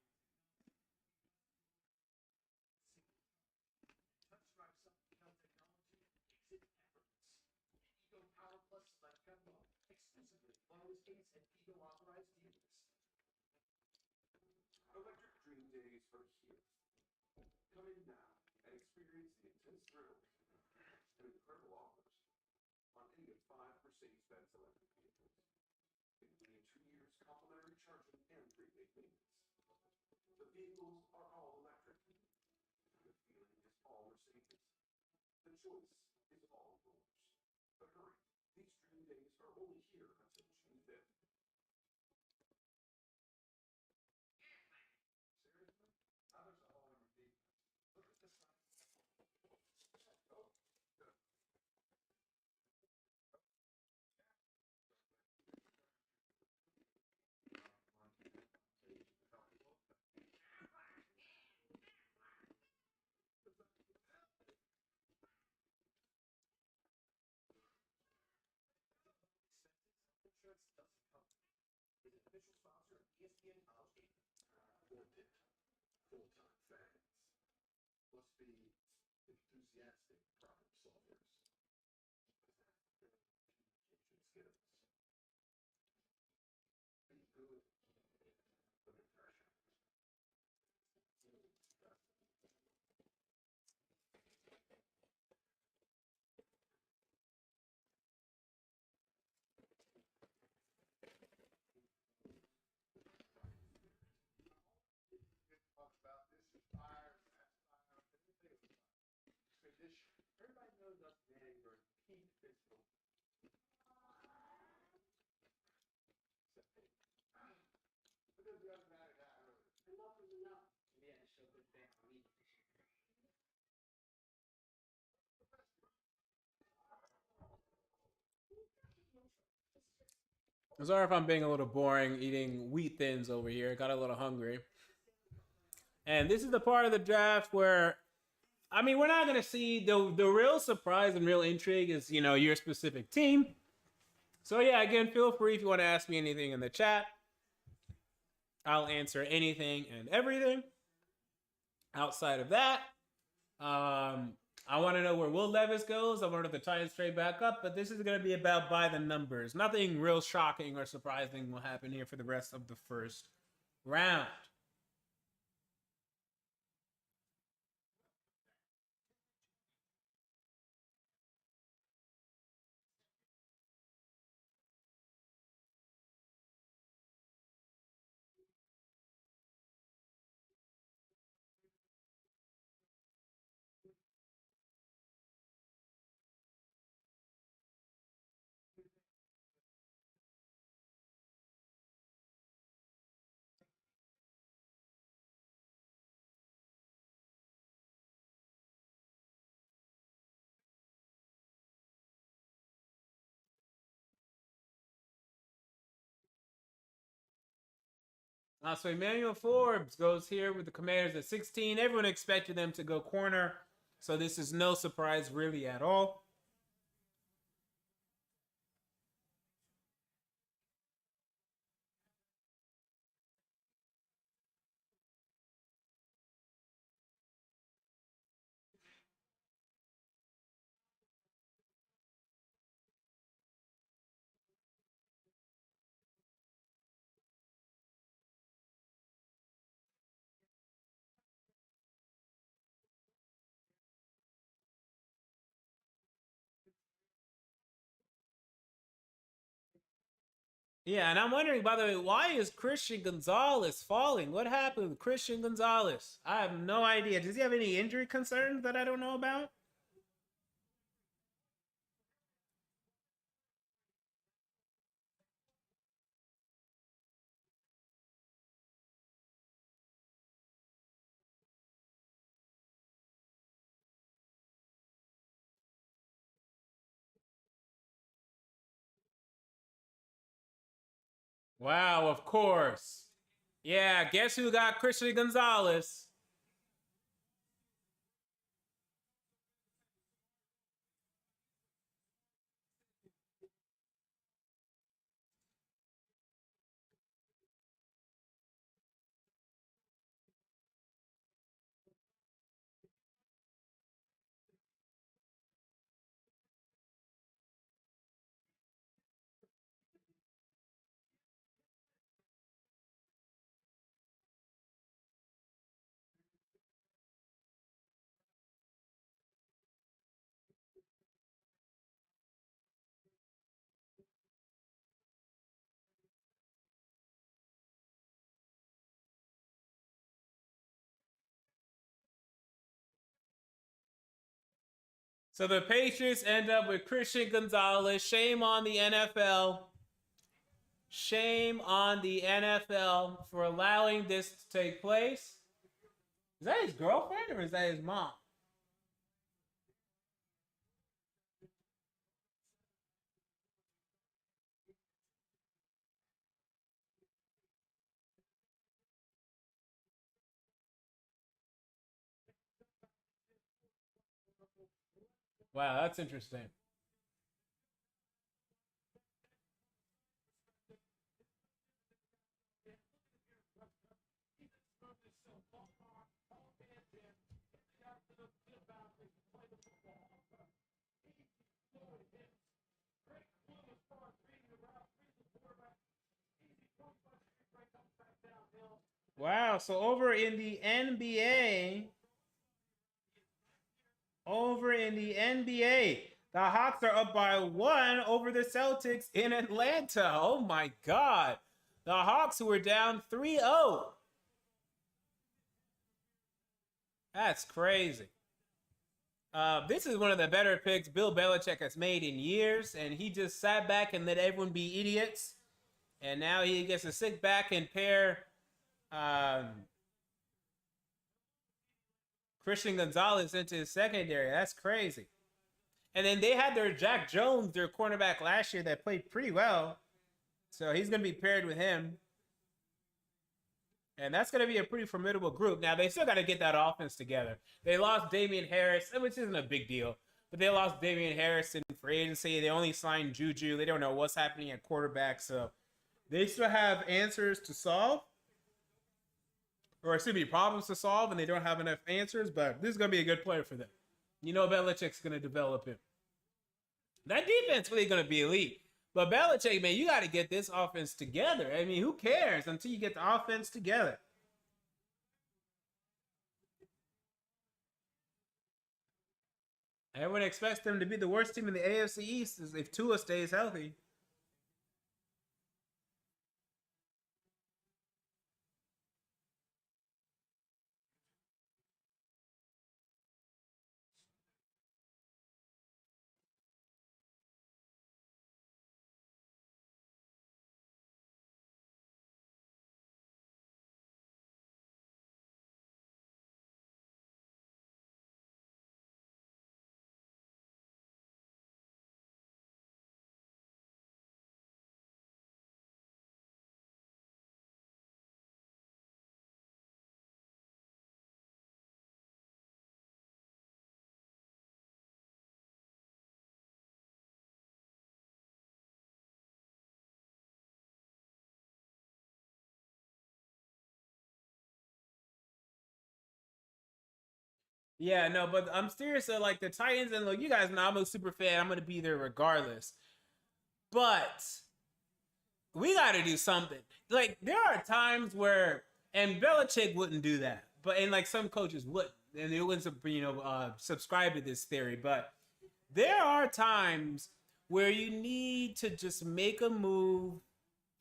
Electric Dream Days are here. Come in now and experience the intense thrill and incredible offers on any of 5 Mercedes-Benz electric vehicles, including 2 years complimentary charging and prepaid maintenance. The vehicles are all electric. The feeling is all Mercedes. The choice is all yours. But hurry, these Dream Days are only here until June 5th. Official sponsor of ESPN College Game. Wanted full-time fans must be enthusiastic problem solvers. Communication skills. Be good under pressure. Everybody knows us Manning are peak physical. But it doesn't matter that early. I love them enough. Yeah, show good fan for me. Sorry if I'm being a little boring eating wheat thins over here. Got a little hungry. And this is the part of the draft where, I mean, we're not going to see the real surprise and real intrigue is, you know, your specific team. So, yeah, again, feel free if you want to ask me anything in the chat. I'll answer anything and everything. Outside of that, I want to know where Will Levis goes. I want to know if the Titans trade back up, but this is going to be about by the numbers. Nothing real shocking or surprising will happen here for the rest of the first round. So Emmanuel Forbes goes here with the Commanders at 16. Everyone expected them to go corner, so this is no surprise really at all. Yeah, and I'm wondering, by the way, why is Christian Gonzalez falling? What happened with Christian Gonzalez? I have no idea. Does he have any injury concerns that I don't know about? Wow, of course. Yeah, guess who got Christian Gonzalez? So the Patriots end up with Christian Gonzalez. Shame on the NFL. Shame on the NFL for allowing this to take place. Is that his girlfriend or is that his mom? Wow, that's interesting. Wow, so over in the NBA, the Hawks are up by 1 over the Celtics in Atlanta. Oh my God. The Hawks, who were down 3-0. That's crazy. This is one of the better picks Bill Belichick has made in years, and he just sat back and let everyone be idiots. And now he gets to sit back and pair Christian Gonzalez into his secondary. That's crazy. And then they had their Jack Jones, their cornerback last year, that played pretty well. So he's going to be paired with him. And that's going to be a pretty formidable group. Now, they still got to get that offense together. They lost Damian Harris, which isn't a big deal. But they lost Damian Harris in free agency. They only signed Juju. They don't know what's happening at quarterback. So they still have answers to solve. Or excuse me, problems to solve, and they don't have enough answers. But this is going to be a good player for them. You know Belichick's going to develop him. That defense really going to be elite. But Belichick, man, you got to get this offense together. I mean, who cares until you get the offense together? Everyone expects them to be the worst team in the AFC East if Tua stays healthy. Yeah, no, but I'm serious. So, like, the Titans, and look, you guys know I'm a super fan. I'm going to be there regardless. But we got to do something. Like, there are times where, and Belichick wouldn't do that, and like some coaches wouldn't, and they wouldn't, subscribe to this theory. But there are times where you need to just make a move,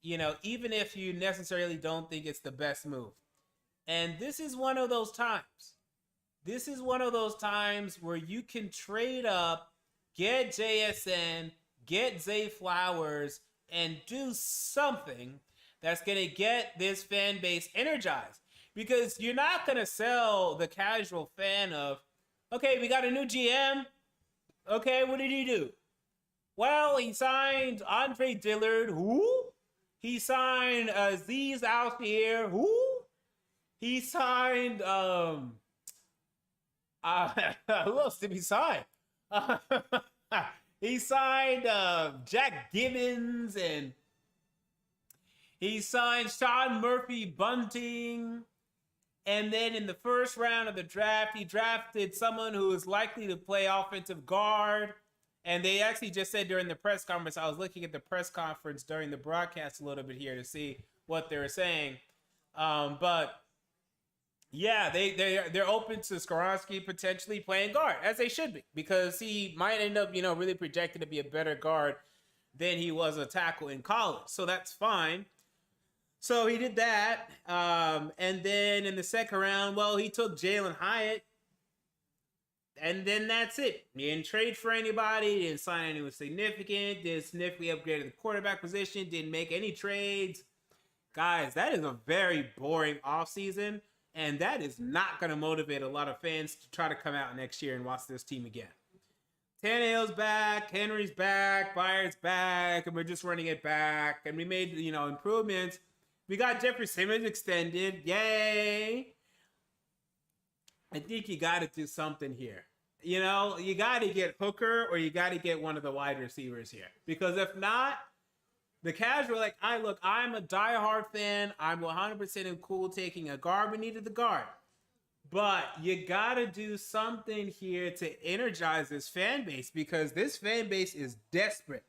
even if you necessarily don't think it's the best move. And this is one of those times. This is one of those times where you can trade up, get JSN, get Zay Flowers, and do something that's going to get this fan base energized. Because you're not going to sell the casual fan of, okay, we got a new GM. Okay, what did he do? Well, he signed Andre Dillard. Who? He signed Aziz Al-Shir. Who? He signed... who else did he sign? He signed Jack Gibbons, and he signed Sean Murphy Bunting. And then in the first round of the draft, he drafted someone who is likely to play offensive guard. And they actually just said during the press conference, I was looking at the press conference during the broadcast a little bit here to see what they were saying. But yeah, they're open to Skoronski potentially playing guard, as they should be, because he might end up, really projected to be a better guard than he was a tackle in college. So that's fine. So he did that. And then in the second round, well, he took Jalen Hyatt. And then that's it. He didn't trade for anybody. Didn't sign anyone significant. Didn't significantly upgrade the quarterback position. Didn't make any trades. Guys, that is a very boring offseason. And that is not going to motivate a lot of fans to try to come out next year and watch this team again. Tannehill's back, Henry's back, Byard's back, and we're just running it back. And we made, improvements. We got Jeffrey Simmons extended. Yay! I think you got to do something here. You got to get Hooker or you got to get one of the wide receivers here. Because if not, the casual, I'm a diehard fan. I'm 100% cool taking a guard. We needed the guard. But you got to do something here to energize this fan base, because this fan base is desperate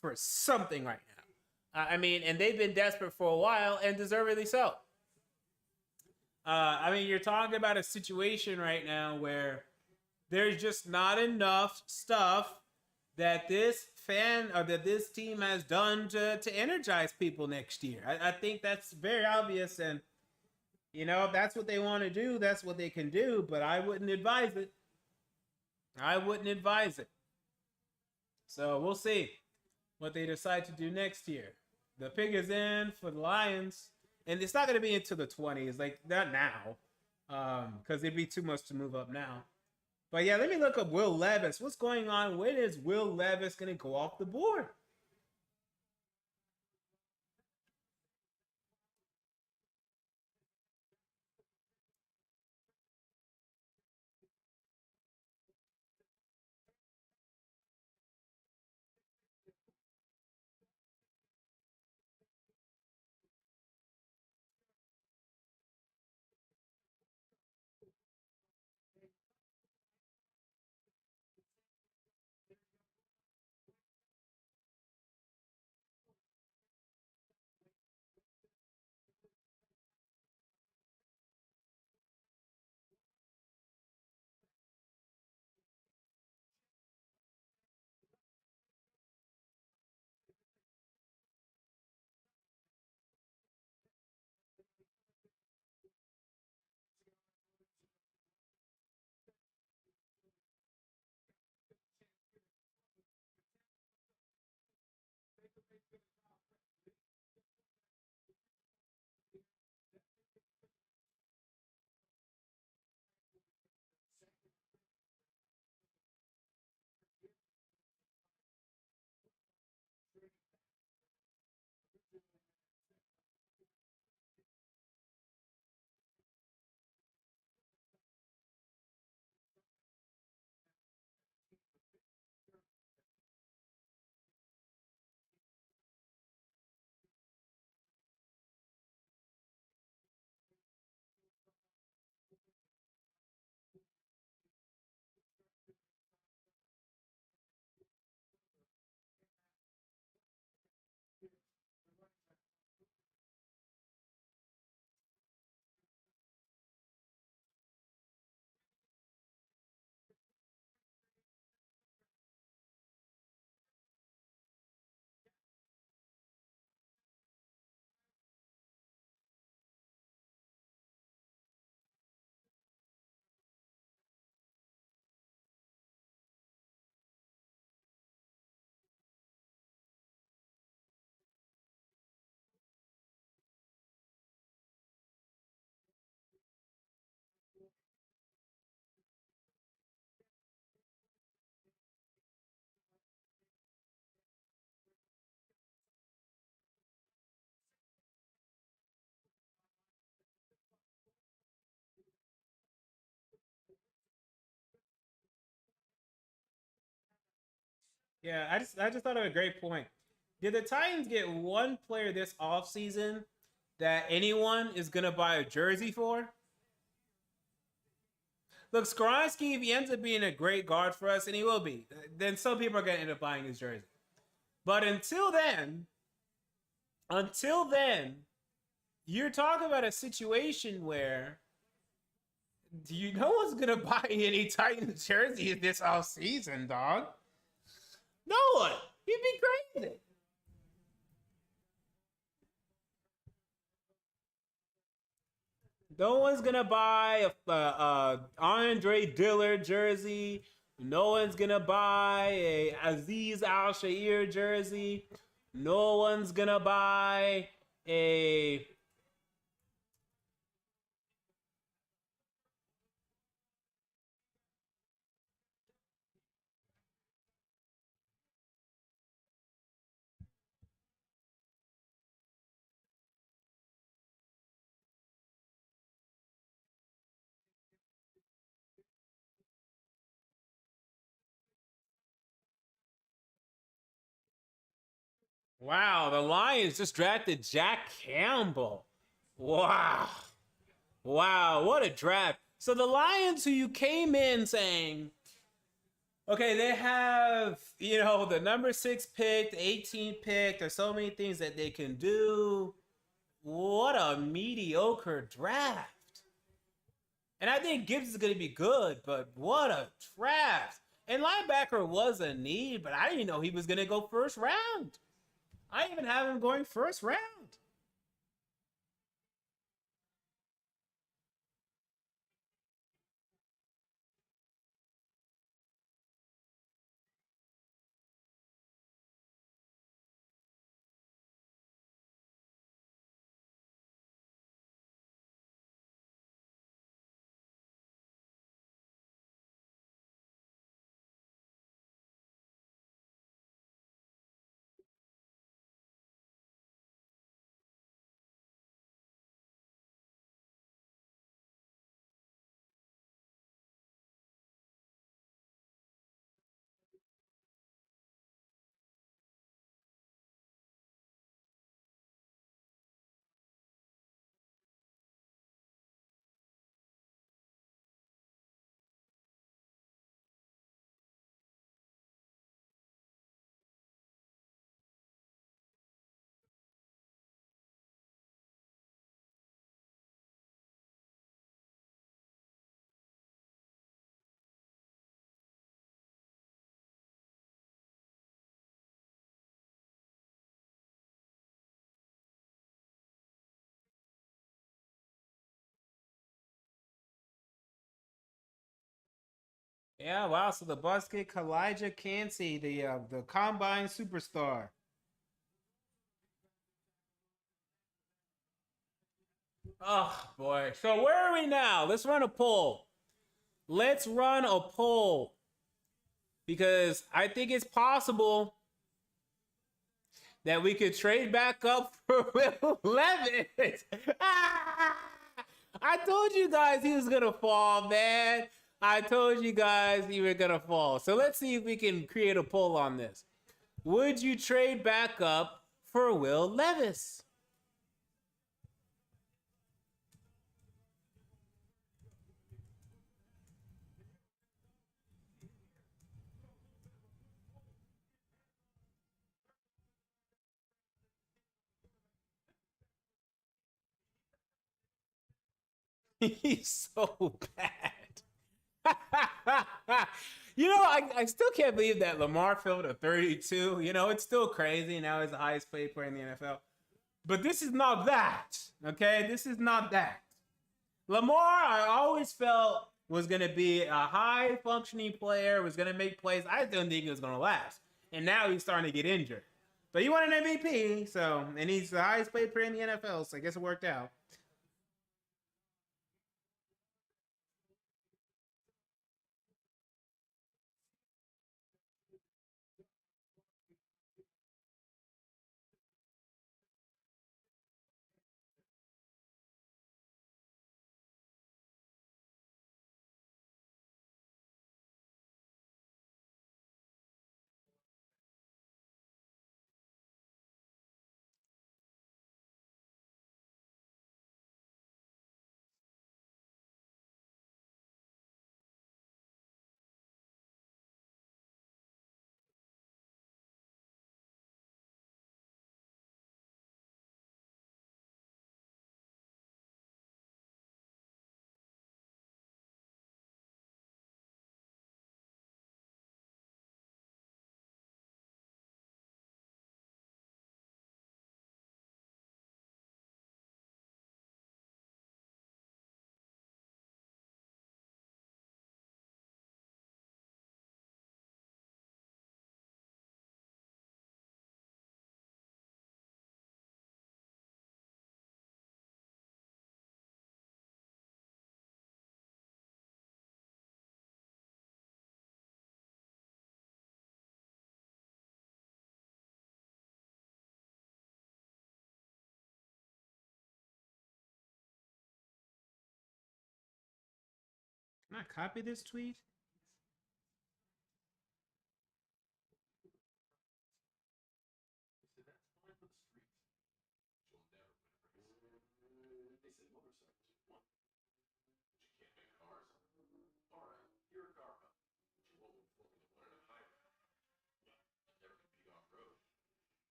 for something right now. And they've been desperate for a while, and deservedly so. You're talking about a situation right now where there's just not enough stuff that this team has done to energize people next year. I think that's very obvious, and if that's what they want to do, that's what they can do, but I wouldn't advise it. So we'll see what they decide to do next year. The pick is in for the Lions, and it's not going to be into the 20s, not now, because it'd be too much to move up now. But yeah, let me look up Will Levis. What's going on? When is Will Levis going to go off the board? Yeah, I just thought of a great point. Did the Titans get one player this offseason that anyone is gonna buy a jersey for? Look, Skoronski, if he ends up being a great guard for us, and he will be, then some people are gonna end up buying his jersey. But until then, you're talking about a situation where no one's gonna buy any Titans jerseys this offseason, dog. No one. You'd be crazy. No one's gonna buy a Andre Dillard jersey. No one's gonna buy a Aziz Al Shair jersey. No one's gonna buy a. Wow, the Lions just drafted Jack Campbell. Wow. Wow, what a draft. So the Lions, who you came in saying, okay, they have, the number 6 pick, the 18th pick. There's so many things that they can do. What a mediocre draft. And I think Gibbs is going to be good, but what a draft. And linebacker was a need, but I didn't know he was going to go first round. I even have him going first round. Yeah, wow. So the Bucks get Kalijah Cansey, the combine superstar. Oh boy. So where are we now? Let's run a poll. Let's run a poll. Because I think it's possible that we could trade back up for Will Levis. I told you guys he was gonna fall, man. I told you guys he was gonna fall. So let's see if we can create a poll on this. Would you trade back up for Will Levis? He's so bad. I still can't believe that Lamar filled a 32. It's still crazy. Now he's the highest paid player in the NFL. But this is not that. Okay? This is not that. Lamar, I always felt was going to be a high functioning player, was going to make plays. I didn't think he was going to last. And now he's starting to get injured. But he won an MVP, and he's the highest paid player in the NFL, so I guess it worked out. Can I copy this tweet?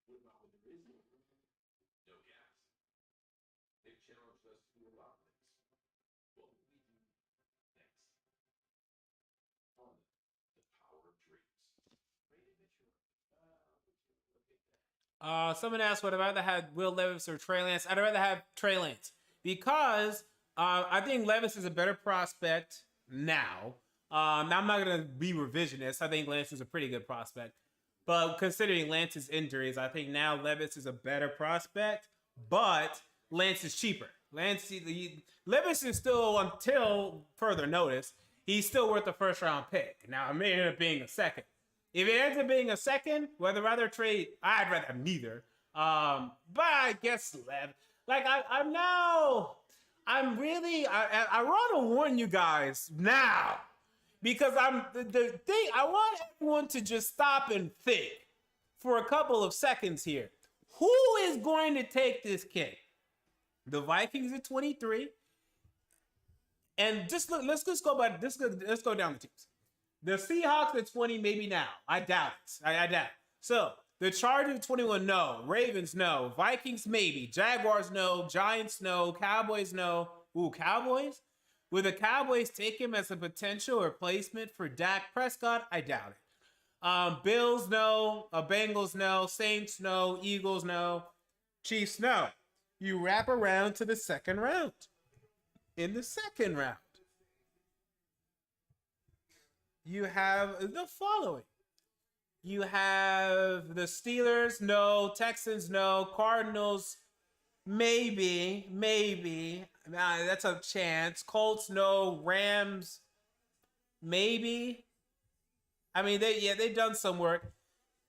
What about when there is no room? No gas. They've challenged us to do a lot of things. What will we do next? On the power of dreams. Rated mature. Look at that. Someone asked, would I rather have Will Levis or Trey Lance? I'd rather have Trey Lance because I think Levis is a better prospect now. Now I'm not going to be revisionist. I think Lance is a pretty good prospect. But considering Lance's injuries, I think now Levis is a better prospect, but Lance is cheaper. Levis is still, until further notice, he's still worth a first-round pick. Now, it may end up being a second. If it ends up being a second, I'd rather have neither. But I guess Lev. Like, I want to warn you guys now. Because the thing, I want everyone to just stop and think for a couple of seconds here. Who is going to take this kid? The Vikings at 23. And just look, let's go down the teams. The Seahawks at 20, maybe now. I doubt it. I doubt it. So the Chargers at 21, no. Ravens, no. Vikings, maybe. Jaguars, no. Giants, no. Cowboys, no. Ooh, Cowboys? Will the Cowboys take him as a potential replacement for Dak Prescott? I doubt it. Bills, no. Bengals, no. Saints, no. Eagles, no. Chiefs, no. You wrap around to the second round. In the second round, you have the following. You have the Steelers, no. Texans, no. Cardinals, maybe. That's a chance. Colts, no. Rams, maybe. I mean, they've done some work.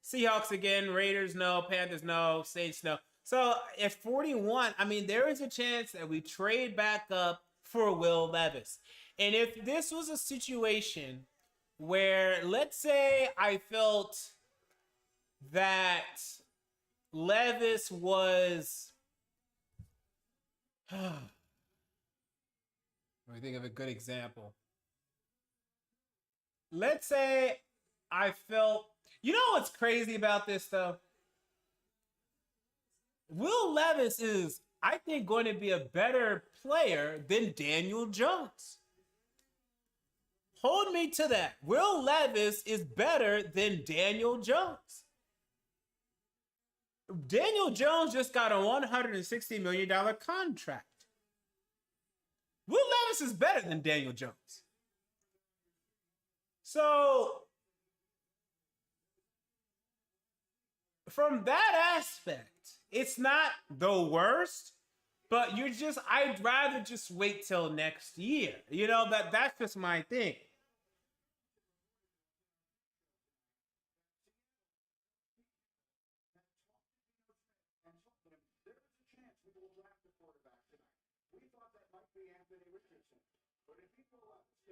Seahawks again. Raiders, no. Panthers, no. Saints, no. So at 41, I mean, there is a chance that we trade back up for Will Levis. And if this was a situation where, let's say, I felt that Levis was... Let me think of a good example. Let's say I felt... You know what's crazy about this, though? Will Levis is, I think, going to be a better player than Daniel Jones. Hold me to that. Will Levis is better than Daniel Jones. Daniel Jones just got a $160 million contract. Will Levis is better than Daniel Jones. So, from that aspect, it's not the worst, but I'd rather just wait till next year. You know, that's just my thing. There is a chance we will draft a quarterback tonight. We thought that might be Anthony Richardson. But if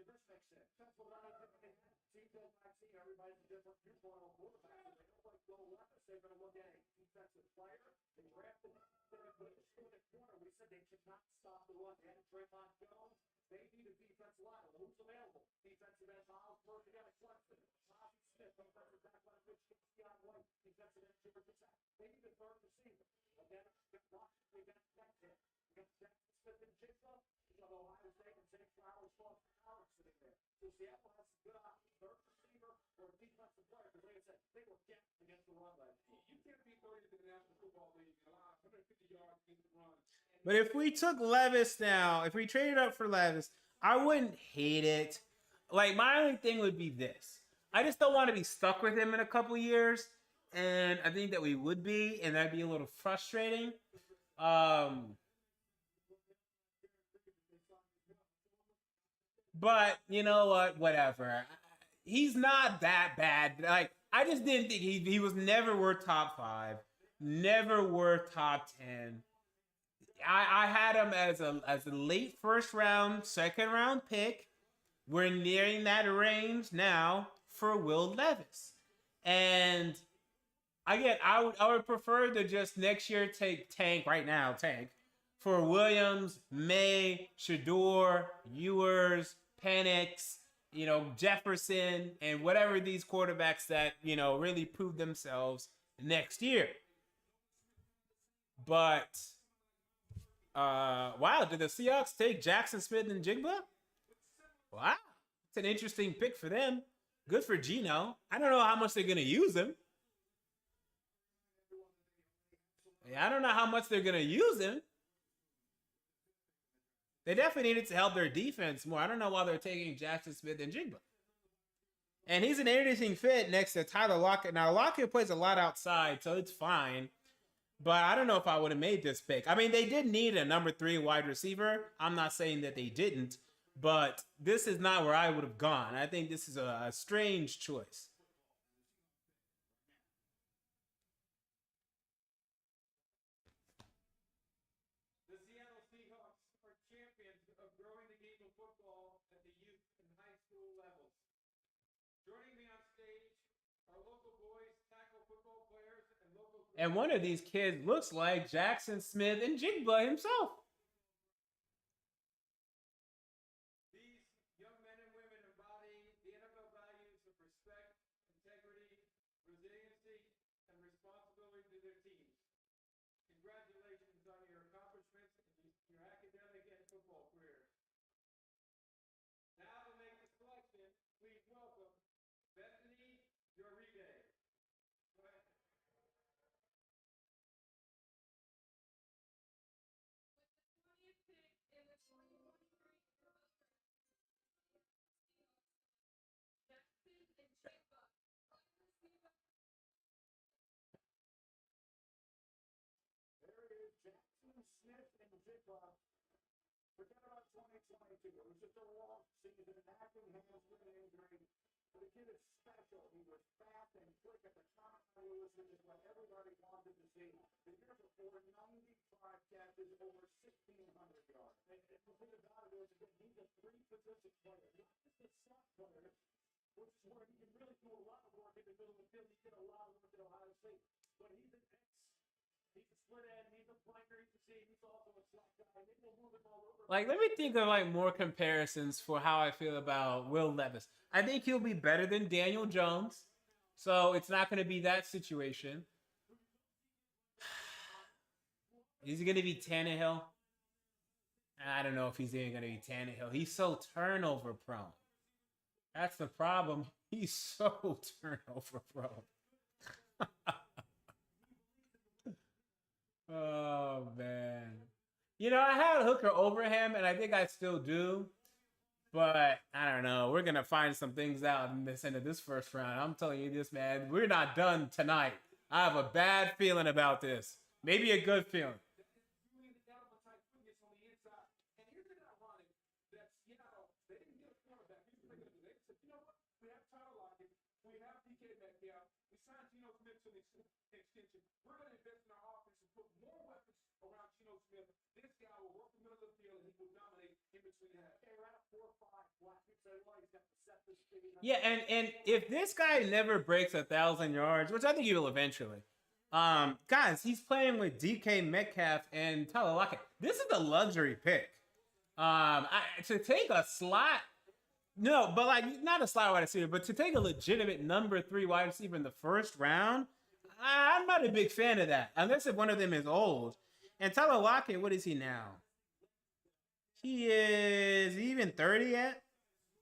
this makes sense, Pennsylvania, CJ Stroud, everybody's a different viewpoint on quarterbacks. They don't like Will Levis. They're going to look at a defensive player. They drafted Witherspoon at corner. We said they could not stop the run. And Draymond Jones, they need a defense line. Who's available? Defensive end, Miles Murphy out of Clemson. Bobby Smith, offensive back line, Rich Keon White, defensive end, Georgia Tech. They need a third receiver. And then we got Texas. We got Jack Smith and Jigsaw. You got Ohio State and Zay Flowers, Howard sitting there. So Seattle has a good option, third receiver or a defensive player. Because like I said, they were gapped against the run last year. You can't be 30th in the National Football League and allow 150 yards against the run. But if we took Levis now, if we traded up for Levis, I wouldn't hate it. Like, my only thing would be this. I just don't want to be stuck with him in a couple years. And I think that we would be, and that'd be a little frustrating. But you know what? Whatever. He's not that bad. Like, I just didn't think he was never worth top 5, never worth top 10. I had him as a late first round, second round pick. we're nearing that range now for Will Levis. And again, I would prefer to just next year take Tank for Williams, May, Shador, Ewers, Penix, Jefferson, and whatever these quarterbacks that, really prove themselves next year. But, wow, did the Seahawks take Jackson Smith and Jigba? Wow, it's an interesting pick for them. Good for Geno. I don't know how much they're going to use him. I don't know how much they're going to use him. They definitely needed to help their defense more. I don't know why they're taking Jackson Smith and Jigba. And he's an interesting fit next to Tyler Lockett. Now, Lockett plays a lot outside, so it's fine. But I don't know if I would have made this pick. I mean, they did need a number 3 wide receiver. I'm not saying that they didn't. But this is not where I would have gone. I think this is a strange choice. The Seattle Seahawks are champions of growing the game of football at the youth and high school levels. Joining me on stage are local boys, tackle football players, and local... And one of these kids looks like Jackson Smith and Jigba himself. These young men and women embody the NFL values of respect, integrity, resiliency, and responsibility to their teams. Congratulations on your accomplishments in your academic and football careers. Now to make the selection, please welcome Bethany Uribe. There it is, Jackson Smith and Jigba. Forget about 2022. It was just a long season, an acting hands with an injury. But the kid is special. He was fast and quick at the time, which is what everybody wanted to see. The year before, 95 catches, over 1,600 yards. And the thing about it is, that he's a three-position player, not just a slot player, which is where he can really do a lot of work in the middle of the field. He did a lot of work at Ohio State. But he's an X. He's a split end. He's a flanker. He's also a slot guy. And they will move him all over. Let me think of more comparisons for how I feel about Will Levis. I think he'll be better than Daniel Jones, so it's not going to be that situation. Is he going to be Tannehill? I don't know if he's even going to be Tannehill. He's so turnover prone. That's the problem. He's so turnover prone. Oh, man. I had Hooker over him, and I think I still do. But I don't know. We're going to find some things out in this end of this first round. I'm telling you this, man. We're not done tonight. I have a bad feeling about this. Maybe a good feeling. We're going to invest in our offense and put more weapons around Geno Smith. This guy will work the middle of the field and he will dominate in between half. Hey, right up 4-5. Black people say, well, he's got the set this speed. Yeah, and if this guy never breaks 1,000 yards, which I think he will eventually, guys, he's playing with DK Metcalf and Tyler Lockett. This is a luxury pick. To take a slot, no, but not a slot wide receiver, but to take a legitimate number 3 wide receiver in the first round, I'm not a big fan of that, unless if one of them is old. And Tyler Lockett, what is he now? Is he even 30 yet?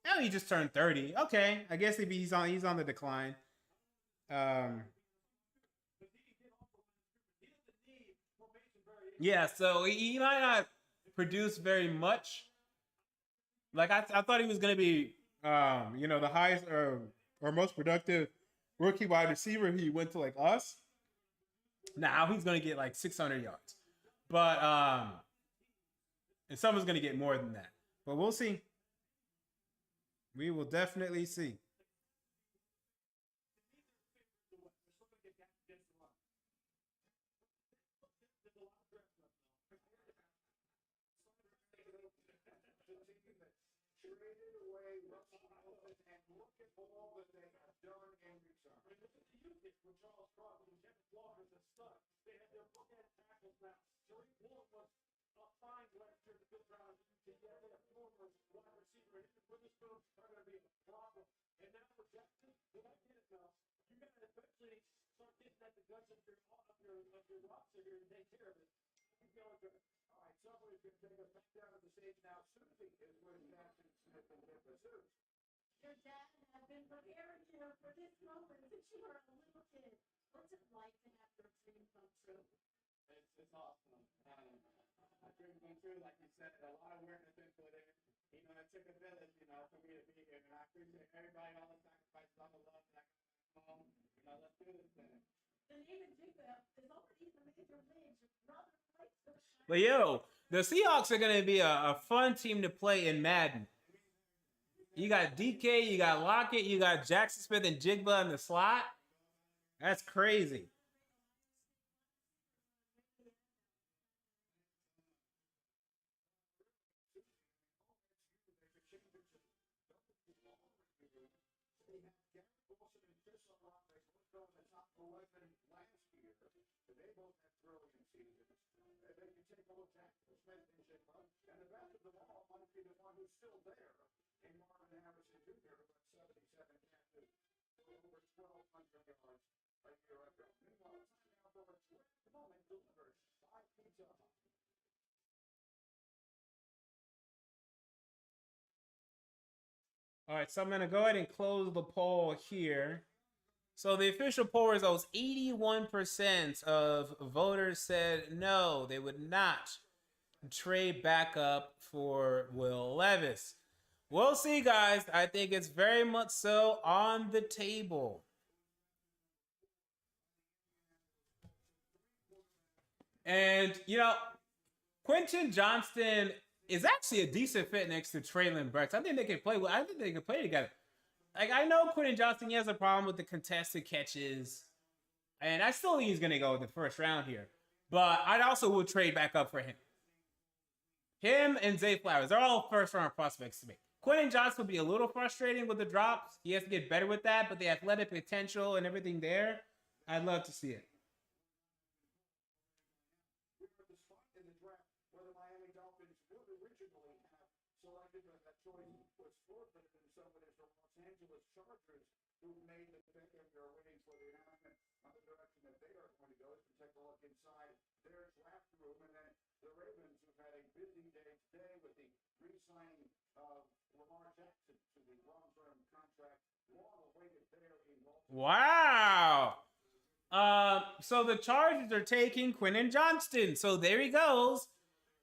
Oh, he just turned 30. Okay, I guess he's on the decline. Yeah, so he might not produce very much. I thought he was going to be, the highest or most productive rookie wide receiver. He went to us. Now he's going to get 600 yards. But, and someone's going to get more than that. But we'll see. We will definitely see. traded away Russell Wilson, and look at all that they have done in return. I mean, look at the unit with Charles Cross and Kevin Flowers and stud. They have their bookend tackles now. Tyree Wilson was a fine last year in the fifth round. They have their former wide receiver and Witherspoon are going to be a problem. And now for Jackson, what I get it now, you got to eventually start getting at the guts of your roster here and take care of it. I'm feeling good. All right, somebody's going to take us back down to the stage now. Susie is with Jackson Smith and Memphis. Your dad had been preparing you for this moment since you were a little kid. What's it like to have your dream come true? It's awesome. My dream come true, like you said, a lot of work has been put in. You know, it took a village, you know, for me to be here. And I appreciate everybody, all the sacrifices, all the love that I got home. You know, let's do this thing. The name of Jacob is already in the major leagues. Your brother plays for the But yo, the Seahawks are going to be a fun team to play in Madden. You got DK, you got Lockett, you got Jackson Smith and Jigba in the slot. That's crazy. They both had brilliant seasons. They can take a look at Smith and Jigba, and the best of them all might be the one who's still there in Marvin Harrison Jr., who had 77 catches for over 1,200 yards a year ago. Meanwhile, now for a quick moment delivers by Pizza Hut. All right, so I'm going to go ahead and close the poll here. So the official poll results, 81% of voters said no, they would not trade back up for Will Levis. We'll see, guys. I think it's very much so on the table. And, you know, Quentin Johnston is actually a decent fit next to Traylon Burks. I think they can play well. I think they can play together. Like, I know Quentin Johnston, he has a problem with the contested catches. And I still think he's going to go in the first round here. But I also will trade back up for him. Him and Zay Flowers, they're all first-round prospects to me. Quentin Johnston will be a little frustrating with the drops. He has to get better with that. But the athletic potential and everything there, I'd love to see it. In the draft, where the Miami Dolphins would originally have selected, but that choice was forfeited, and so it is the Los Angeles Chargers who made the pick, and we are waiting for the announcement on the direction that they are going to go. To take a look inside their draft room, and then the Ravens, who've had a busy day today with the re-signing of Lamar Jackson to the long-term contract, long awaited there in Baltimore. Wow. So the Chargers are taking Quentin Johnston. So there he goes.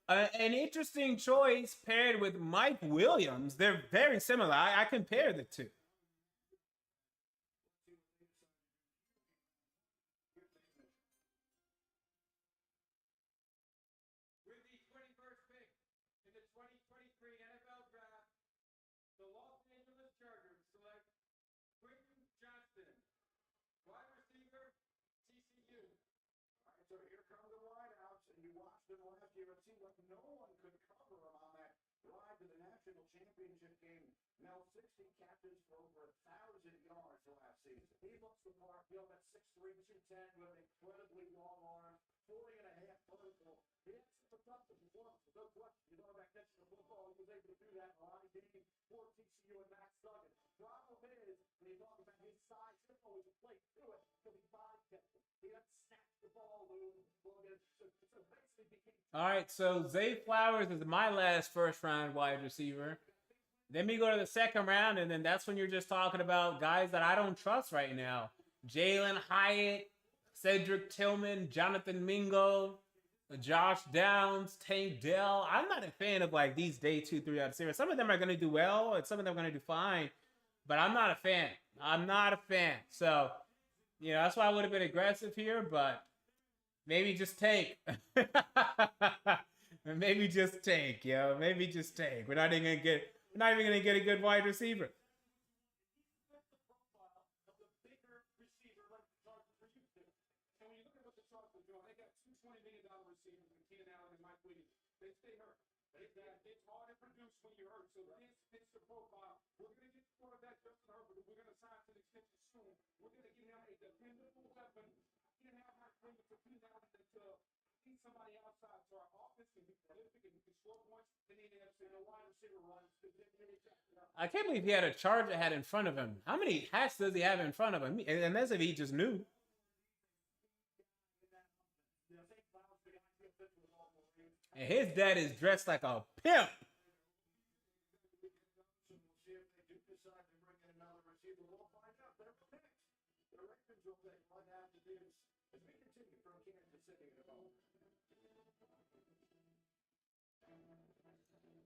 An interesting choice paired with Mike Williams. They're very similar. I compare the two. With the 21st pick in the 2023 NFL Draft, the Los Angeles Chargers select Quentin Johnston, wide receiver, TCU. All right, so here come the wideouts, and you watched them last year. It seemed like no one could cover them on that ride to the national championship game. Now 60 catches for over 1,000 yards last season. He looks the part, built at 6'3", 210 with incredibly long arms, 40.5 vertical. He had some tough performance, no question. You know about catching the football, he was able to do that in a lot of games for TCU and Max Duggan. Problem is, when you talk about his size, he doesn't always play through it, so he body kept it. He doesn't snap the ball loose. So basically became... All right, so Zay Flowers is my last first-round wide receiver. Then we go to the second round, and then that's when you're just talking about guys that I don't trust right now. Jalen Hyatt, Cedric Tillman, Jonathan Mingo, Josh Downs, Tank Dell. I'm not a fan of like these day 2, 3 out of series. Some of them are going to do well, and some of them are going to do fine, but I'm not a fan. I'm not a fan. So, you know, that's why I would have been aggressive here, but maybe just tank. Maybe just tank, yo. Maybe just tank. We're not even gonna get a good wide receiver. They stay hurt. It's hard to produce when you're hurt. So So this fits the profile. We're going to get the quarterback Justin Herbert, who we're going to sign to the extension soon. We're going to get him a dependable weapon. I can't have my fingers to pin down until need somebody outside. So our offense can be prolific and we can score points. They need to have a wide receiver run. I can't believe he had a Charger hat in front of him. How many hats does he have in front of him? And that's if he just knew. And his dad is dressed like a pimp.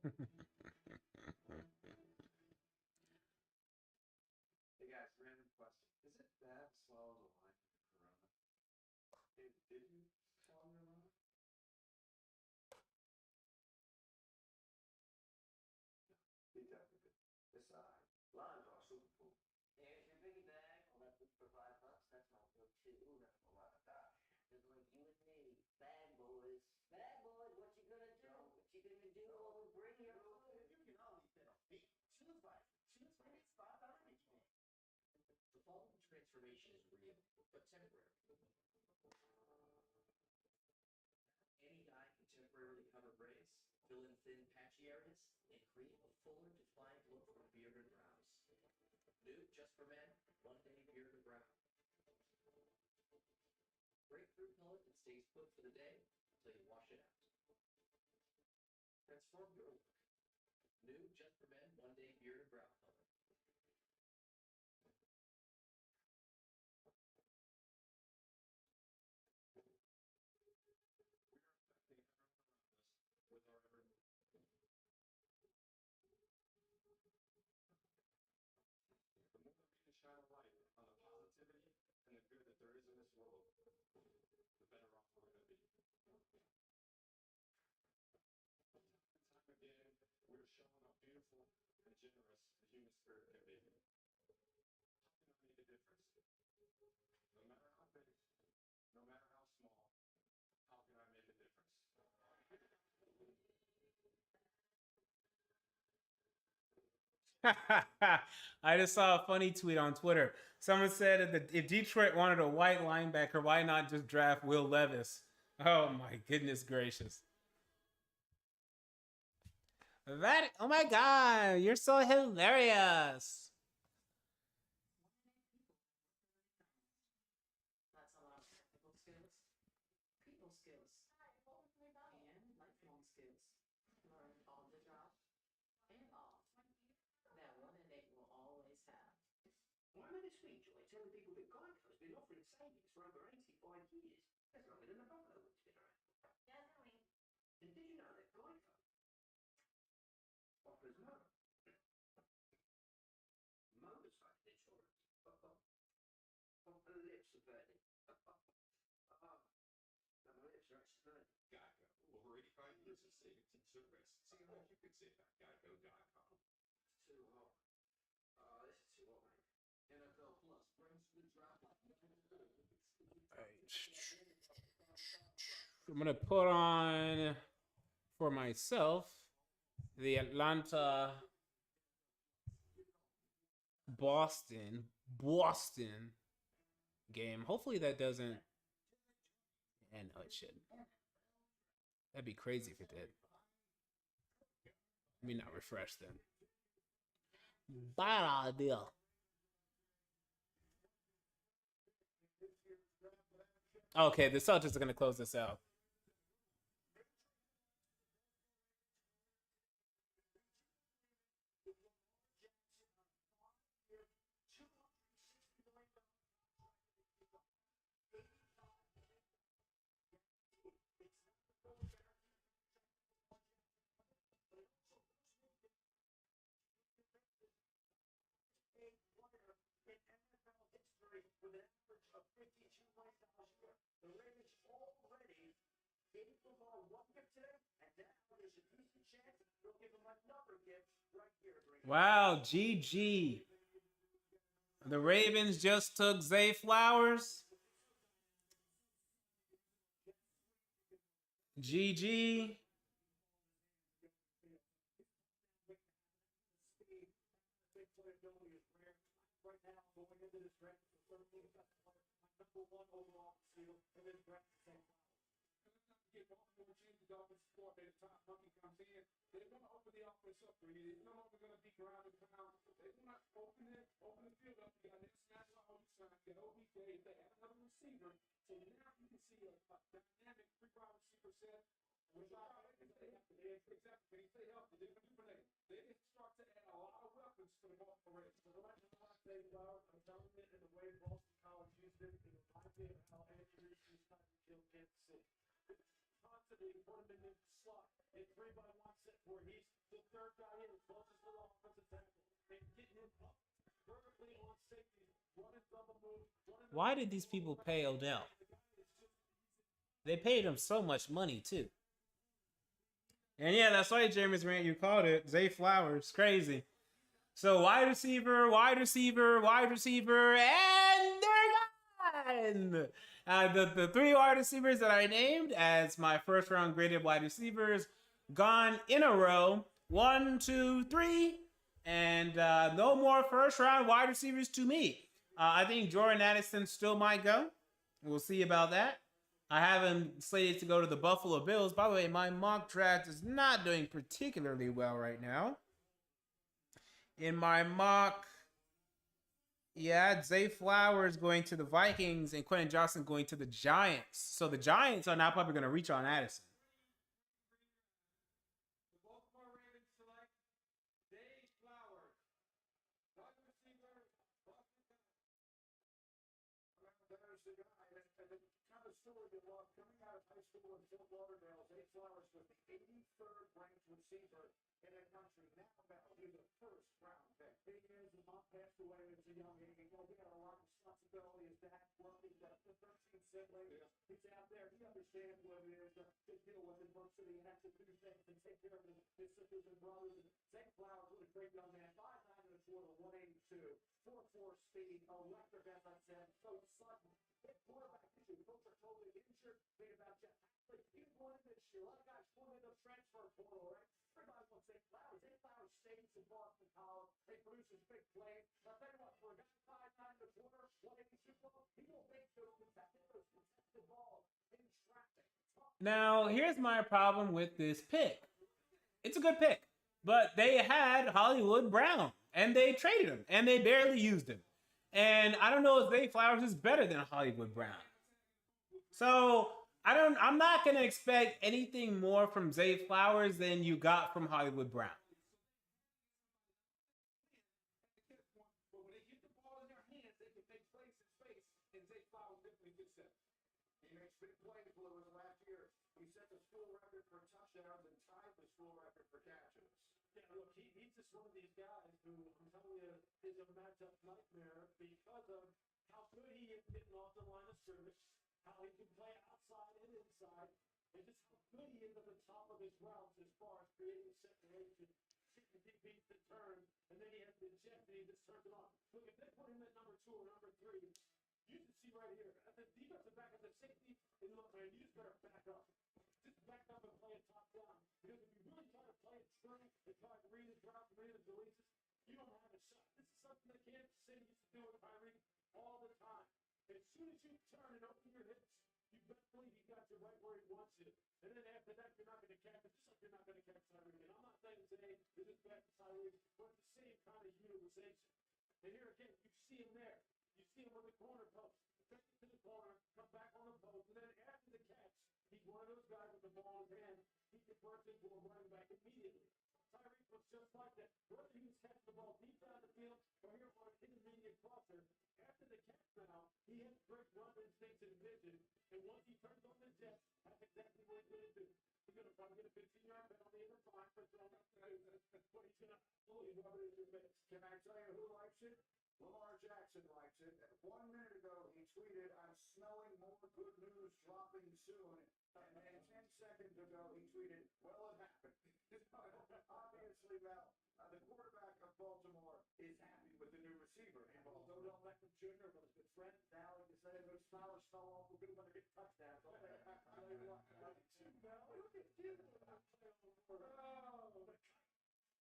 Hey guys, random question. Is it bad to swallow the line with Corona? Did you swallow your line? No, you definitely did. It's lines are super cool. Here's your biggie bag. All that food for $5. That's my go-to. That's a lot of that. Just like you and me, bad boys. Bad boys, what you gonna do? What you gonna do when we bring your food? You can only fit a feet. Choose life. Choose life. It's $5 each man. The following transformation is real, but temporary. Any dye can temporarily cover grays, fill in thin, patchy areas, and create a fuller, defined look for beard and brows. New, just for men, one-day beard and brow. Breakthrough color that stays put for the day until you wash it out. Transform your look. New, just for men, one-day beard and brow color. With our every move. The more we can shine a light on the positivity and the good that there is in this world, the better off we're going to be. Time and time again, we're showing how beautiful and generous the human spirit can be. How can I make a difference? No matter how big, no matter how small, how can I make a difference? I just saw a funny tweet on Twitter. Someone said that if Detroit wanted a white linebacker, why not just draft Will Levis? Oh my goodness gracious. That, oh my God, you're so hilarious. That's a lot of technical skills, people skills, and lifelong skills. Learn on the job and off. That one and eight will always have. Why am I this week, Joy? Telling people that Geico's been offering savings for over 85 years. That's longer than the Buffalo one's been around. Definitely. And did you know that Geico offers motorcycle insurance? My lips are burning. My lips are actually burning. Geico. Over 85 years of savings and service. See how much you can save at Geico.com. It's too hot. This is too hot, mate. NFL Plus brings the draft. I'm going to put on for myself the Atlanta Boston game. Hopefully that doesn't. Yeah, no, it shouldn't. That'd be crazy if it did. Let me not refresh then. Bad idea. Okay, the Celtics are going to close this out. With an average of $52 million a year, the Ravens already gave Lamar one gift today, and now there's a decent chance they'll give him another gift right here. Wow, GG. The Ravens just took Zay Flowers. GG. playability is rare. Right now, going into this draft, the 13th best player, my #1 overall receiver, and this draft is Zay Flowers. Get Baltimore change the offensive coordinator, Tom Monkey comes in. They want to open the offense up for you. It's no longer going to be ground and pound. They want to open the field up. You got this national outside. You got OBJ. If they have another receiver, so now you can see a dynamic three-wide receiver set. Exactly. When you stay healthy, they're going to do they start to add a lot of weapons to the Baltimore Ravens. So right now, Zay Flowers, I'm telling you, in the way Boston College used it reminds me of how Anthony Richardson tried to kill Kansas City. Constantly put him in the slot in 3-by-1 set where he's the third guy in, closest to the offensive tackle, and getting him up vertically on safety, running double move. Why did these people pay Odell? They paid him so much money too. And yeah, that's right, Jeremy's rant. You called it. Zay Flowers, crazy. So wide receiver, and they're gone. The 3 wide receivers that I named as my first round graded wide receivers gone in a row. 1, 2, 3, and no more first round wide receivers to me. I think Jordan Addison still might go. We'll see about that. I have him slated to go to the Buffalo Bills. By the way, my mock draft is not doing particularly well right now. In my mock, yeah, Zay Flowers going to the Vikings and Quentin Johnson going to the Giants. So the Giants are now probably going to reach on Addison. The Baltimore Ravens select Zay Flowers, wide receiver, Boston. There's the guy, and the kind of story you love coming out of high school in Fort Lauderdale. Zay Flowers was the 83rd ranked receiver in the country. Now, he's a first round pick. 8 years, his mom passed away as a young age. He had a lot of responsibility. His dad worked. He's got 13 siblings. He's out there. He understands what it is to deal with adversity and have to do things and take care of his sisters and brothers. And Zay Flowers was a great young man. 5'9" and a quarter, 182, 4.4 speed, electric, as I said. So sudden. His quarterback issue. Folks are totally injured. Think about Jack Campbell. He wanted this year. A lot of guys wanted the transfer portal, right? Everybody wants Zay Flowers. Zay Flowers stays in Boston College. They produce his big play. I'll tell you what, for a guy 5'9" and a quarter, 182 football, he will make those contested balls in traffic. Now, here's my problem with this pick. It's a good pick, but they had Hollywood Brown, and they traded him, and they barely used him. And I don't know if Zay Flowers is better than Hollywood Brown. So I'm not gonna expect anything more from Zay Flowers than you got from Hollywood Brown. But when they get the ball in their hands, they can make plays in space, and Zay Flowers definitely gets that. He makes big plays, Lewis. Last year, he set the school record for touchdowns and tied the school record for catches. Yeah, look, he's just one of these guys who, I'm telling you, is a matchup nightmare because of how good he is getting off the line of scrimmage, how he can play outside and inside, and just how good he is at the top of his routes as far as creating separation, shooting deep beats to turn, and then he has the jet and he just turns it on. Look, if they put him at number 2 or number 3, you can see right here, at the defensive back, at the safety, and look, man, you just better back up. Just back up and play it top down. Because if you really try to play it true and try to read his routes, read his releases, you don't have a shot. This is something that Kansas City used to do with Tyree all the time. As soon as you turn and open your hips, you best believe he got you right where he wants you. And then after that, you're not going to catch it, just like you're not going to catch Tyree. And I'm not saying today is this bad for Tyree, but it's the same kind of utilization. And here again, you see him there. You see him on the corner post. Take it to the corner, come back on the post, and then after the catch, he's one of those guys with the ball in his hand. He converts into a running back immediately. Tyree was just like that. Whether he was catching the ball deep down the field or here on an intermediate crosser, after the catch now, he has great run instincts and vision. And once he turns on the jet, that's exactly what he's going to do. He's going to probably get a 15-yard penalty in the fine for throwing up. But he's going to fully rub it in your face. Can I tell you who likes it? Lamar Jackson likes it. 1 minute ago, he tweeted, "I'm smelling more good news dropping soon." And then 10 seconds ago, he tweeted, "Well, it happened." Obviously, Mel, the quarterback of Baltimore is happy with the new receiver. And Odell Beckham Jr. was his friend. Now he decided those flowers fell off. We're going to get touchdowns. I'll tell you what. Look at you. Oh,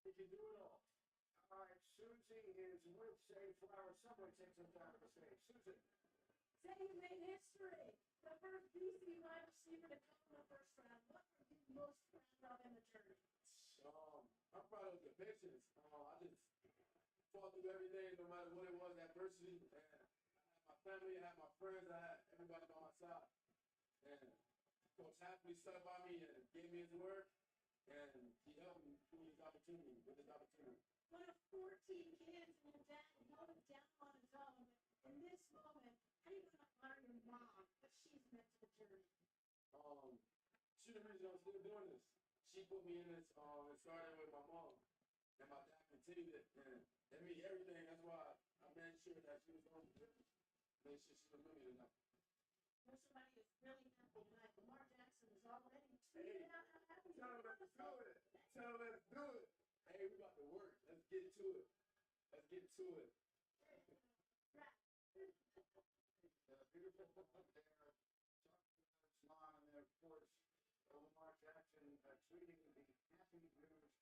he can do it all. All right, soon see is with Zay Flowers. Somebody takes him down to the stage. Susan. Say you made history. The first BC wide receiver to come in the first round. What are you most proud of in the journey? I'm proud of the patience. I just fought through everything, no matter what it was, adversity. And I had my family, I had my friends, I had everybody by my side. And Coach happily stuck by me and gave me his word. And he helped me through this opportunity, with this opportunity. One of 14 kids and your dad held him down on his own. In this moment, how are you going to honor your mom, what she's meant to the journey? She's the reason I'm still doing this. She put me in this, it started with my mom. And my dad continued it. And it made everything. That's why I made sure that she was going to do it. Made sure she was with me tonight. There's somebody that's really happy tonight. Lamar Jackson is already tweeting out how happy he Tell is. him let's do it. Tell him let's do it. Hey, we about to work. Let's get to it. Let's get to it. Beautiful up there. Smile and of course, Lamar Jackson tweeting the happy news.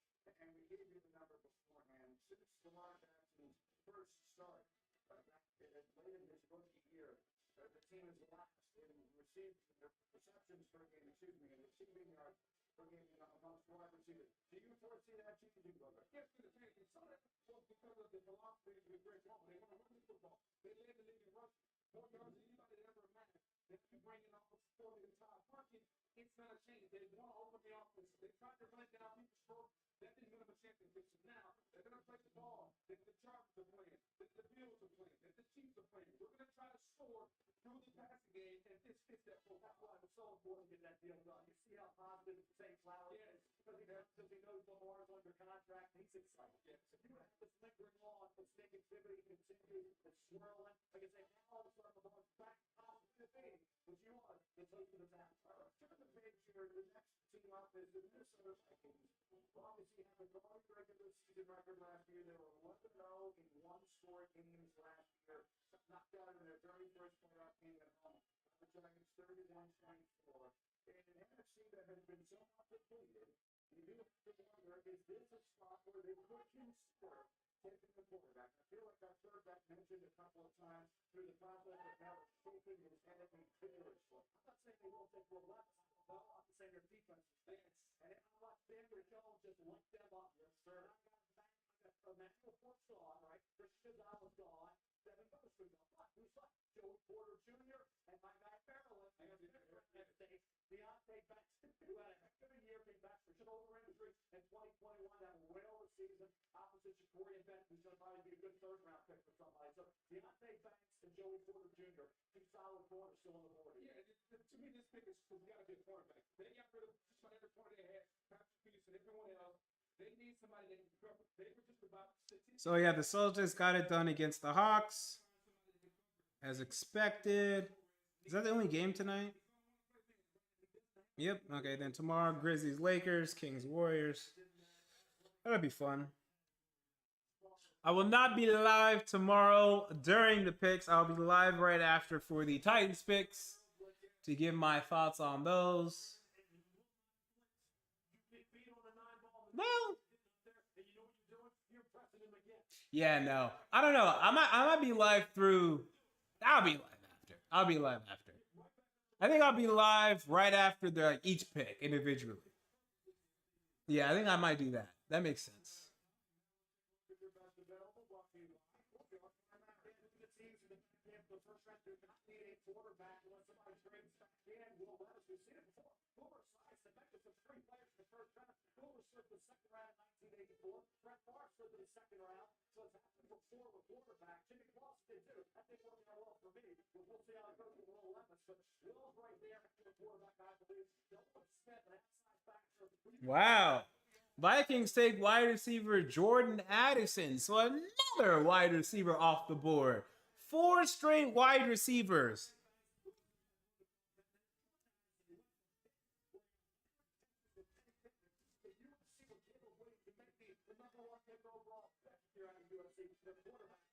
And we gave you the number beforehand. Since Lamar Jackson's first start back late in his rookie year, the team is last in receptions per game, and receiving yards per game amongst wide receivers. Do you foresee that changing, brother? Yes, to the change. Some of that was because of the philosophy of the great ball. They want to run the football. They led the league in rush more yards than anybody had ever imagined. Then you bring in almost 40 to top punching. It's not a change. They want to open the offense. They tried to run it down people's throats. That didn't win them a championship. So now they're going to play the ball. The Chargers are playing. The Bills are playing. The Chiefs are playing. We're going to try to score through the passing game, and this fits that full. That's why it was so important to get that deal done. You see how positive Zay Flowers is because he knows Lamar's under contract. He's excited. Yes. If you have this lingering on, this negativity continues, it's swirling. Like I say, now all of a sudden Lamar's back positive thing, which you want to take to the back. Turn the page here. The next team up is the Minnesota Vikings. Obviously, have a long regular season record last year. They were 1-0 in one-score games last year. Knocked out in their very first playoff game at home. The Giants 31-24. In an NFC that has been somewhat depleted, you do have to wonder, is this a spot where they could consider taking the quarterback? I feel like I've heard that mentioned a couple of times through the process of now shaking his enemy vigorously. I'm not saying they won't take Will Levis. Well, I'm saying their defense is dense. And if I watch Broderick Jones just light them up. Yes, sir. I got Emmanuel Fort's gone, right? Chris Gonzalez gone. Devin Witherspoon gone. But who's left? Joey Porter Jr. and my guy Farrell. And Deontay Banks, who had a good year, came back for shoulder injury in 2021, had a whale of a season. Opposite Shaquarian Benton, who's going to probably be a good third-round pick for somebody. So Deontay Banks and Joey Porter Jr., two solid corners still on the board. Yeah, to me, this pick has got to be a quarterback. They got rid of just about every corner they had, Patrick Peterson, everyone else. They need somebody that can cover. They were just about 16. So yeah, the Soldiers got it done against the Hawks, as expected. Is that the only game tonight? Yep. Okay, then tomorrow, Grizzlies, Lakers, Kings, Warriors. That'll be fun. I will not be live tomorrow during the picks. I'll be live right after for the Titans picks to give my thoughts on those. Well, yeah, no, I don't know. I might be live through. I'll be live after. I think I'll be live right after each pick individually. Yeah, I think I might do that. That makes sense. Will Levis, we've seen it before. Boomer slides the Memphis with 3 players in the first round. Boomer served the second round in 1984. Brett Favre served in the second round. So it's happened before with quarterback. Jimmy Clausen did too. That didn't work out well for me. We'll see how it goes with Will Levis. But Will's right there for the quarterback, I believe. Dylan Smith, an outside backer. Wow. Vikings take wide receiver Jordan Addison. So another wide receiver off the board. 4 straight wide receivers. The quarterback,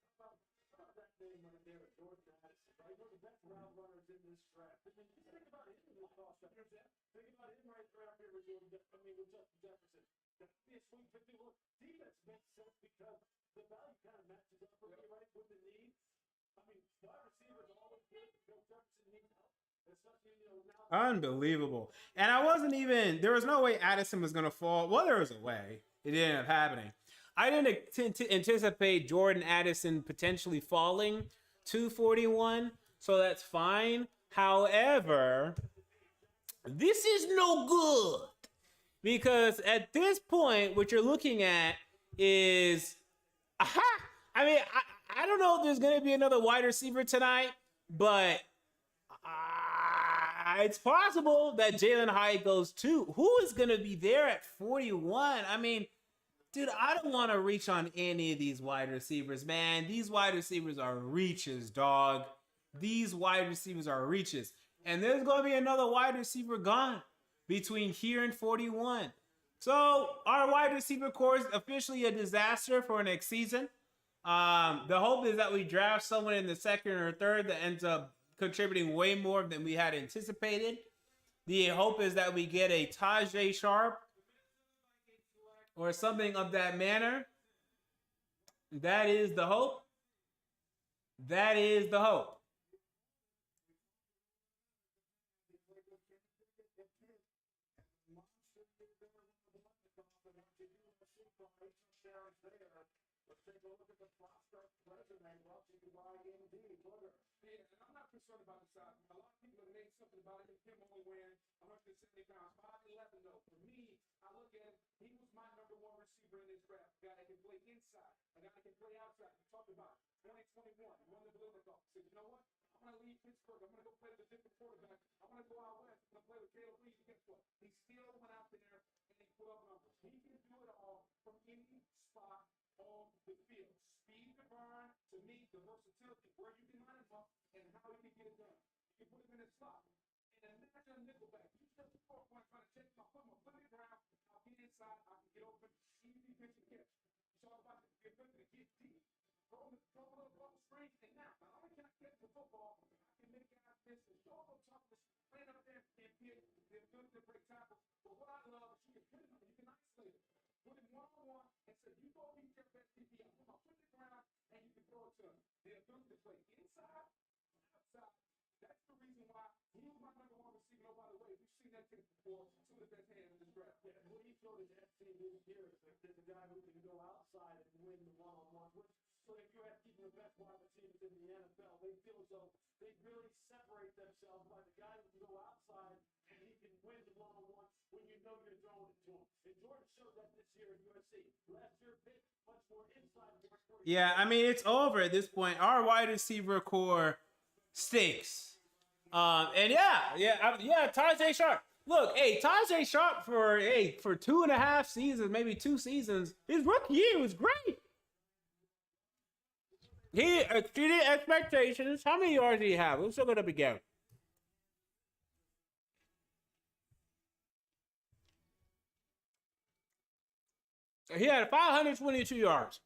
about that name right there, Jordan Addison, right? One of the best route runners in this draft. I mean, think about him in the cost. Think about him right there up here with Justin Jefferson. That would be a swing 50. Well, defense makes sense because the value kind of matches up for me, right, with the needs. I mean, wide receivers are always good. Jefferson needs help, especially, now. Unbelievable. And there was no way Addison was going to fall. Well, there was a way. It didn't end up happening. I didn't anticipate Jordan Addison potentially falling to 41, so that's fine. However, this is no good because at this point, what you're looking at is, I mean, I don't know if there's going to be another wide receiver tonight, but it's possible that Jalen Hyatt goes too. Who is going to be there at 41? I mean, dude, I don't want to reach on any of these wide receivers, man. These wide receivers are reaches, dog. These wide receivers are reaches. And there's going to be another wide receiver gone between here and 41. So our wide receiver core is officially a disaster for next season. The hope is that we draft someone in the second or third that ends up contributing way more than we had anticipated. The hope is that we get a Tajay Sharp or something of that manner. That is the hope. That is the hope. Let's take a look at the prospect resume. Well, you can buy indeed. Yeah, and I'm not concerned about the size. A lot of people have made something about it. Him only weighing 170 pounds. 5'11", though. For me, I look at him. He was my number one receiver in this draft. A guy that can play inside. A guy that can play outside. We talked about 2021. Won the Blue Call. Said, you know what? I'm going to leave Pittsburgh. I'm going to go play with a different quarterback. I'm going to go out west. I'm going to play with Caleb Reese. Guess what? He still went out there and he put up numbers. He can do it all from any spot on the field. Speed to burn, to me, the versatility, where you can line him up and how he can get it done. You can put him in a slot. And imagine a nickelback. You step the 4 point trying to take my foot, put it around, I'll get inside, I can get open, easy pitch and catch. It's all about the ability to get deep. Throw a little bubble screen, and now, not only can I catch the football, I can make guys miss and show up on top of this, playing up there and get the ability to break tackles. But what I love is you can put him, you can isolate him. Put him one-on-one and say, you go beat your best DB. I'm going to put the ground and you can throw it to him. The ability to play inside, outside. That's the reason why he was my number one receiver. Oh, by the way, we've seen that kid before. Some of the best hands in this draft. Yeah, what he showed his FC this year is the guy who can go outside and win the one-on-one. So if you have even the best wide receivers in the NFL, they feel as though they really separate themselves by the guy who can go outside and he can win the one-on-one when you know you're throwing it to him. And Jordan showed that this year in USC. Last year, Pitt, much more inside. Yeah, I mean, it's over at this point. Our wide receiver core stinks. And Tajay Sharp. Look, hey, Tajay Sharp for 2.5 seasons, maybe 2 seasons, his rookie year was great. He exceeded expectations. How many yards did he have? Let's look it up again. He had 522 yards.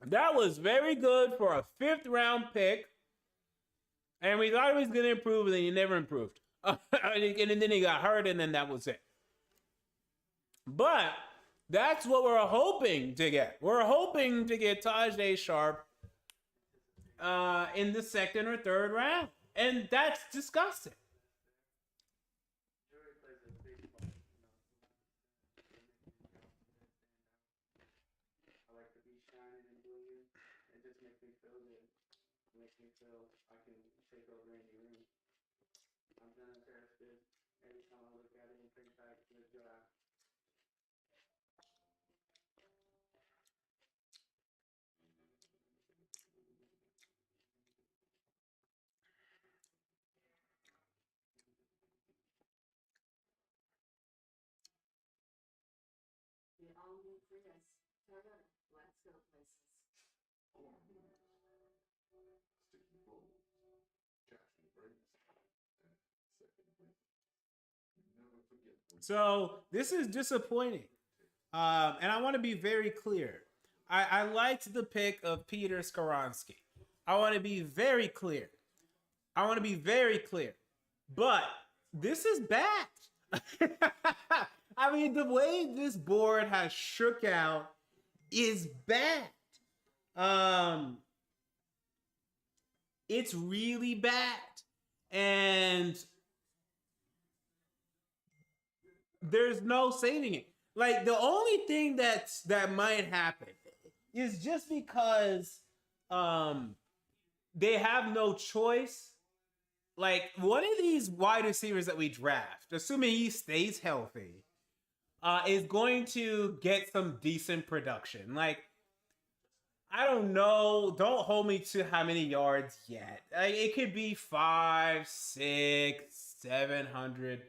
That was very good for a 5th round pick. And we thought he was going to improve, and then he never improved. And then he got hurt, and then that was it. But that's what we're hoping to get. We're hoping to get Tajay Sharp in the 2nd or 3rd round. And that's disgusting. I like to be shining and brilliant. It just makes me feel good. It makes me feel I can take over any room. I'm interested every time I look at it and think back to the draft. The all-new Prius, Toyota, let's go places. Sticky bowl, Jackson Briggs, and second win. Never forget. So this is disappointing. And I want to be very clear. I liked the pick of Peter Skoronski. I want to be very clear. But this is bad. I mean, the way this board has shook out is bad. It's really bad. And there's no saving it. Like, the only thing that might happen is just because they have no choice. Like, one of these wide receivers that we draft, assuming he stays healthy, is going to get some decent production. Like, I don't know. Don't hold me to how many yards yet. Like, it could be 500, 600, 700.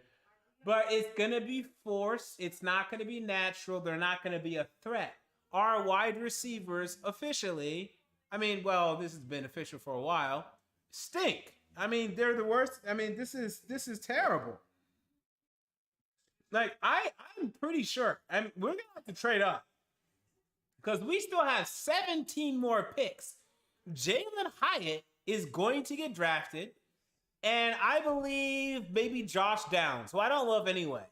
But it's going to be forced. It's not going to be natural. They're not going to be a threat. Our wide receivers officially, I mean, well, this has been official for a while, stink. I mean, they're the worst. I mean, this is terrible. Like, I'm pretty sure. We're going to have to trade up. Because we still have 17 more picks. Jalen Hyatt is going to get drafted. And I believe maybe Josh Downs, who I don't love anyway.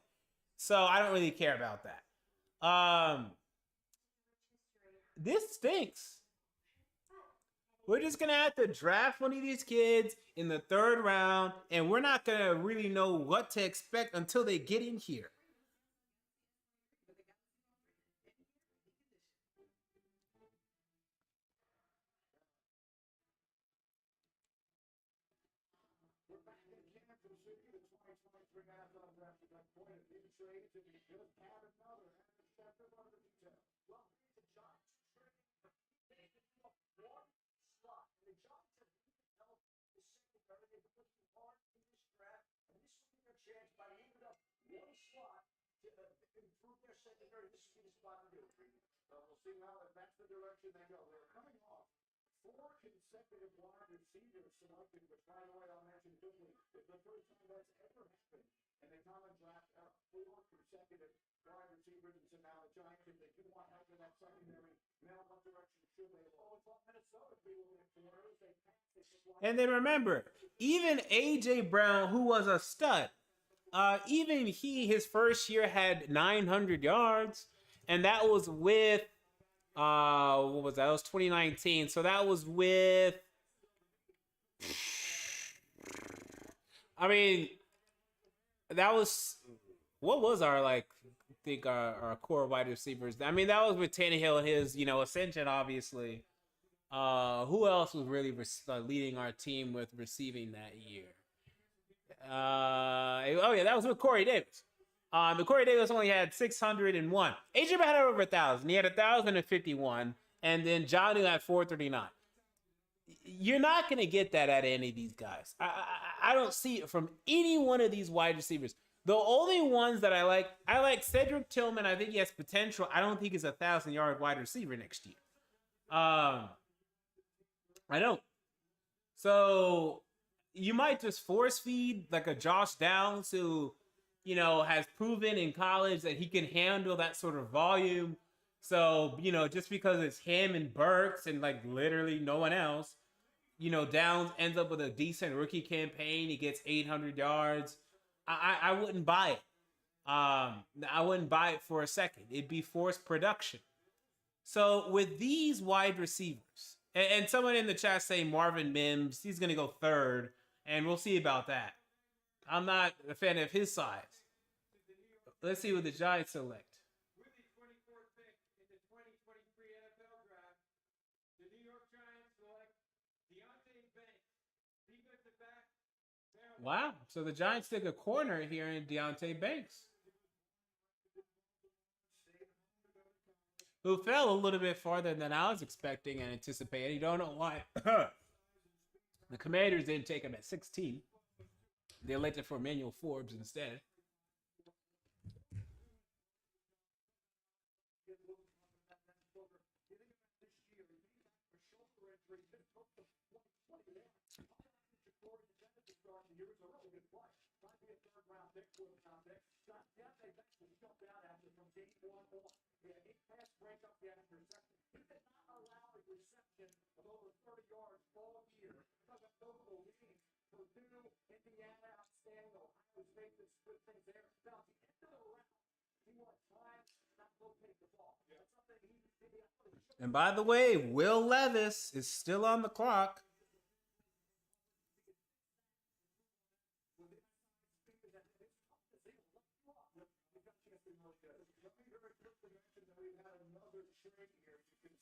So I don't really care about that. This stinks. We're just going to have to draft one of these kids in the 3rd round. And we're not going to really know what to expect until they get in here. Trade to be just had another intercepted under the detail. Well, the Giants traded one slot. The Giants have helped the secondary. They've been looking hard in this draft, and this will be their chance by moving up one slot to improve their secondary. This will be the spot to do it. We'll see how if that's the direction they go. They're coming off 4 consecutive wide receivers selected, which, by the way, I'll mention quickly, is the first time that's ever happened. And they come and draft 4 consecutive wide receivers, and so now the Giants, if they do want help in that secondary, now what direction should they go? It's like Minnesota, people in corners, they pass. And then remember, even A.J. Brown, who was a stud, even his first year had 900 yards, and that was with, what was that? That was 2019. So that was with, I mean, that was, what was our, like, I think our core wide receivers? I mean, that was with Tannehill and his, ascension, obviously. Who else was really leading our team with receiving that year? That was with Corey Davis. But Corey Davis only had 601. AJ Brown had over 1,000. He had 1,051. And then Johnny had 439. You're not going to get that out of any of these guys. I don't see it from any one of these wide receivers. The only ones that I like Cedric Tillman. I think he has potential. I don't think he's a 1,000-yard wide receiver next year. I don't. So you might just force feed like a Josh Downs who, has proven in college that he can handle that sort of volume. So, just because it's him and Burks and like literally no one else, Downs ends up with a decent rookie campaign. He gets 800 yards. I wouldn't buy it. I wouldn't buy it for a second. It'd be forced production. So with these wide receivers, and someone in the chat saying Marvin Mims, he's going to go 3rd, and we'll see about that. I'm not a fan of his size. Let's see what the Giants select. With the 24th pick in the 2023 NFL Draft, the New York Giants select Deontay Banks, defensive back. Wow. So the Giants took a corner here in Deontay Banks, who fell a little bit farther than I was expecting and anticipating. You don't know why. The Commanders didn't take him at 16. They elected for Emmanuel Forbes instead. Indiana, outstanding. Ohio State did good things there. Now, at the end of the round, he won time, not locate the ball. That's something he did. And by the way, Will Levis is still on the clock.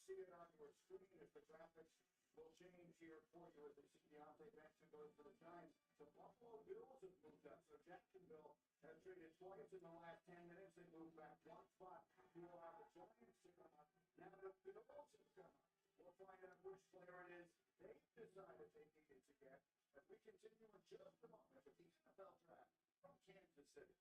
See it on your screen if the graphics will change here for you as they see Deontay Benson goes for the Giants. The Buffalo Bills have moved up, so Jacksonville has traded twice in the last 10 minutes. They moved back one spot. You will have the Giants come up. Now the Bills have come up. We'll find out which player it is they decided they needed to get as we continue in just a moment with the NFL draft from Kansas City.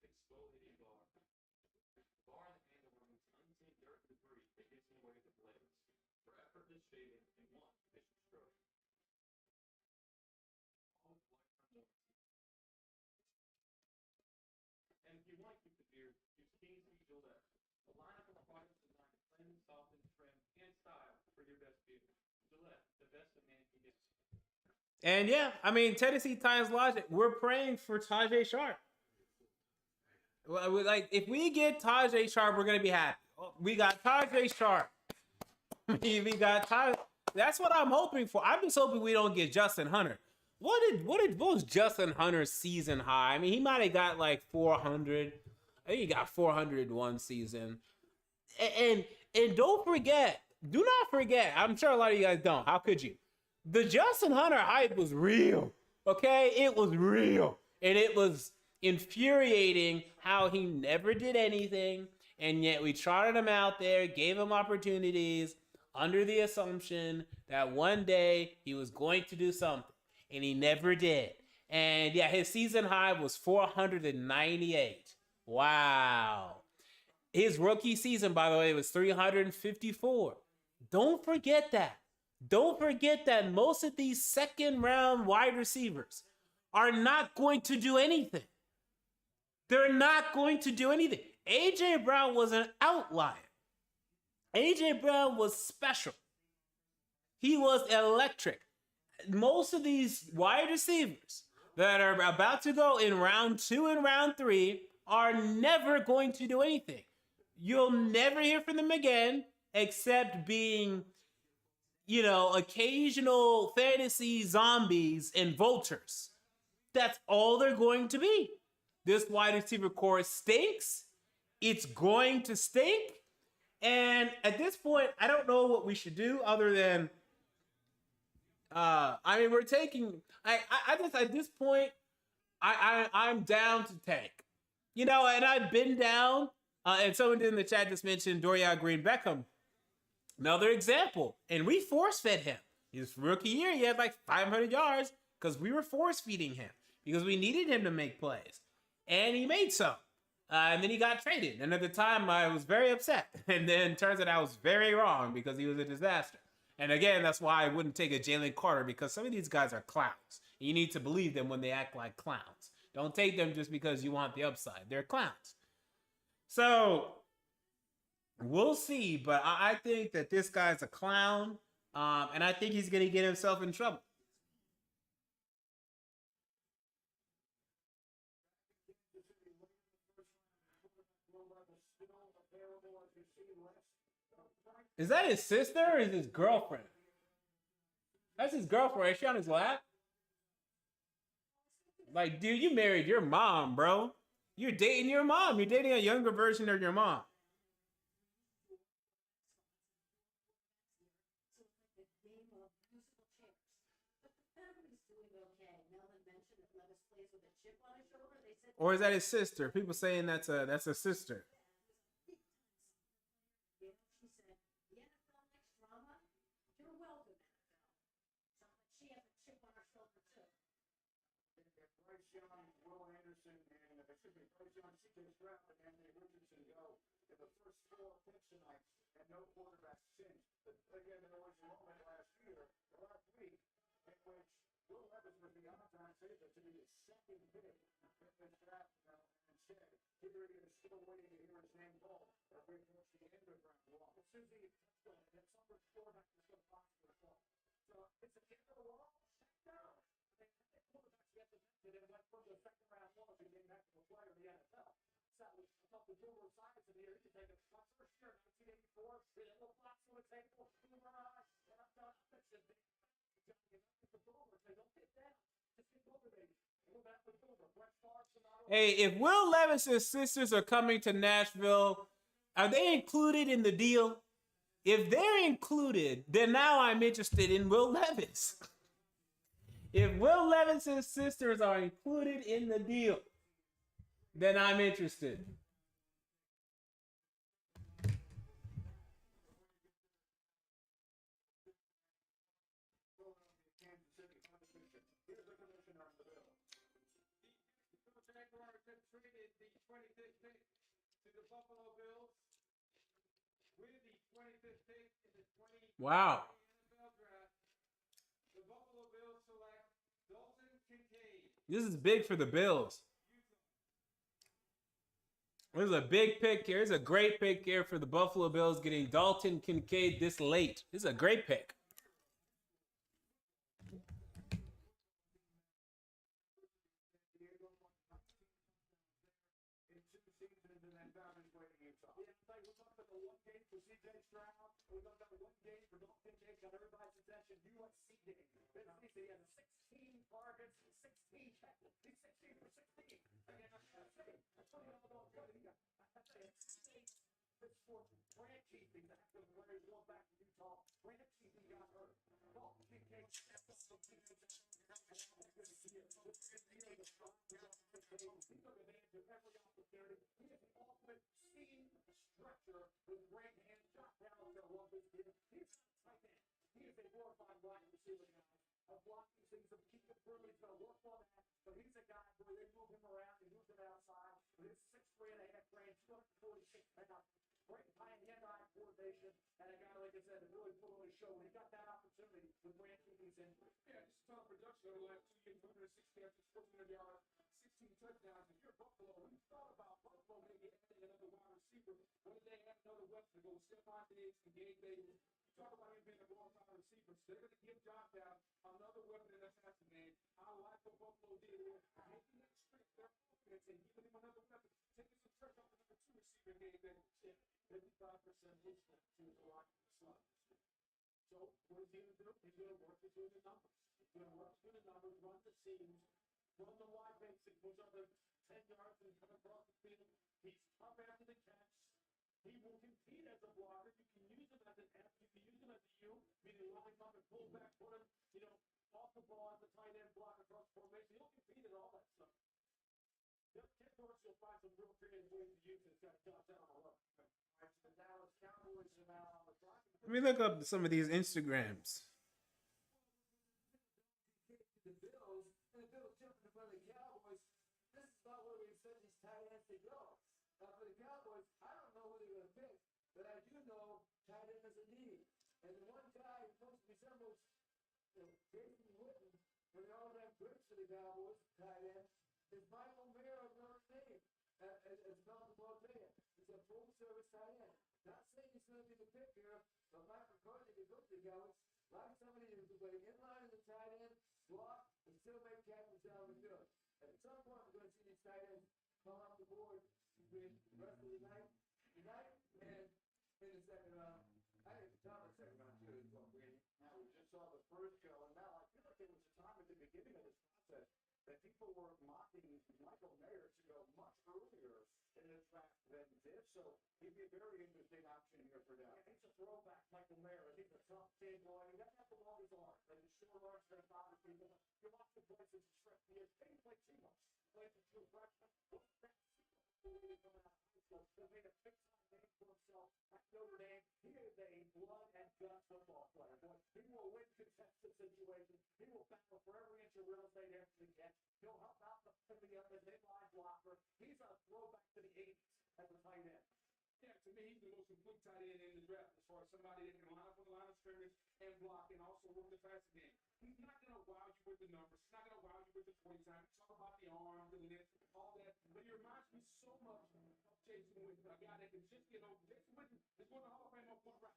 Exfoliating bar. Bar in the handle removes untamed dirt and debris that gets in the way of the blades. For effortless shaving in one efficient stroke. All with lifetime warranty. And if you want to keep the beard, use King's Gillette. A lineup of products designed to cleanse, soften, trim, and style for your best beard. Gillette, the best a man can get. And yeah, I mean, Tennessee Titans logic. We're praying for Tajay Sharp. Well, like, if we get Tajay Sharp, we're gonna be happy. We got Tajay Sharp. we got Taj. That's what I'm hoping for. I'm just hoping we don't get Justin Hunter. What was Justin Hunter's season high? I mean, he might have got like 400. I think he got 400 one season. And don't forget, do not forget. I'm sure a lot of you guys don't. How could you? The Justin Hunter hype was real. Okay, it was real, and it was infuriating how he never did anything, and yet we trotted him out there, gave him opportunities under the assumption that one day he was going to do something, and he never did. And yeah, his season high was 498. Wow. His rookie season, by the way, was 354. Don't forget that. Don't forget that most of these second round wide receivers are not going to do anything. They're not going to do anything. A.J. Brown was an outlier. A.J. Brown was special. He was electric. Most of these wide receivers that are about to go in round 2 and round 3 are never going to do anything. You'll never hear from them again except being, occasional fantasy zombies and vultures. That's all they're going to be. This wide receiver core stinks. It's going to stink. And at this point, I don't know what we should do other than, we're taking, at this point, I'm down to tank. And I've been down, and someone in the chat just mentioned Dorian Green-Beckham. Another example. And we force-fed him. His rookie year, he had like 500 yards because we were force-feeding him because we needed him to make plays. And he made some. And then he got traded. And at the time, I was very upset. And then turns out I was very wrong because he was a disaster. And again, that's why I wouldn't take a Jalen Carter, because some of these guys are clowns. You need to believe them when they act like clowns. Don't take them just because you want the upside. They're clowns. So we'll see. But I think that this guy's a clown. And I think he's going to get himself in trouble. Is that his sister or is his girlfriend? That's his girlfriend. Is she on his lap? Like, dude, you married your mom, bro. You're dating your mom. You're dating a younger version of your mom. Or is that his sister? People saying that's a sister. Bryce Young, Will Anderson, and Bryce Young, CJ Stroud, and Anthony Richardson go in the first 4 picks tonight, and no quarterback since. Again, there was a moment last week, in which Will Levis was the on-time favorite to be his second pick in the draft, and instead, here he is still waiting to hear his name called. We reached the end of round 1. Susie, that summer quarterback is going to possibly fall. So it's a game of the wall, check down. I think quarterbacks get the method and went from the second round one to getting back to a player in the NFL. So I thought the Boomer science in here, you can take it. My first year, 1984, did a little box on the table, Boomer eyes, and I'm done. That's it. The Boomers, they don't get down. Just get motivated. Go back to Boomer. Brett Favre, Sonata. Hey, if Will Levis's sisters are coming to Nashville, are they included in the deal? If they're included, then now I'm interested in Will Levis. If Will Levis's sisters are included in the deal, then I'm interested. Here's the commissioner of the bill. The Jaguars have traded the 25th pick to the Buffalo Bills. With the 25th pick in the 2020 Wow. NFL draft, the Buffalo Bills select Dalton Kincaid. This is big for the Bills. There's a big pick here. There's a great pick here for the Buffalo Bills getting Dalton Kincaid this late. This is a great pick. Yeah, it's like we're talking about the one game for CJ Stroud. We're talking about one game for Dalton Kincaid. Got everybody's attention. USC game. This season, he has 16 targets, 16 catches. He's 16 for 16. Again, I gotta say, that's what he all good. He got, I say, it's for brand keeping. After the Warriors going back to Utah, brand keeping got hurt. Dalton Kincaid, he's took advantage of every opportunity. He is the ultimate seam stretcher with great hands. Jack Campbell going to love this kid. He's not tight end. He is a glorified wide receiver guy. A blocking things of keep it through. He's going to work on that. But he's a guy where they move him around. He moves him outside. But his 6'3" and a half range, 246 pounds. Great hand-eye coordination. And a guy, like I said, that really put on his show. When he got that opportunity with Brand Keeping's injury. Yeah, just a ton of production over the last 2 years, 160 catches, 1,400 yards, 16 touchdowns. If you're Buffalo, we thought about Buffalo maybe adding another wide receiver. When did they have another weapon to go with Stephon Diggs and Gabe Davis? You talk about him being a long-time receiver. So they're going to give Josh down another weapon in the passing game. I like what Buffalo did here. Making that strength their offense and giving him another weapon. Taking some pressure off the number 2 receiver, Gabe Davis. 55% hit snap to the right slot. So what is he going to do? He's going to work through the numbers. He's going to work through the numbers, run the seams, run the wide basic, push up the 10 yards and come across the field. He's tough after the catch. He will compete as a blocker. You can use him as an F. You can use him as a U. Meaning line him up and pull back, put him, off the ball as a tight end block across formation. He'll compete at all that stuff. Kid Dorsey will find some real creative ways to use this guy. Josh out on the look. The Dallas Cowboys are now on the clock. Let me look up some of these Instagrams. The Bills, and the Bills jumping in front of the Cowboys. This is about where we expect these tight ends to go. For the Cowboys, I don't know who they're going to pick, but I do know tight end is a need. And the one guy who close resembles Jason Witten, when they all have grips for the Cowboys, tight end, is Michael Mayer of Notre Dame. As Malcolm Broderick. He's a full-service tight end. Not saying he's going to be the pick here, but Mike McCarthy can go to the Cowboys. Like somebody who's playing inline in the tight end, block, and still make catches out of the field. At some point, we're going to see these tight ends come off the board between the rest of the night and in the second round. I think the top of the second round, too, is what now we just saw the first go, and now I feel like there was a time at the beginning of this process that people were mocking Michael Mayer to go much earlier in this draft than this. So he'd be a very interesting option here for them. Yeah, he's a throwback, Michael Mayer. He's a tough kid boy. He doesn't have to long his arm. And his short arms are going to bother people. You watch the plays as a stretch. He has things like Seahawks. Plays a true freshman. Coming out of high school. He made a big-time name for himself at Notre Dame. He is a blood and guts football player. Boy, he will win contested situations. He will battle for every inch of real estate after the catch. He'll help out the midline blocker. He's a throwback to the 80s as a tight end. Yeah, to me, he's the most complete tight end in the draft as far as somebody that can line up on the line of scrimmage and block and also work the passing game. He's not going to wow you with the numbers. He's not going to wow you with the 20 time. Talk about the arm, the length, all that. But he reminds me so much of Jason Witten, a guy that can just get over. Jason Witten is going to Hall of Fame on point right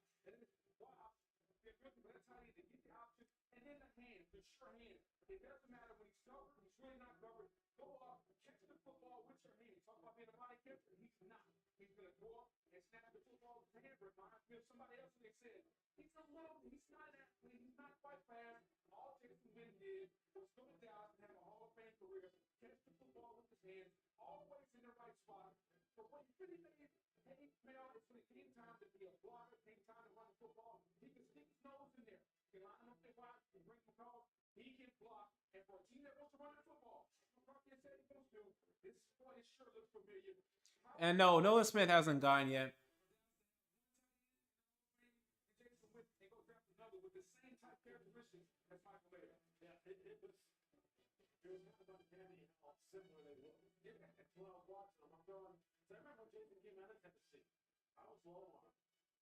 especially for that tight end, to get the option, and then the hands, the sure hands. It doesn't matter when he's covered, when he's really not covered. Go up, catch the football with your hands. Talk about being a body catcher. He's not. He's going to go up and snap the football with his hand. Reminds me of somebody else when they said, he's not an athlete. He's not quite fast. All Jason Witten did was go to Dallas and have a Hall of Fame career. Catch the football with his hands. Always in the right spot. But what he really made any male is when it came time to be a blocker, came time to run the football, he can stick his nose in there. He can line up their wide, he can bring the call, he can block. And for a team that wants to run the football, McCarthy said he wants to, this boy sure looks familiar. And no, Noah Smith hasn't gone yet. Jason Witten, they go draft another with the same type characteristics as Michael Mayer. Yeah, it was kind of uncanny how similar they were. When I was watching them, I'm going, so I remember when Jason came out of Tennessee. I was low on him.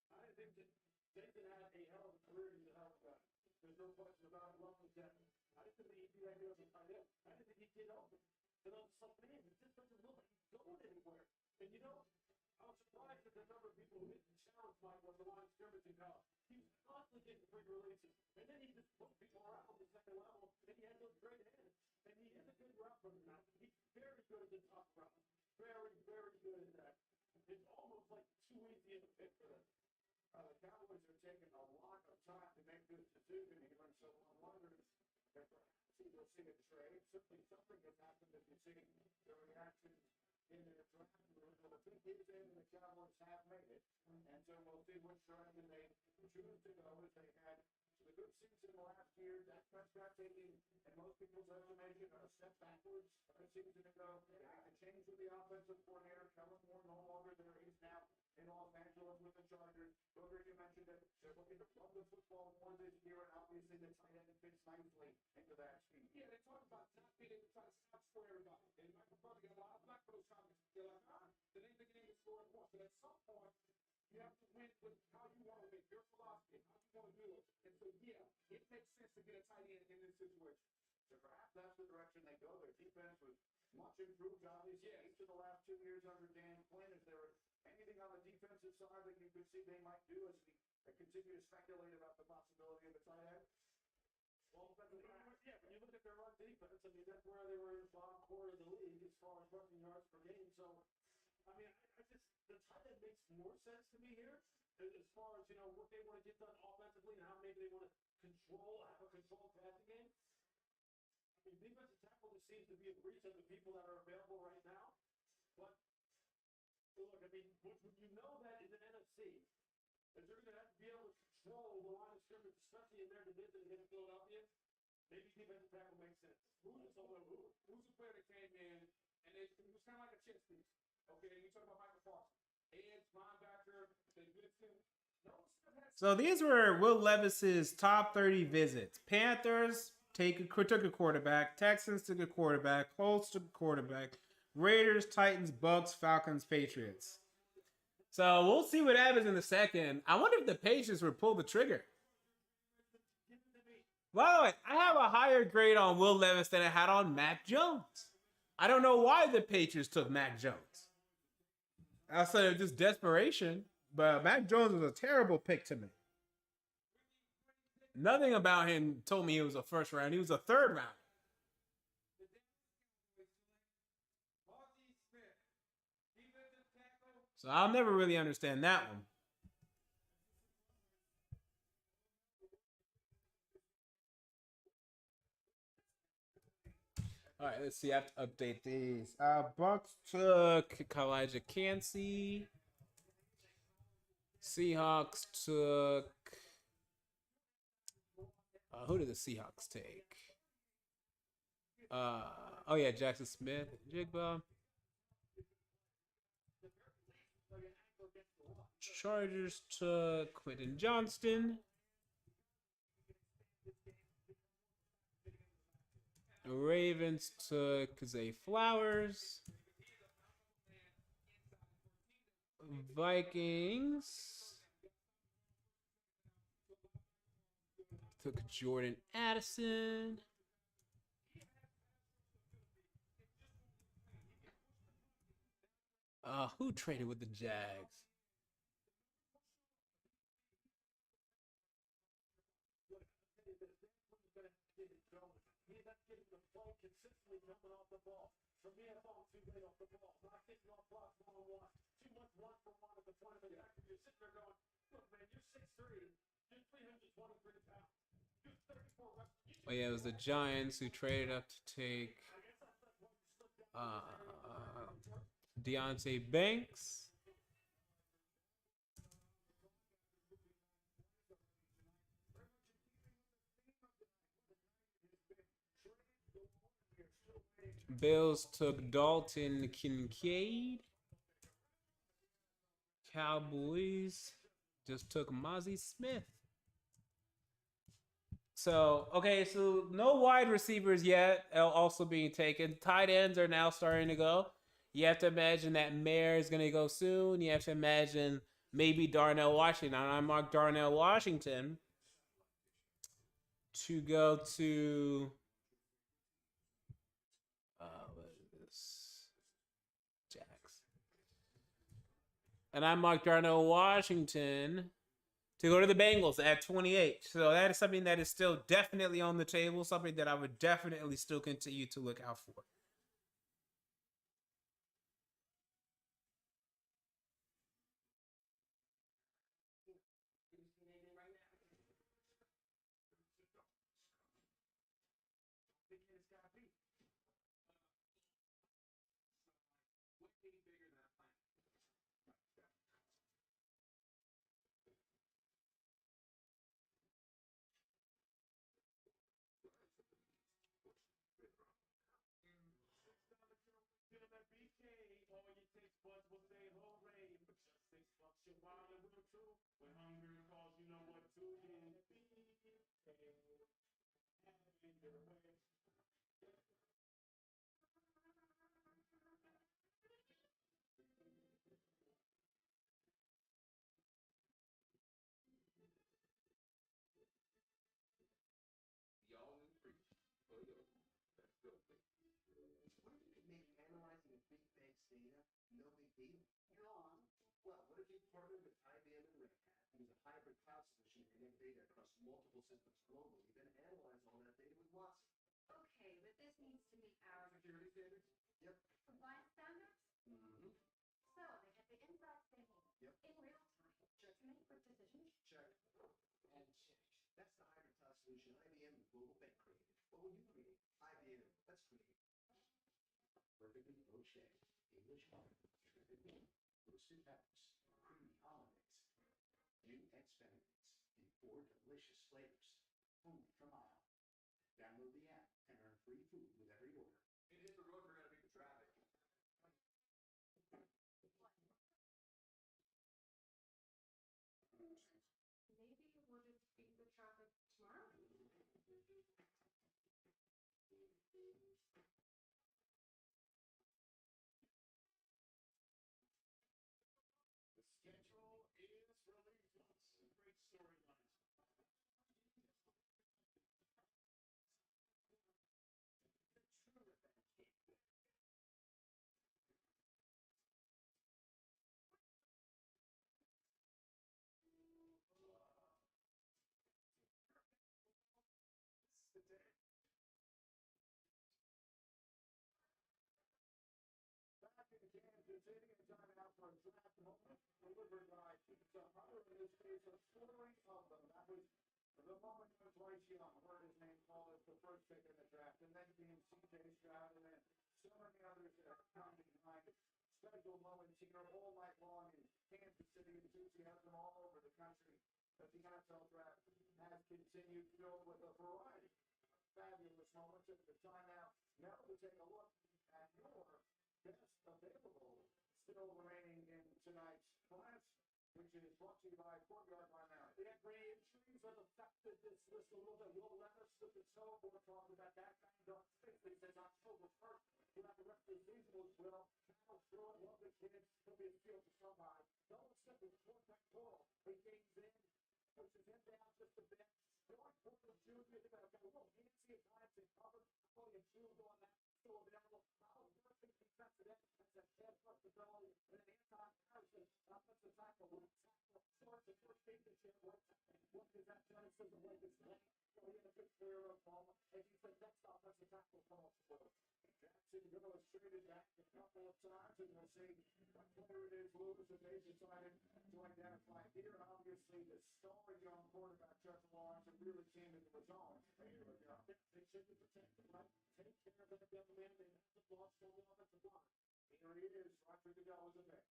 I didn't think that Jason had a hell of a career. He's a hell of a guy. There's no question about it. Love his dad. I didn't think he'd be that good as a tight end. I didn't think he'd get open. Then all of a sudden, man, he just doesn't look like he's going anywhere. And you know, I was surprised at the number of people who didn't challenge Mike on the line of scrimmage in college. He was constantly getting free releases. And then he just put people around on the second level, and he had those great hands. And he is a good route runner now. He's very good at the top route. Very, very good at that. It's almost like too easy of a fit for them. The Cowboys are taking a lot of time to make this decision here, and so one wonders if perhaps we'll see a trade. Certainly something has happened if you see the reaction in the draft room. But the thing is, the Cowboys have made it, and so we'll see which direction they choose to go as they had the good season last year. Dak Prescott taking, in most people's estimation, a step backwards a season ago. They had to change with the offensive coordinator. Kellen Moore no longer there. He's now in Los Angeles with the Chargers. Broderick, you mentioned it. They're looking to run the football more this year, and obviously the tight end fits nicely into that scheme. Yeah, they talk about not being able to try to stop score everybody. And Michael Broderick got a lot of black for those comments. They're like, the name of the game is scoring points. But at some point, you have to win with how you want to win, your philosophy, how you want to do it. And so, yeah, it makes sense to get a tight end in this situation. So perhaps that's the direction they go. Their defense was much improved, obviously, each of the last 2 years under Dan Quinn. Is there anything on the defensive side that you could see they might do as we continue to speculate about the possibility of a tight end? Well, when you look at their run defense, I mean, that's where they were in the bottom quarter of the league as far as rushing yards per game. So, I mean, I just, the tight end makes more sense to me here as far as, you know, what they want to get done offensively and how maybe they want to have a controlled passing game. I mean, defensive tackle just seems to be a breach of the people that are available right now. But, look, I mean, when you know that in the NFC, that you're going to have to be able to control the line of scrimmage, especially in their division against Philadelphia, maybe defensive tackle makes sense. Who's the player that came in, and it was kind of like a chess piece. Okay, you talk about Michael Parsons. Edge, linebacker, they good too. So these were Will Levis's top 30 visits. Panthers took a quarterback. Texans took a quarterback. Colts took a quarterback. Raiders, Titans, Bucks, Falcons, Patriots. So we'll see what happens in the second. I wonder if the Patriots would pull the trigger. By the way, I have a higher grade on Will Levis than I had on Mac Jones. I don't know why the Patriots took Mac Jones. Outside of just desperation, but Mac Jones was a terrible pick to me. Nothing about him told me he was a first round. He was a third round. So I'll never really understand that one. All right, let's see. I have to update these. Bucks took Elijah Cansey. Seahawks took. Who did the Seahawks take? Oh yeah, Jackson Smith, Jigba. Chargers took Quentin Johnston. The Ravens took Zay Flowers. Vikings took Jordan Addison. Who traded with the Jags? this. That's when you're going to get it going. He ended up getting the ball consistently coming off the ball. For me, I fall too late off the ball. Not getting off blocks one-on-one. Too much one-for-one at the point of attack. And you're sitting there going, look, man, you're 6'3". You're 323 pounds. You're 34 reps. Oh yeah, it was the Giants who traded up to take Deontay Banks. Bills took Dalton Kincaid. Cowboys just took Mozzie Smith. So, okay, so no wide receivers yet also being taken. Tight ends are now starting to go. You have to imagine that Mayer is going to go soon. You have to imagine maybe Darnell Washington. I marked Darnell Washington to go to what is this? Jax. And I marked Darnell Washington to go to the Bengals at 28. So that is something that is still definitely on the table, something that I would definitely still continue to look out for. All you taste buds will say hooray. But just 6 bucks your wallet will too. When hunger calls, you know what to do. Maybe analyzing a big bank's data, no big deal. Go on. Well, what if you partnered with IBM and Red Hat and use a hybrid cloud solution to connect data across multiple systems globally, then analyze all that data with Watson? Okay, but this needs to meet our Security standards? Yep. compliance standards. Mm-hmm. So they get the inside thinking Yep. in real time Check. to make quick decisions. Check. And check. That's the hybrid cloud solution IBM and Global Bank created. What will you create? IBM. Let's create. Perfectly poached egg, English butter, shredded meat, roasted peppers, creamy hollandaise, new X benefits, and 4 delicious flavors. Food from Isle. Download the app and earn free food with every order. And hit the road, we're gonna beat the traffic. Maybe we'll just beat the traffic tomorrow. The schedule is released. Some great storylines. Back in Kansas City, a timeout for a draft moment delivered by Peter Skoronski. In this case, a story of them. That was the moment when Bryce Young heard his name called as the first pick in the draft, and then being CJ Stroud, and then so many others that have come behind it. Special moments here all night long in Kansas City, enthusiasm all over the country. But the NFL draft has continued, filled with a variety of fabulous moments. At the timeout, now we take a look at your best available still remaining in tonight's class, which is brought to you by Courtyard by Mount. The re-injuries have affected this list a little bit. Will Levis with his toe, we're talking about that banged up safely since October 1st. Throughout the rest of the season as well. Campbell through it, love the kid. He'll be a steal for somebody. Don't step with quarterback Coral. He gains in, pushes him down just a bit. Jordan Addison Jr., they got a little fancy at times in cover. Only a shield on that. Still available. How perfect defensive end. That's a head flexibility. And an Anthony Richardson, offensive tackle, right tackle. Starts the first game this year. What does that tell us of the way this game? He had a good career of ball, and he's the next offensive tackle from Jackson illustrated that a couple of times, and we'll see what player it is, Lewis, and they decided to identify here. And obviously, the star young quarterback, Trevor Lawrence, really came into his own. Here we go. They should be protected, right? Take care of that young man. They have the loss on the offensive line. Here he is, right through the goal as a pick.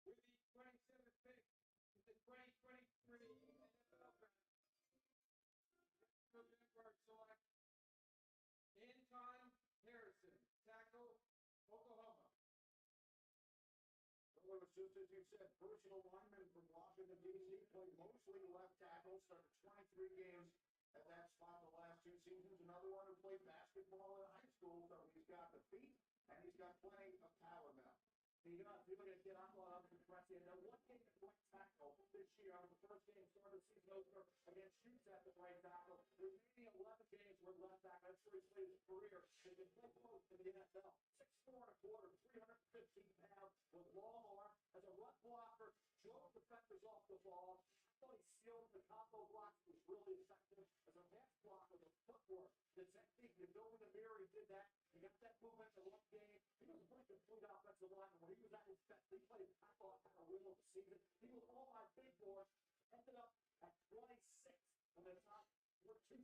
With the 27th pick, the 2023 NFL Draft, Jaguars select Anton Harrison, tackle, Oklahoma. Well, just as you said, personal lineman from Washington, D.C., played mostly left tackle, started 23 games at that spot the last 2 seasons. Another one who played basketball in high school, so he's got the feet, and he's got plenty of power now. He does. You're going to get on one of the press. He had one game at right tackle this year. On the first game, started the season opener against Chiefs at the right tackle. The remaining 11 games were left tackle. That's where he's played his career. He's been playing close to the NFL. 6'4" and a quarter, 315 pounds, with long arm. As a run blocker, drove defenders off the ball. I thought he sealed the combo block. He was really effective. As a pass blocker, the footwork, the technique, the ability to mirror, he did that. He got that movement in the one game. He was a pretty complete offensive lineman. When he was at his best, he played, I thought, at a real season. He was all my big boys. Ended up at 26 on the top. We're 250,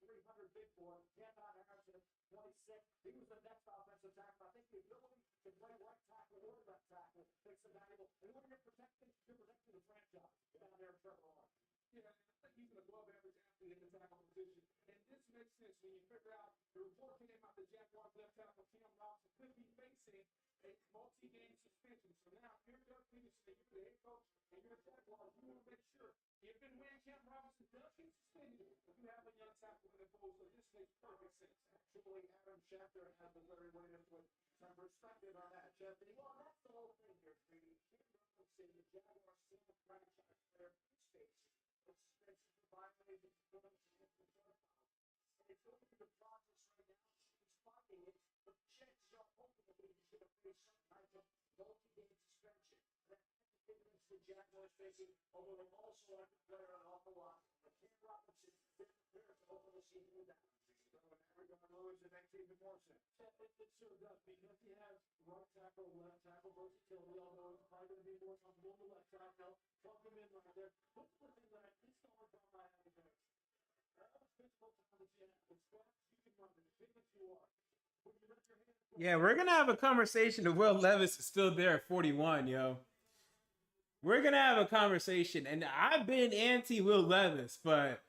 300 big boys. Anton Harrison, 26. He was the next offensive tackle. I think the ability to play right tackle or left tackle makes him valuable. And when you're protecting the franchise down there in Trevor Lawrence. Yeah, I think he's an above-average athlete in the tackle position. And this makes sense when you figure out the report came out that Jaguars left tackle Cam Robinson could be facing a multi-game suspension. So now, if you're Doug Peterson, you're the head coach, and you're a Jaguars, you want to make sure if and when Cam Robinson does get suspended, you have a young tackle in the fold. So this makes perfect sense. Actually, Adam Schefter has a very way to put some perspective on that, Schefter. Well, that's the whole thing here, Brady. Cam Robinson, the Jaguars' single franchise player, is facing suspension for violating the points and the protocol. And it's going through the process right now. He's fighting it, but chances are ultimately he's going to face some type of multi-game suspension. That influence the Jaguars facing, although they also have to play an awful lot. But Cam Robinson is prepared to open the season with that. So in that regard, Lewis, it makes even more sense. Yeah, it sure does, because he has right tackle, left tackle versatility, although he's probably going to be more comfortable on the left tackle. Plug him in right there. What's the thing that this is the only problem I have with this? All the physical talent you have, the squats, you can run as big as you are. When you lift your hands, Yeah, we're gonna have a conversation if Will Levis is still there at 41, yo. We're gonna have a conversation, and I've been anti Will Levis, but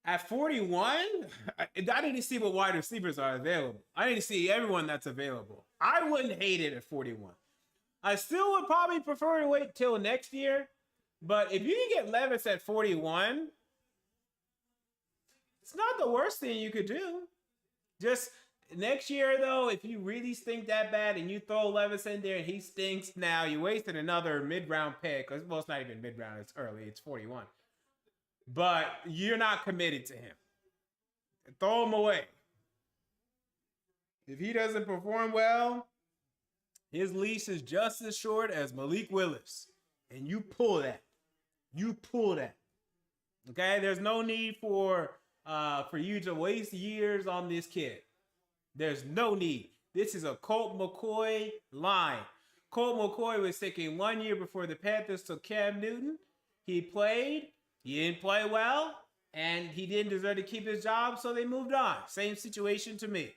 at 41, I didn't see what wide receivers are available. I didn't see everyone that's available. I wouldn't hate it at 41. I still would probably prefer to wait till next year, but if you can get Levis at 41, it's not the worst thing you could do. Just next year, though, if you really stink that bad and you throw Levis in there and he stinks, now you wasted another mid-round pick. Well, it's not even mid-round. It's early. It's 41. But you're not committed to him. Throw him away. If he doesn't perform well, his leash is just as short as Malik Willis. And you pull that. You pull that. Okay? There's no need for you to waste years on this kid. There's no need. This is a Colt McCoy line. Colt McCoy was taken 1 year before the Panthers took Cam Newton. He played. He didn't play well. And he didn't deserve to keep his job, so they moved on. Same situation to me.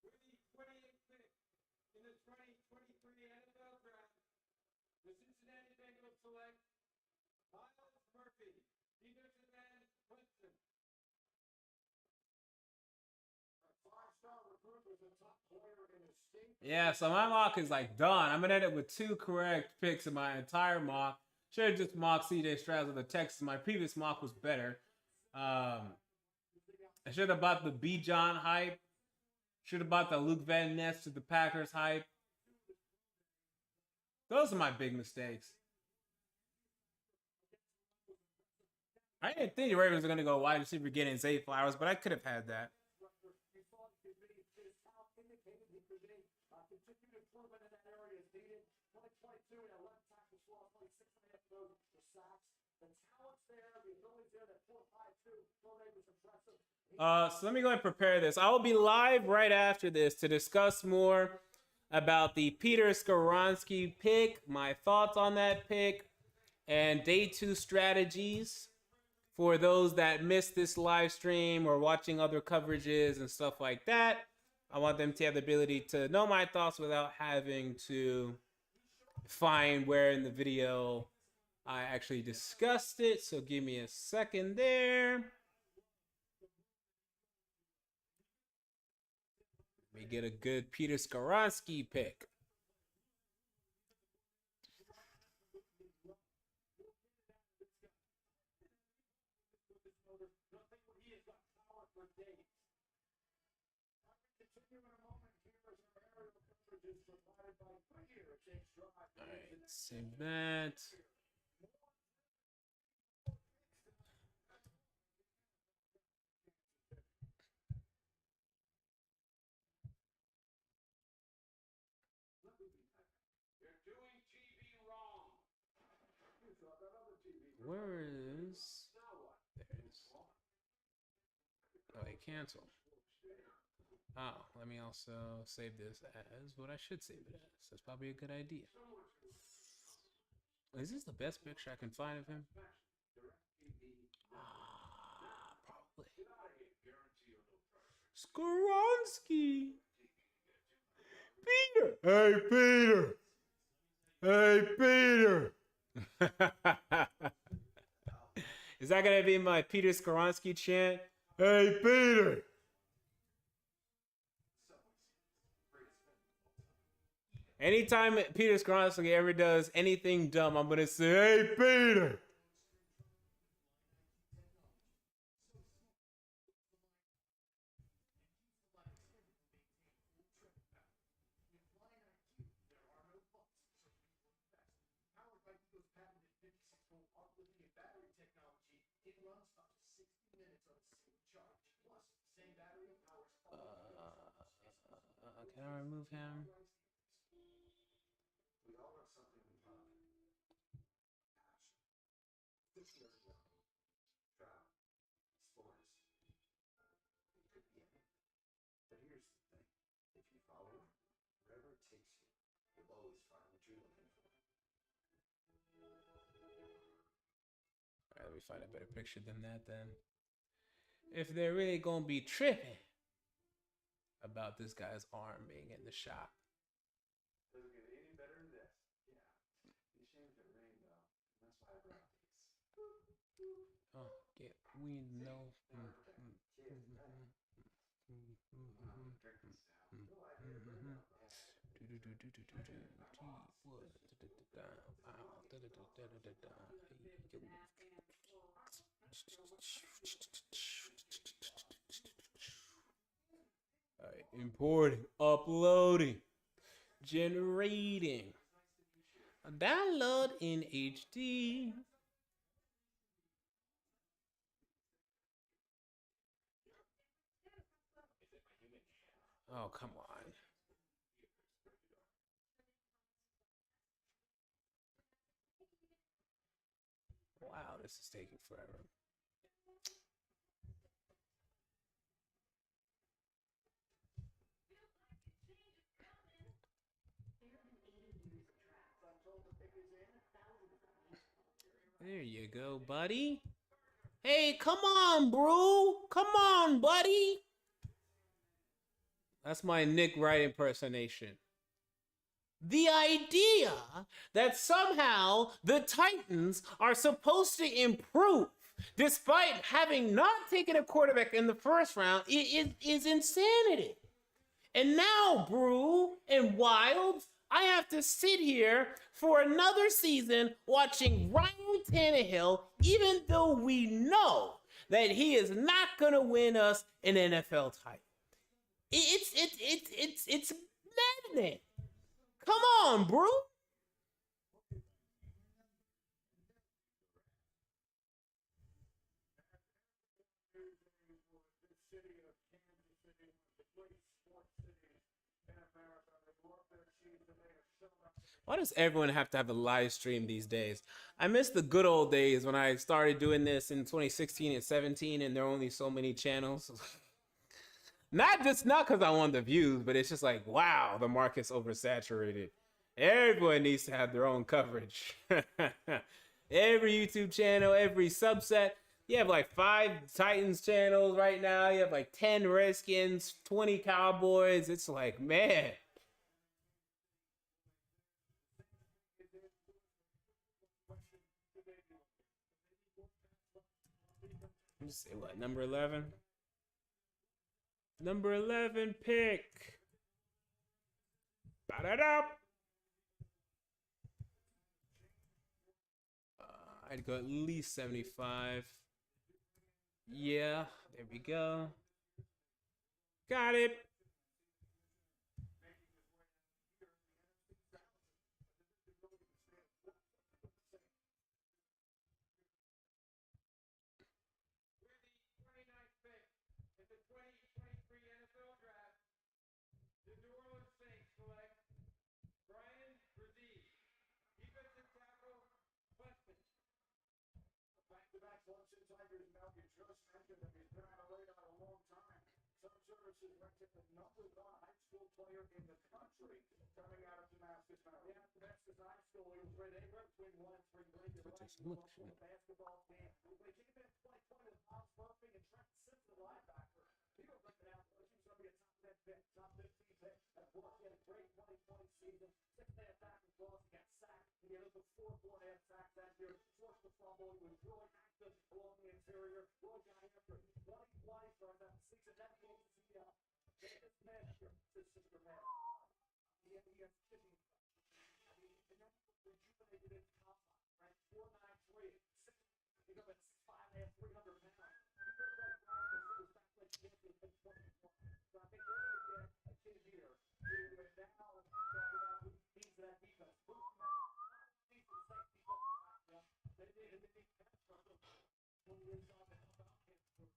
with the 28th pick in the 2023 NFL Draft, the Cincinnati Bengals select Miles Murphy, defensive end, Clemson. A five-star recruit was a top player in his state. Yeah, so my mock is like done. I'm gonna end up with 2 correct picks in my entire mock. Should have just mocked CJ Stroud of the Texans. My previous mock was better. I should have bought the B. John hype. Should have bought the Luke Van Ness to the Packers hype. Those are my big mistakes. I didn't think the Ravens were gonna go wide receiver getting Zay Flowers, but I could have had that. Continued improvement in that area is needed. 2022 and 11 tackles lost only 6.5 of those were sacks. The talent's there, the ability's there. That 4.52 Tornado was impressive. So let me go and prepare this. I will be live right after this to discuss more about the Peter Skoronski pick, my thoughts on that pick, and day 2 strategies for those that missed this live stream or watching other coverages and stuff like that. I want them to have the ability to know my thoughts without having to find where in the video I actually discussed it. So give me a second there. Let me get a good Peter Skoronski pick. All right, save that. Where is? There it is. Oh, they cancel. Oh, let me also save this as what I should save it as. That's probably a good idea. Is this the best picture I can find of him? Probably. Skoronski. Peter. Hey, Peter. Hey, Peter. Is that going to be my Peter Skoronski chant? Hey, Peter. Anytime Peter Skoronski ever does anything dumb, I'm going to say, hey, Peter. Can I remove him? We all have something in common. Passion. 50 years ago, drought, sports. It could be anything. But here's the thing. If you follow it, wherever it takes you, you'll always find what you're looking for. All right, let me find a better picture than that then. If they're really going to be tripping about this guy's arm being in the shot. Doesn't get any better than this. Yeah. Be ashamed if it rained though. That's why I brought these. Oh, yeah, we know. All right, importing, uploading, generating, download in HD. Oh, come on. Wow, this is taking forever. There you go, buddy. Hey, come on, bro. Come on, buddy. That's my Nick Wright impersonation. The idea that somehow the Titans are supposed to improve despite having not taken a quarterback in the first round is insanity. And now, Brew and Wild, I have to sit here for another season watching Ryan Tannehill, even though we know that he is not going to win us an NFL title. It's maddening. Come on, Brew. Why does everyone have to have a live stream these days? I miss the good old days when I started doing this in 2016 and 17, and there are only so many channels. Not because I want the views, but it's just like, wow, the market's oversaturated. Everyone needs to have their own coverage. Every YouTube channel, every subset. You have like 5 Titans channels right now. You have like 10 Redskins, 20 Cowboys. It's like, man. Let's see what, number 11? Number 11 pick. Ba-da-da. I'd go at least 75. Yeah, there we go. Got it. Back-to-back Clemson Tigers Malcolm just mentioned that he's been on the radar a long time. Some services ranked him the #1 high school player in the country coming out of Damascus. Now, yeah, Damascus High School, he was rated anywhere between 1 and 3 grades. He liked the basketball game. But he came in at 2020 with Miles Murphy and Trent Simpson, the linebacker. He was ranked out. He was going to be a top 10 pick, top 15 pick. Of course, he had a great 2020 season. 6.5 tackles lost. He got sacked. He had over 4.5 sacks that year. Forced the fumble. He was really active along the interior. Really got after 20 plays for that season. That goes to the Davis Master, his sister man. He has kidney. I mean, and that's rejuvenated in combine, right? 4.93. He's up at 6'5", 300 pounds. He goes like Brown was back like champion in 2021. So I think they're going to get a kid here who is now talking about who needs that defense. Who needs the safety defense? They need pass rushers. When you're trying to help out kids, they're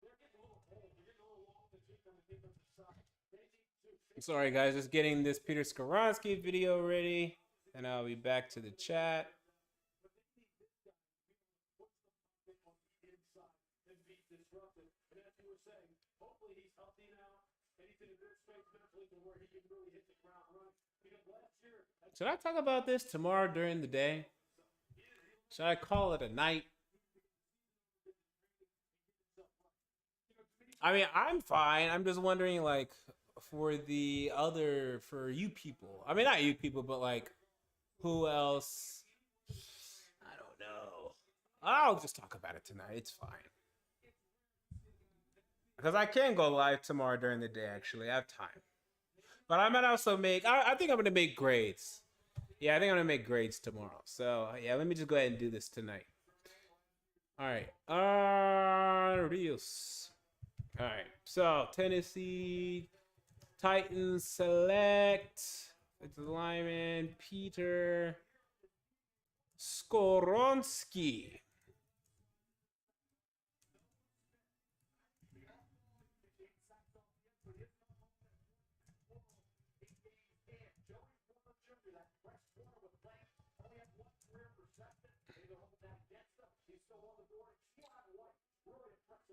getting a little old. They're getting a little long on the defensive side. They need to. Sorry, guys, just getting this Peter Skoronski video ready, and I'll be back to the chat. Disrupted. And as you were saying, hopefully he's healthy now, and he's in a good space mentally to where he can really hit the ground running. Because last year, Should I talk about this tomorrow during the day? Should I call it a night? I mean, I'm fine. I'm just wondering, like, for you people. I mean, not you people, but like, who else? I don't know. I'll just talk about it tonight. It's fine. Because I can go live tomorrow during the day, actually. I have time. But I might also I think I'm going to make grades. Yeah, I think I'm going to make grades tomorrow. So, yeah, let me just go ahead and do this tonight. All right. Rios. All right. So, Tennessee Titans select. It's the lineman, Peter Skoronski.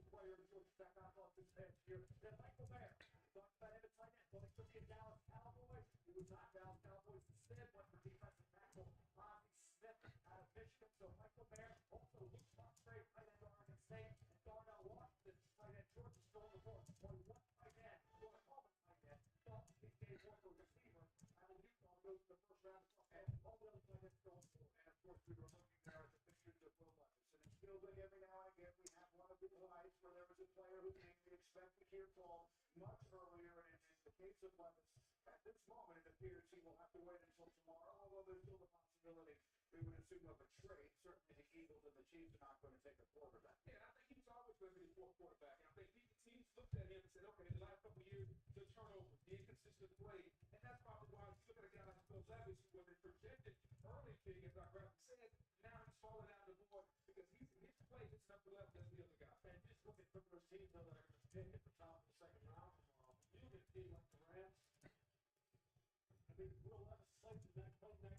Player in Georgia Tech, I thought this past year. Then Michael Mayer, talked about him at tight end. Well, he could be a Dallas Cowboy. He was not Dallas Cowboys instead, went for defensive tackle. Bobby Smith out of Michigan. So Michael Mayer, also Luke Musgrave, tight end Oregon State. And Darnell Washington, tight end Georgia, still on the board. 21 tight end, Oklahoma tight end. Thought he gave one for receiver. Out of Utah goes to the first round. And all the other tight ends still on the board. And of course, we were looking there at the pictures of Will Levis. And it's still like every now and again we have one of the lives where there was a player who came to expect to hear call much earlier, and in the case of Levis, at this moment, it appears he will have to wait until tomorrow, although there's still the possibility we would assume of a trade. Certainly the Eagles and the Chiefs are not going to take a quarterback. Yeah, I think he was always going to be the fourth quarterback. And I think the teams looked at him and said, okay, the last couple of years, the turnovers, the inconsistent play. And that's probably why you look at a guy like Will Levis, who was a projected early pick, as our graphic said, now he's falling down the board because his play is up to level as the other guy. And just look at some of those teams that are going to pick at the top of the second round tomorrow. You get a team like the Rams. I mean, Will Levis slices that play that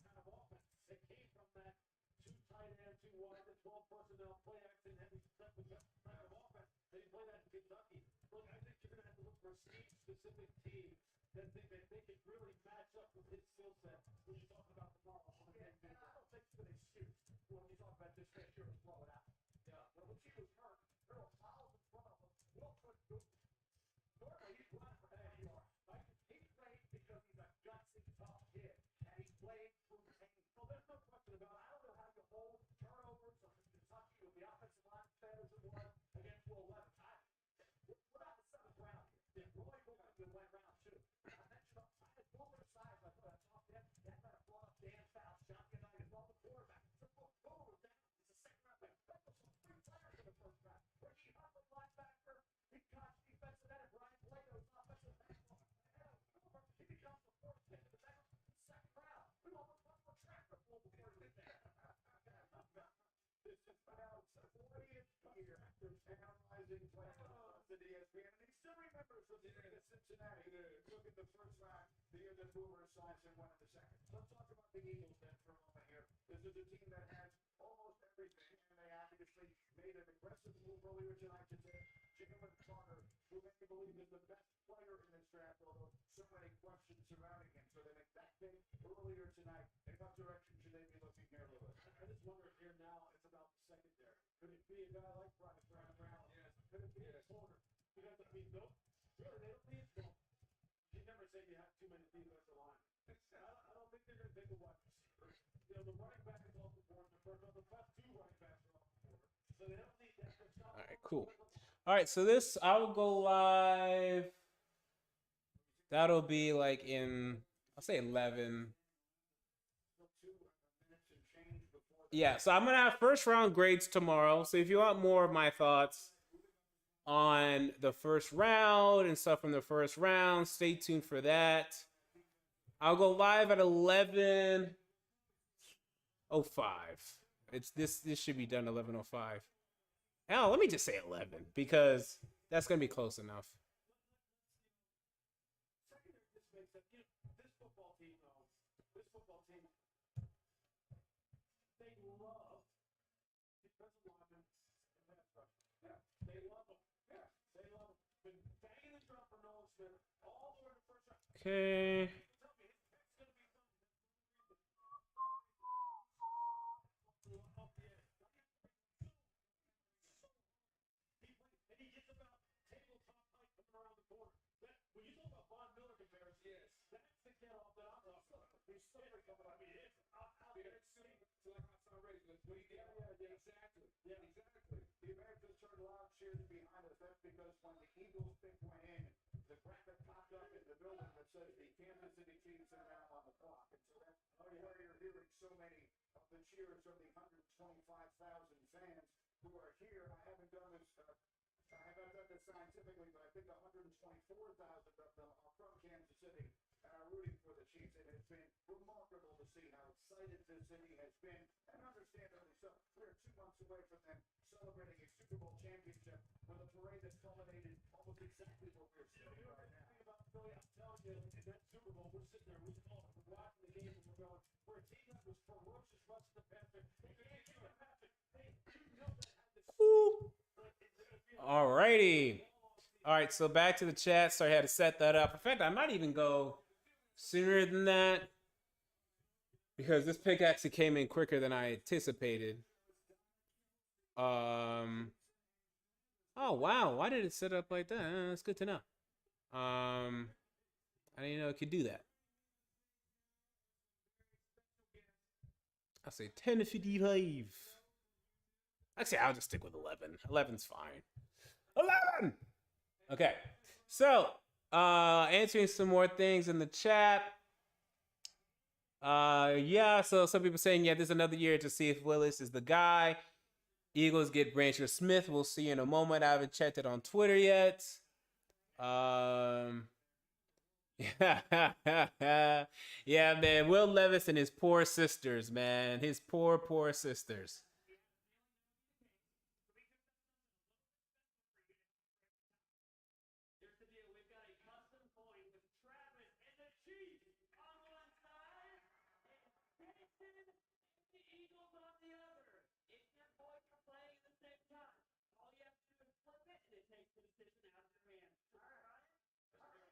12 personnel, play action, heavy set with best kind of offense. They play that in Kentucky. Look, I think you're going to have to look for scheme-specific teams that think that they can really match up with his skill set when you talk about tomorrow. And I don't think it's an excuse when you talk about just make sure to throw it out. Yeah. When he was hurt, there were fouls in front of him. Will couldn't do it. Normally, he's running for that yard. Like, he played because he's a gutsy, tough kid. And he played through pain. Well, there's no question about it. I don't know how you hold turnovers from Kentucky with the offensive line fed as it was against Will Levis. We're not the seventh round here. Yeah, Roy Wilson went round 2. I mentioned upside Boomer's size. I thought I talked to him. That kind of brought up Dan Fouts, shotgun night, and all the quarterback. So Boomer was down. It's a second round pick. That was some 3 players in the first round. Ricky Hunt, linebacker. He caught defensive end. Brian Plato's offensive tackle. And Boomer, he becomes the 4th pick in the second round. We almost went for tractor pull before he did that. This is about 40th year after analyzing playoffs at ESPN, and he still remembers the year at Cincinnati. Look at the first round, the year that Boomer signs and won in the second. Let's talk about the Eagles then for a moment here. This is a team that has almost everything, and they obviously made an aggressive move earlier tonight to take Jalen Carter, who many believe is the best player in this draft, although so many questions surrounding him. So they make that pick earlier tonight. In what direction should they be looking here, Lewis? I just wonder if here now it's about the secondary. Could it be a guy like Bryce Young? Yes. Could it be a corner? Because, I mean, no, really, they don't need to. You never say you have too many defensive linemen. I don't think they're going to take a wide receiver. You know, the running back is off the board. The best 2 running backs are off the board. So they don't need that. All right, cool. All right, so this, I will go live. That'll be like in, I'll say 11. Yeah, so I'm going to have first round grades tomorrow. So if you want more of my thoughts on the first round and stuff from the first round, stay tuned for that. I'll go live at 11:05. It's this should be done 11:05. Hell, let me just say 11 because that's going to be close enough. This football team, they love defensive linemen and pass rush. Yeah, they love them. Yeah, they love them. Been banging the drum for Nolan Smith all the way to the first round. Okay. Tell me, his pick's going to be fun. And he gets about tabletop height coming around the corner. When you talk about Von Miller comparison, yes, that's the kid off that I'm talking about. He's slippery coming up. I mean, it's out there. So like outside race, let's wait. Yeah, exactly. Yeah, exactly. The Americans turned loud cheers behind us. That's because when the Eagles pick went in, the graphic popped up in the building that says the Kansas City Chiefs are now on the clock. And so that's where you're hearing so many of the cheers from the 125,000 fans who are here. I haven't done this scientifically, but I think 124,000 of them are from Kansas City and are rooting for the Chiefs. And it's been remarkable to see how excited this city has been, and understandably so. We're 2 months away from them celebrating a Super Bowl championship with a parade that's culminated almost exactly what we're seeing right now. About Philly, I'm telling you, in that Super Bowl, we're sitting there, we're watching the game, and we're going, we're a team that was ferocious rushing the Panthers. Alrighty. All right, so back to the chat. So I had to set that up. In fact, I might even go sooner than that because this pick actually came in quicker than I anticipated. Oh wow, why did it set up like that? That's good to know. I didn't know it could do that. I'll say 10:55. Actually, I'll just stick with 11. 11's fine. 11! Okay. So, answering some more things in the chat. Yeah, so some people saying, yeah, there's another year to see if Willis is the guy. Eagles get Brancher Smith. We'll see in a moment. I haven't checked it on Twitter yet. Yeah, man. Will Levis and his poor sisters, man. His poor sisters. boys are playing at the same time. All you have to do is flip it, and it takes the decision out of your hands. All right.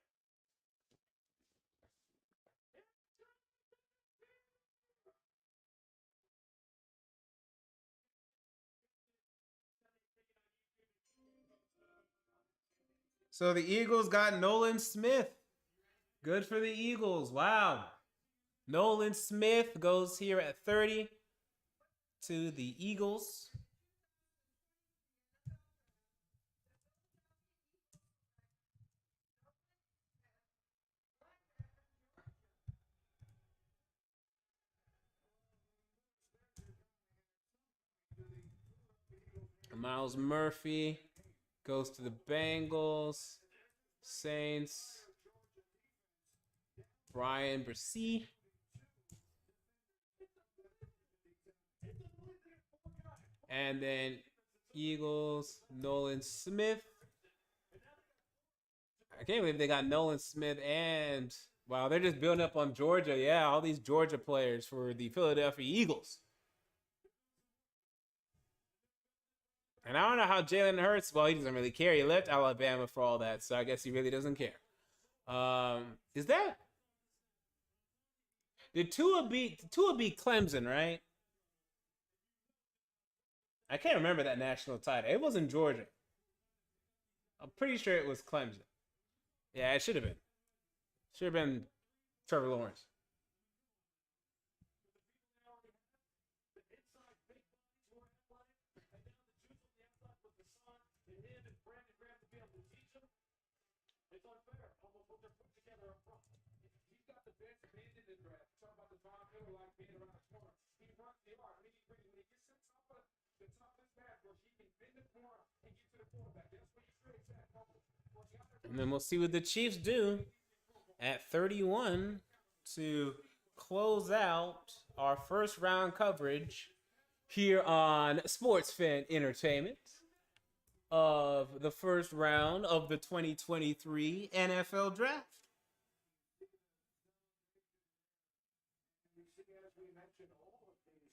So the Eagles got Nolan Smith. Good for the Eagles. Wow. Nolan Smith goes here at 30 to the Eagles. Miles Murphy goes to the Bengals. Saints. Brian Bresee. And then Eagles, Nolan Smith. I can't believe they got Nolan Smith and, wow, they're just building up on Georgia. Yeah, all these Georgia players for the Philadelphia Eagles. And I don't know how Jalen Hurts, well, he doesn't really care. He left Alabama for all that, so I guess he really doesn't care. Did Tua beat Clemson, right? I can't remember that national title. It wasn't Georgia. I'm pretty sure it was Clemson. Yeah, it should have been. Should have been Trevor Lawrence. It's unfair, almost what they're putting together up front. He's got the best band in the draft. Talk about the Von Miller like being around the corner. He runs the arm. When he gets to the top of his pass rush, he can bend the corner and get to the quarterback. That's where he creates that bubble. And then we'll see what the Chiefs do at 31 to close out our first round coverage here on Sports Fan Entertainment of the first round of the 2023 NFL Draft. You see, as we mentioned, all of these,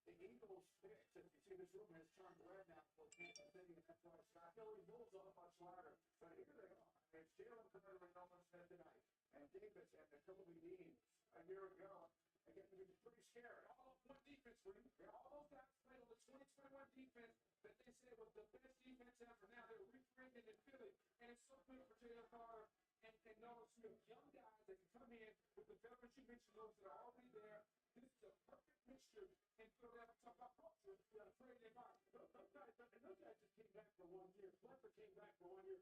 the Eagles picks, and you see this room has turned red now for Kansas City, and that's why it's not Philly Bulls on a much louder. But here they are. It's Jalen Carter and Nolan Smith tonight, and Davis and the Kobe Dean a year ago. Again, it was pretty scary. All one defense for him. All those guys played on the 2021 defense that they said was the best defense ever. Now they're recreating it in Philly, and it's so good for Jalen Carter and Nolan Smith. Young guys that can come in with the veterans you mentioned, those that are already there. This is a perfect mixture in Philadelphia. Talk about culture. You got to trade them out. Those guys just came back for 1 year. Fletcher came back for 1 year.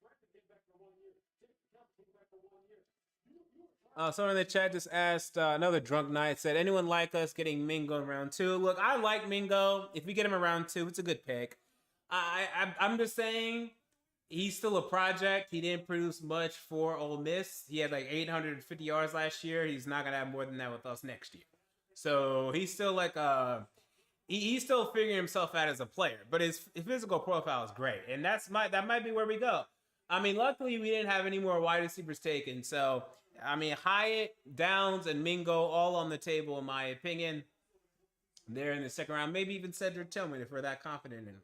Fletcher came back for 1 year. Jack Campbell came back for 1 year. Someone in the chat just asked, another drunk night, said, anyone like us getting Mingo in round 2? Look, I like Mingo. If we get him in round 2, it's a good pick. I'm just saying, he's still a project. He didn't produce much for Ole Miss. He had like 850 yards last year. He's not going to have more than that with us next year. So he's still like he's still figuring himself out as a player. But his physical profile is great. And that might be where we go. I mean, luckily we didn't have any more wide receivers taken. So, I mean, Hyatt, Downs, and Mingo all on the table, in my opinion. They're in the second round. Maybe even Cedric Tillman if we're that confident in him.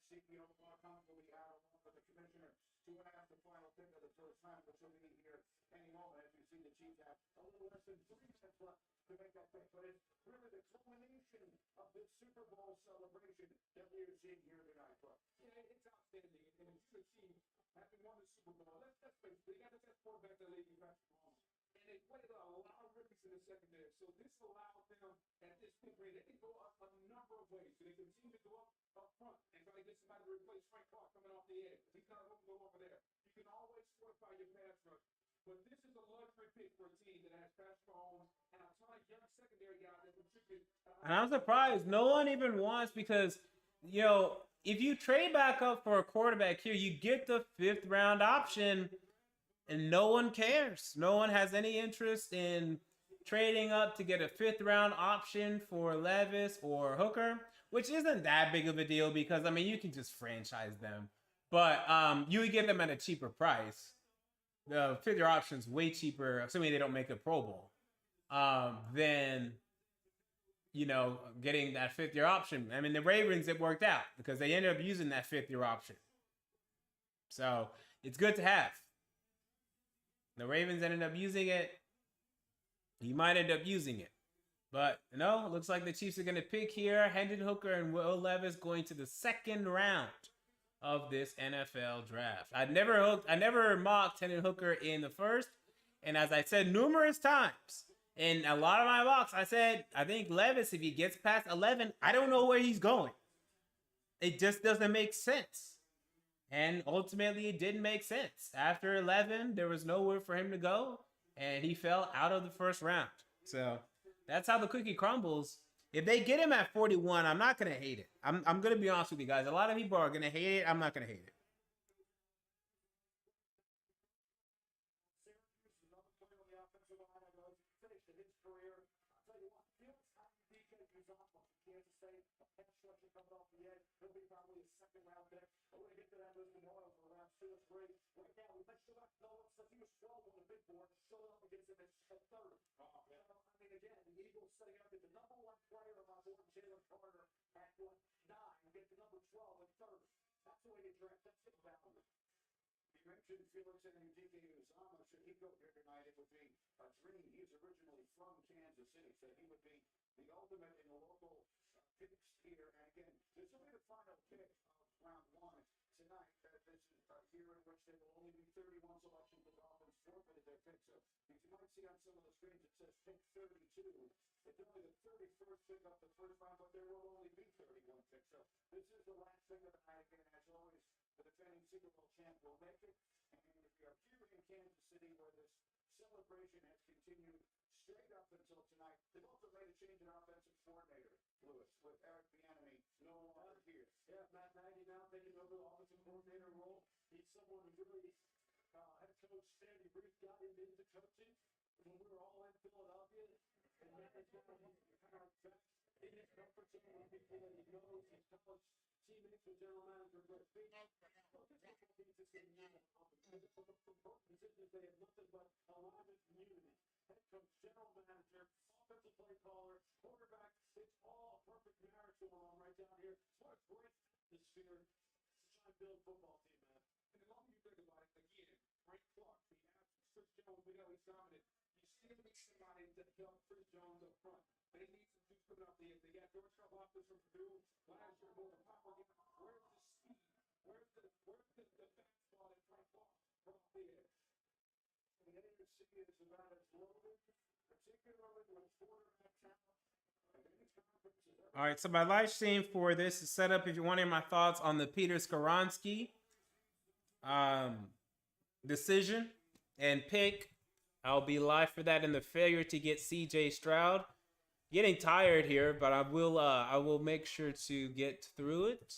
CEO of our company, along with the commissioner, to ask the final pick of the first round, which will be here any moment. As you see, the Chiefs have a little less than 3 minutes left to make that pick, but it's really the culmination of this Super Bowl celebration that we are seeing here tonight, bro. Yeah, it's outstanding, and it's the team having won the Super Bowl. Let's face it, they got the best quarterback in the league, Patrick Mahomes, and they played a lot of rookies in the secondary. So this allowed them at this point where they can go up a number of ways. So they continue to go up front and try to get somebody to replace Frank Clark coming off the edge. He's not going to go over there. You can always fortify your pass rush. But this is a luxury pick for a team that has Patrick Mahomes and a ton of young secondary guys that contribute. And I'm surprised no one even wants, because, you know, if you trade back up for a quarterback here, you get the 5th round option and no one cares. No one has any interest in trading up to get a 5th-round option for Levis or Hooker, which isn't that big of a deal because, I mean, you can just franchise them. But you would get them at a cheaper price. The 5th-year option's way cheaper, assuming they don't make a Pro Bowl, than, you know, getting that 5th-year option. I mean, the Ravens, it worked out because they ended up using that 5th-year option. So it's good to have. The Ravens ended up using it. You might end up using it. But, no, it looks like the Chiefs are going to pick here. Hendon Hooker and Will Levis going to the 2nd round of this NFL draft. I never mocked Hendon Hooker in the 1st. And as I said numerous times, in a lot of my mocks, I said, I think Levis, if he gets past 11, I don't know where he's going. It just doesn't make sense. And ultimately, it didn't make sense. After 11, there was nowhere for him to go, and he fell out of the 1st round. So that's how the cookie crumbles. If they get him at 41, I'm not going to hate it. I'm going to be honest with you guys. A lot of people are going to hate it. I'm not going to hate it. Syracuse is another player on the offensive line. I know he's finished in his career. I'll tell you what, Fields had DK Gonzalez from Kansas State, a pass rusher coming off the edge. He'll be probably a 2nd-round pick. I'm going to get to that list tomorrow for around 2 or 3. Right now, we might still not know what stuff. He was 12 on the big board, showed up against him at 3rd. I mean, again, the Eagles setting up as the number 1 player on my board, Jalen Carter, at 9, get the number 12 at 3rd. That's the way you draft. That's the value. You mentioned Felix and DK Uzama. Should he go here tonight, it would be a dream. He's originally from Kansas City, so he would be the ultimate in the local picks here. And again, this will be the final pick of round 1 tonight. This is a year in which there will only be 31 selections. The Dolphins forfeited their pick. So as you might see on some of the screens, it says pick 32. It's only the 31st pick of the 1st round, but there will only be 31 picks. So this is the last pick of the night. Again, as always, the defending Super Bowl champ will make it. And we are here in Kansas City where this celebration has continued straight up until tonight. They've also made a change in offensive coordinator, Lewis, with Eric Bieniemy no longer here. Yeah, Matt Nagy now taking over the offensive coordinator role. He's someone who really, head coach Sandy Reed got him into coaching when we were all in Philadelphia. And Matt has got him kind of back in his comfort zone with people that he knows, his college teammates and general manager. But this football team is in need of offense. For both positions, they have nothing but alignment and unity. Head coach, general manager, offensive play caller, quarterback, it's all a perfect marriage going on right down here. It's what a great atmosphere to try and build a football team, man. And the longer you think about it, again, Frank Clark, the absence Chris Jones, we know he's dominant. You still need somebody to help Chris Jones up front. They need some dudes coming up there. They got George Karlaftis from Purdue last year, more than power game. Where's the speed? Where's the fastball that Frank Clark brought there? The AFC is about as loaded, particularly with quarterback talent. All right, so my live stream for this is set up if you want to hear my thoughts on the Peter Skoronski decision and pick. I'll be live for that, and the failure to get CJ Stroud. Getting tired here, but I will make sure to get through it.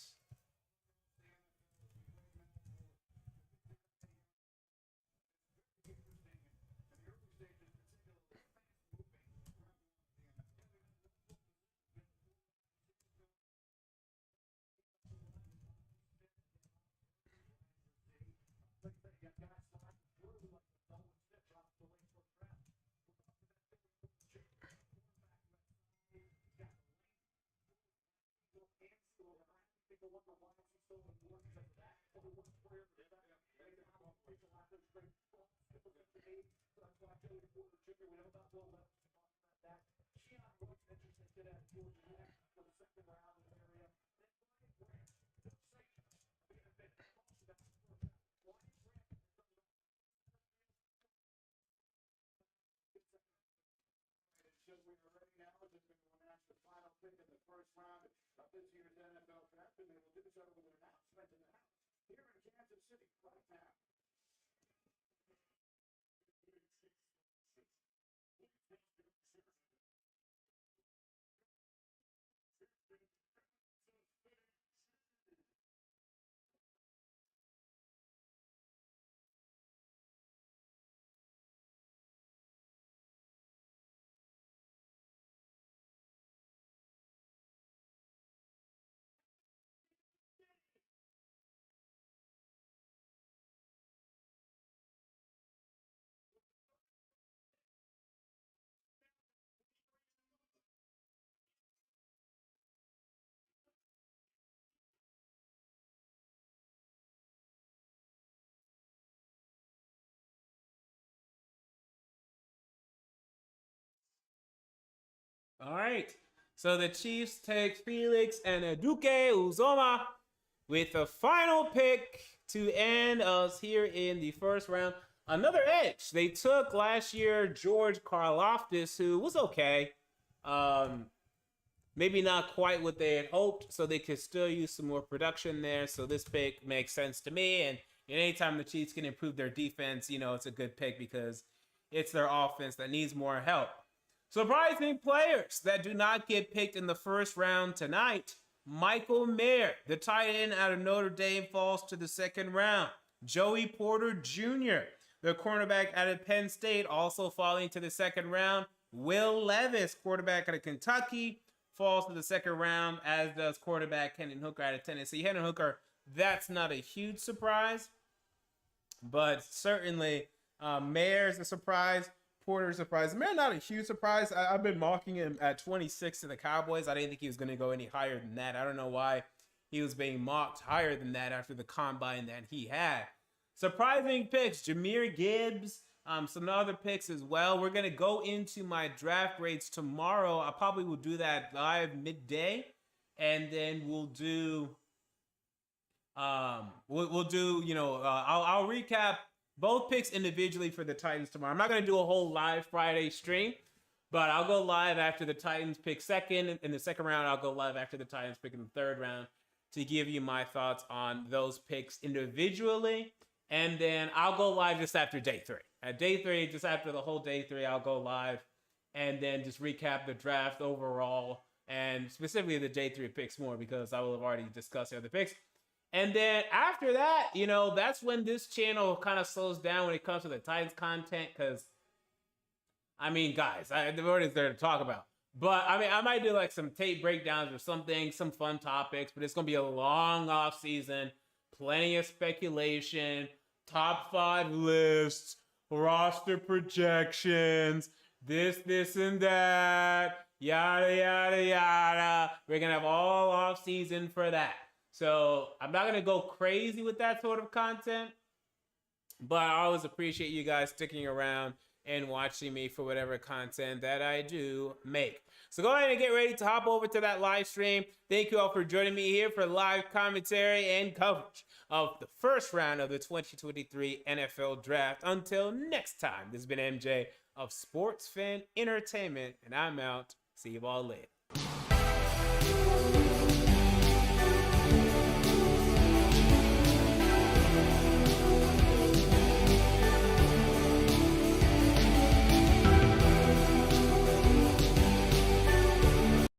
We are ready now as we will announce the final pick in the 1st round of this year's NFL draft, and they will do so with an announcement in the house here in Kansas City right now. All right. So the Chiefs take Felix and Duque Uzoma with the final pick to end us here in the first round. Another edge. They took last year George Karlaftis, who was okay. Maybe not quite what they had hoped, so they could still use some more production there. So this pick makes sense to me. And anytime the Chiefs can improve their defense, it's a good pick because it's their offense that needs more help. Surprising players that do not get picked in the first round tonight. Michael Mayer, the tight end out of Notre Dame, falls to the second round. Joey Porter Jr., the cornerback out of Penn State, also falling to the second round. Will Levis, quarterback out of Kentucky, falls to the second round, as does quarterback Hendon Hooker out of Tennessee. Hendon Hooker, that's not a huge surprise, but certainly Mayer's a surprise. Porter's a surprise. Mayer, not a huge surprise. I've been mocking him at 26 to the Cowboys. I didn't think he was going to go any higher than that. I don't know why he was being mocked higher than that after the combine that he had. Surprising picks, Jahmyr Gibbs, some other picks as well. We're going to go into my draft grades tomorrow. I probably will do that live midday, and then we'll do I'll recap both picks individually for the Titans tomorrow. I'm not going to do a whole live Friday stream, but I'll go live after the Titans pick second. In the second round, I'll go live after the Titans pick in the third round to give you my thoughts on those picks individually. And then I'll go live just after day 3. At day 3, just after the whole day 3, I'll go live and then just recap the draft overall and specifically the day 3 picks more because I will have already discussed the other picks. And then after that, that's when this channel kind of slows down when it comes to the Titans content. Because, guys, what is there to talk about? But, I might do like some tape breakdowns or something, some fun topics. But it's going to be a long off season, plenty of speculation, top 5 lists, roster projections, this, and that, yada, yada, yada. We're going to have all off season for that. So I'm not going to go crazy with that sort of content, but I always appreciate you guys sticking around and watching me for whatever content that I do make. So go ahead and get ready to hop over to that live stream. Thank you all for joining me here for live commentary and coverage of the first round of the 2023 NFL Draft. Until next time, this has been MJ of Sports Fan Entertainment, and I'm out. See you all later.